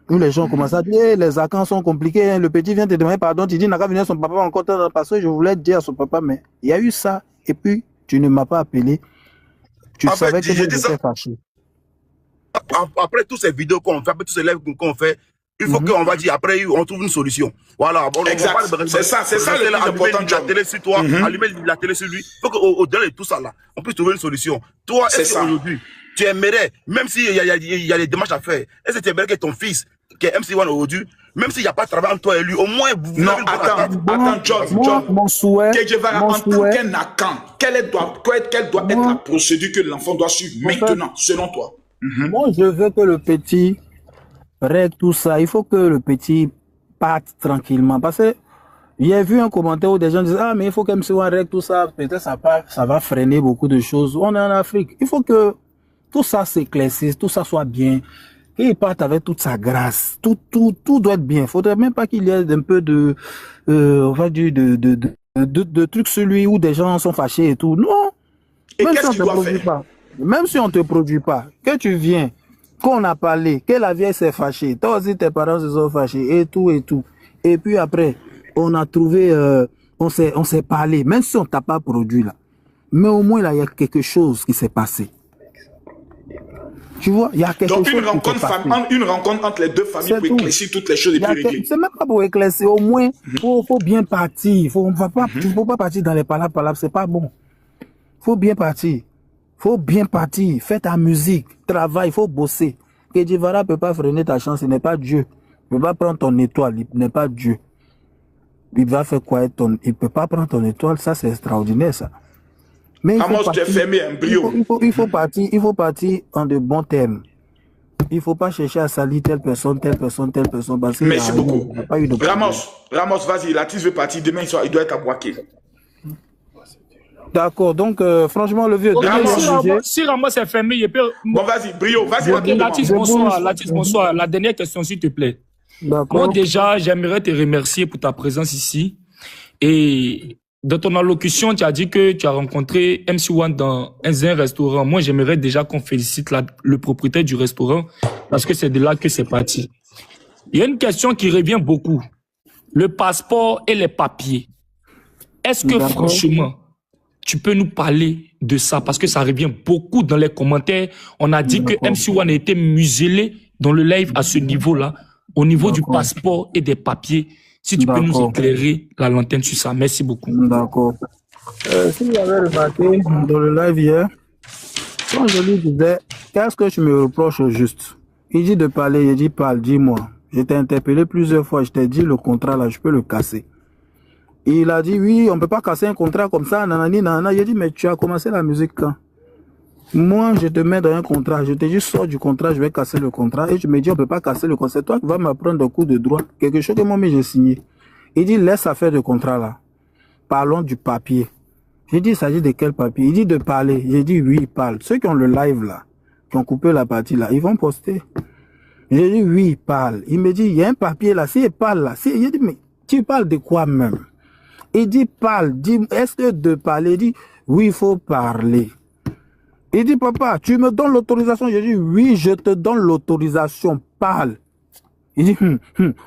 Speaker 5: Où les gens commencent à dire, hey, les accords sont compliqués, hein, le petit vient te demander pardon, tu dis, il n'a qu'à venir son papa encore parce que je voulais dire à son papa, mais il y a eu ça, et puis tu ne m'as pas appelé. Tu savais que j'étais fâché.
Speaker 13: Après toutes ces vidéos qu'on fait, après tous ces lives qu'on fait, il faut qu'on va dire, après, on trouve une solution. Voilà.
Speaker 2: Exact. C'est ça le plus important.
Speaker 13: Allumer la télé sur toi, allumer la télé sur lui. Il faut qu'au-delà de tout ça, là, on puisse trouver une solution. Toi, est-ce qu'aujourd'hui, tu aimerais, même s'il y a des démarches à faire, est-ce que tu aimerais que ton fils, qui est MC1 aujourd'hui, même s'il n'y a pas de travail entre toi et lui, au moins...
Speaker 2: Non, attends, John.
Speaker 5: Mon souhait...
Speaker 2: En tant qu'un Akan, quelle doit être la procédure que l'enfant doit suivre maintenant, selon toi?
Speaker 5: Moi, je veux que le petit règle tout ça. Il faut que le petit parte tranquillement. Parce que j'ai vu un commentaire où des gens disent, ah, mais il faut que MC1 règle tout ça. Peut-être ça va freiner beaucoup de choses. On est en Afrique. Il faut que tout ça s'éclaircisse, tout ça soit bien. Qu'il parte avec toute sa grâce. Tout doit être bien. Il faudrait même pas qu'il y ait un peu de, on va dire, de trucs sur lui où des gens sont fâchés et tout. Non.
Speaker 2: Et qu'est-ce qu'il doit faire?
Speaker 5: Même si on te produit pas, que tu viens, qu'on a parlé, que la vieille s'est fâchée, toi aussi tes parents se sont fâchés, et tout. Et puis après, on a trouvé, on s'est parlé, même si on t'a pas produit là. Mais au moins là, il y a quelque chose qui s'est passé. Tu vois, il y a quelque chose.
Speaker 2: Donc une rencontre entre les deux familles pour éclaircir toutes les choses et puis régler.
Speaker 5: C'est même pas pour éclaircir, au moins, faut bien partir. Faut pas partir dans les palabres, c'est pas bon. Faut bien partir. Fais ta musique, travaille, il faut bosser. Que Guevara ne peut pas freiner ta chance, il n'est pas Dieu. Il ne peut pas prendre ton étoile, il n'est pas Dieu. Il va faire quoi? Il ne peut pas prendre ton étoile, ça c'est extraordinaire ça. Mais il faut partir en de bons termes. Il ne faut pas chercher à salir telle personne. Parce que
Speaker 2: merci beaucoup. Ramos, vas-y, l'artiste veut partir, demain il doit être à Boaké.
Speaker 5: D'accord, donc franchement, le vieux...
Speaker 14: Si Ramos est fermé, il peut...
Speaker 2: Bon, vas-y, Brio, vas-y.
Speaker 14: L'artiste, bonsoir. La dernière question, s'il te plaît. Moi, déjà, j'aimerais te remercier pour ta présence ici. Et dans ton allocution, tu as dit que tu as rencontré MC1 dans un restaurant. Moi, j'aimerais déjà qu'on félicite le propriétaire du restaurant parce que c'est de là que c'est parti. Il y a une question qui revient beaucoup. Le passeport et les papiers. Est-ce que franchement... tu peux nous parler de ça parce que ça revient beaucoup dans les commentaires. On a dit que MC1 a été muselé dans le live à ce niveau-là, au niveau du passeport et des papiers. Si tu peux nous éclairer la lanterne sur ça. Merci beaucoup.
Speaker 5: D'accord. Si vous avez remarqué dans le live hier, quand je lui disais, qu'est-ce que tu me reproches au juste? Il dit de parler, il dit parle, dis-moi. Je t'ai interpellé plusieurs fois, je t'ai dit le contrat là, je peux le casser. Il a dit, oui, on ne peut pas casser un contrat comme ça, nanani, nanana. J'ai dit, mais tu as commencé la musique quand? Moi, je te mets dans un contrat, je te dis, sors du contrat, je vais casser le contrat. Et je me dis, on ne peut pas casser le contrat. C'est toi qui vas m'apprendre un coup de droit. Quelque chose que moi, j'ai signé. Il dit, laisse affaire de contrat là. Parlons du papier. J'ai dit, il s'agit de quel papier? Il dit de parler. J'ai dit, oui, il parle. Ceux qui ont le live là, qui ont coupé la partie là, ils vont poster. J'ai dit, oui, il parle. Il me dit, il y a un papier là, s'il parle là. J'ai dit, mais tu parles de quoi même? Il dit, parle, dit, est-ce que de parler? Il dit, oui, il faut parler. Il dit, papa, tu me donnes l'autorisation? Je dis, oui, je te donne l'autorisation, parle. Il dit,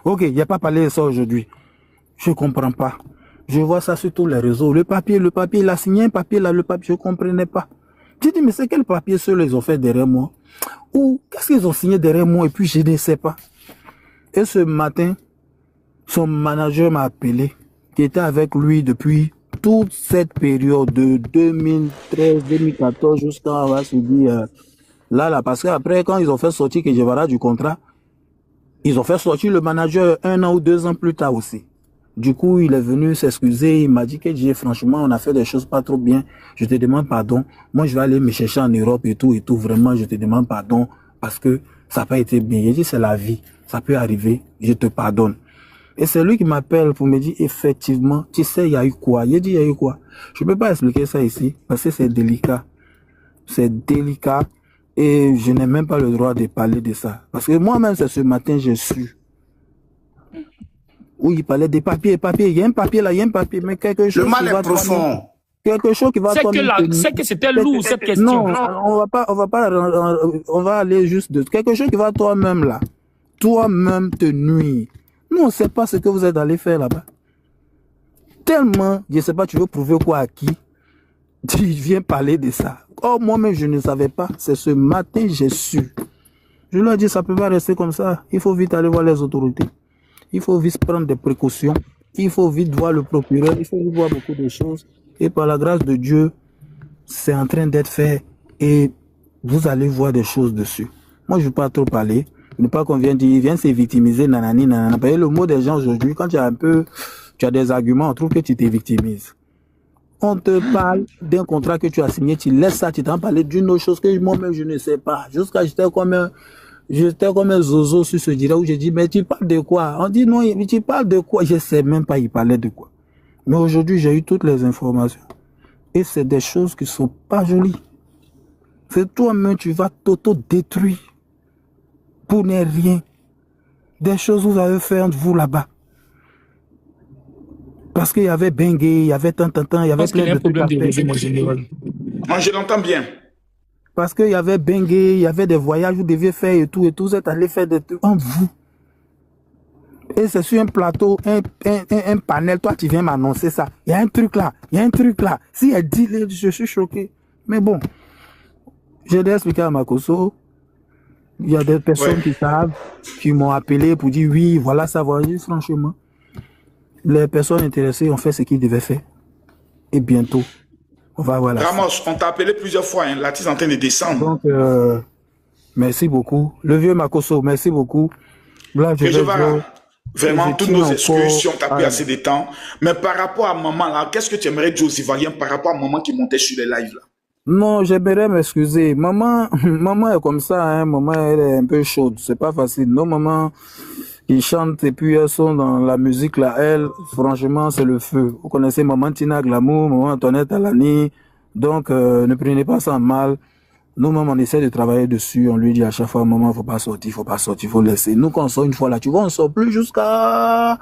Speaker 5: ok, il n'y a pas parlé de ça aujourd'hui. Je comprends pas. Je vois ça sur tous les réseaux. Le papier, il a signé un papier là, le papier, je comprenais pas. J'ai dit, mais c'est quel papier ceux-là ils ont fait derrière moi? Ou qu'est-ce qu'ils ont signé derrière moi et puis je ne sais pas. Et ce matin, son manager m'a appelé, qui était avec lui depuis toute cette période de 2013, 2014 jusqu'à, on va se dire, là, parce qu'après, quand ils ont fait sortir Que Guevara du contrat, ils ont fait sortir le manager 1 an ou 2 ans plus tard aussi. Du coup, il est venu s'excuser, il m'a dit que franchement, on a fait des choses pas trop bien, je te demande pardon. Moi, je vais aller me chercher en Europe et tout, vraiment, je te demande pardon parce que ça n'a pas été bien. J'ai dit, c'est la vie, ça peut arriver, je te pardonne. Et c'est lui qui m'appelle pour me dire, effectivement, tu sais, il y a eu quoi? J'ai dit, il y a eu quoi? Je ne peux pas expliquer ça ici parce que c'est délicat. C'est délicat et je n'ai même pas le droit de parler de ça. Parce que moi-même, c'est ce matin, j'ai su. Oui, il parlait des papiers, il y a un papier là, il y a un papier, mais quelque chose.
Speaker 3: Le mal est profond.
Speaker 5: Quelque chose qui va.
Speaker 14: C'est que c'était lourd cette question.
Speaker 5: Non, on va aller juste de quelque chose qui va toi-même là, toi-même te nuire. Nous, on ne sait pas ce que vous êtes allé faire là-bas. Tellement, je ne sais pas, tu veux prouver quoi à qui? Tu viens parler de ça. Oh, moi-même, je ne savais pas. C'est ce matin, j'ai su. Je leur ai dit, ça ne peut pas rester comme ça. Il faut vite aller voir les autorités. Il faut vite prendre des précautions. Il faut vite voir le procureur. Il faut vite voir beaucoup de choses. Et par la grâce de Dieu, c'est en train d'être fait. Et vous allez voir des choses dessus. Moi, je ne veux pas trop parler. Ne pas qu'on vienne dire, il vient se victimiser, nanani, nanana. Parce que le mot des gens aujourd'hui, quand tu as des arguments, on trouve que tu te victimises. On te parle d'un contrat que tu as signé, tu laisses ça, tu t'en parles d'une autre chose que moi-même je ne sais pas. Jusqu'à j'étais comme un zozo sur ce direct où j'ai dit, mais tu parles de quoi? On dit non, mais tu parles de quoi? Je ne sais même pas, il parlait de quoi. Mais aujourd'hui, j'ai eu toutes les informations. Et c'est des choses qui ne sont pas jolies. C'est toi-même, tu vas t'auto-détruire pour ne rien. Des choses que vous avez fait entre vous là-bas. Parce qu'il y avait Bengué, il y avait tant, il y avait plein de trucs à faire.
Speaker 2: Moi, je l'entends bien.
Speaker 5: Parce qu'il y avait Bengué, il y avait des voyages que vous deviez faire et tout, vous êtes allé faire des trucs entre vous. Et c'est sur un plateau, un panel, toi tu viens m'annoncer ça. Il y a un truc là, Si elle dit, je suis choqué. Mais bon, j'ai expliqué à Makosso. Il y a des personnes qui savent, qui m'ont appelé pour dire oui, voilà ça, voilà. Franchement, les personnes intéressées ont fait ce qu'ils devaient faire. Et bientôt, on va voir la
Speaker 2: Ramos, on t'a appelé plusieurs fois, hein. Là, tu es en train de descendre.
Speaker 5: Donc, merci beaucoup. Le vieux Makosso, merci beaucoup. Là,
Speaker 2: vraiment, toutes nos excuses si on t'a pris assez de temps. Mais par rapport à maman, là, qu'est-ce que tu aimerais dire aux Ivoiriens par rapport à maman qui montait sur les lives, là?
Speaker 5: Non, j'aimerais m'excuser. Maman est comme ça, hein. Maman, elle est un peu chaude. C'est pas facile. Nos mamans, ils chantent et puis elles sont dans la musique, là. Elle, franchement, c'est le feu. Vous connaissez maman Tina Glamour, maman Antoinette Alani. Donc, ne prenez pas ça en mal. Nous, maman, on essaie de travailler dessus. On lui dit à chaque fois, maman, faut pas sortir, faut laisser. Nous, quand on sort une fois là, tu vois, on sort plus jusqu'à...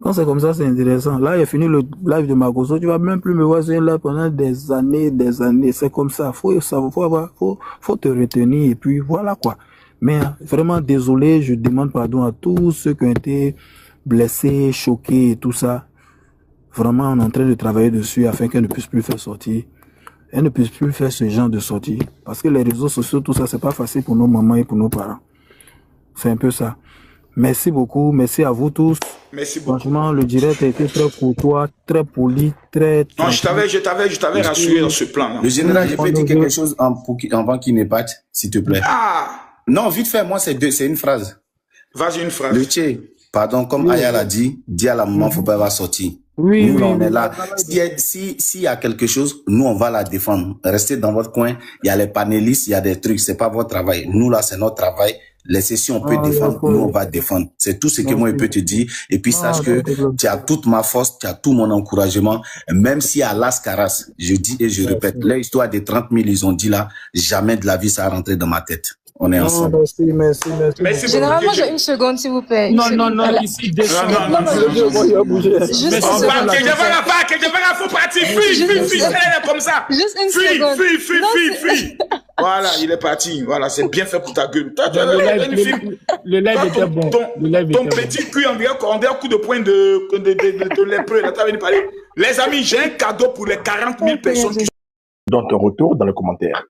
Speaker 5: Quand c'est comme ça, c'est intéressant. Là, il a fini le live de Makosso. Tu vas même plus me voir sur là pendant des années. C'est comme ça. Faut te retenir et puis voilà quoi. Mais vraiment désolé, je demande pardon à tous ceux qui ont été blessés, choqués et tout ça. Vraiment, on est en train de travailler dessus afin qu'elle ne puisse plus faire sortir. Elle ne puisse plus faire ce genre de sortie. Parce que les réseaux sociaux, tout ça, c'est pas facile pour nos mamans et pour nos parents. C'est un peu ça. Merci beaucoup, merci à vous tous.
Speaker 2: Merci beaucoup.
Speaker 5: Franchement, le direct a été très courtois, très poli, très...
Speaker 2: Non, je t'avais rassuré dans ce plan-là.
Speaker 3: Le général, je peux dire quelque chose avant qu'il n'épate, s'il te plaît.
Speaker 2: Ah!
Speaker 3: Non, vite fait, moi, c'est une phrase.
Speaker 2: Vas-y, une phrase.
Speaker 3: Le tché, pardon, comme Aya l'a dit, dis à la maman, faut pas avoir sorti.
Speaker 5: Oui,
Speaker 3: nous, on est là. S'il y a quelque chose, nous, on va la défendre. Restez dans votre coin. Il y a les panélistes, il y a des trucs. C'est pas votre travail. Nous, là, c'est notre travail. Laissez, si on peut défendre, nous, on va défendre. C'est tout ce que moi, je peux te dire. Et puis, sache que tu as toute ma force, tu as tout mon encouragement. Même si à Las Caras, je dis et je répète, l'histoire des 30 000, ils ont dit là, jamais de la vie, ça a rentré dans ma tête. On est ensemble.
Speaker 5: Merci.
Speaker 9: Généralement, j'ai une seconde, s'il vous plaît.
Speaker 14: Non, ici,
Speaker 2: Que je faut partir. Fille, elle est comme ça.
Speaker 9: Juste une seconde.
Speaker 2: Fille. Voilà, il est parti. Voilà, c'est bien fait pour ta gueule.
Speaker 14: Le live était bon.
Speaker 2: Ton petit cul, on dirait un coup de poing de lépreux. Là, t'as venu parler. Les amis, j'ai un cadeau pour les 40 000 personnes qui...
Speaker 13: Dans ton retour dans le commentaire.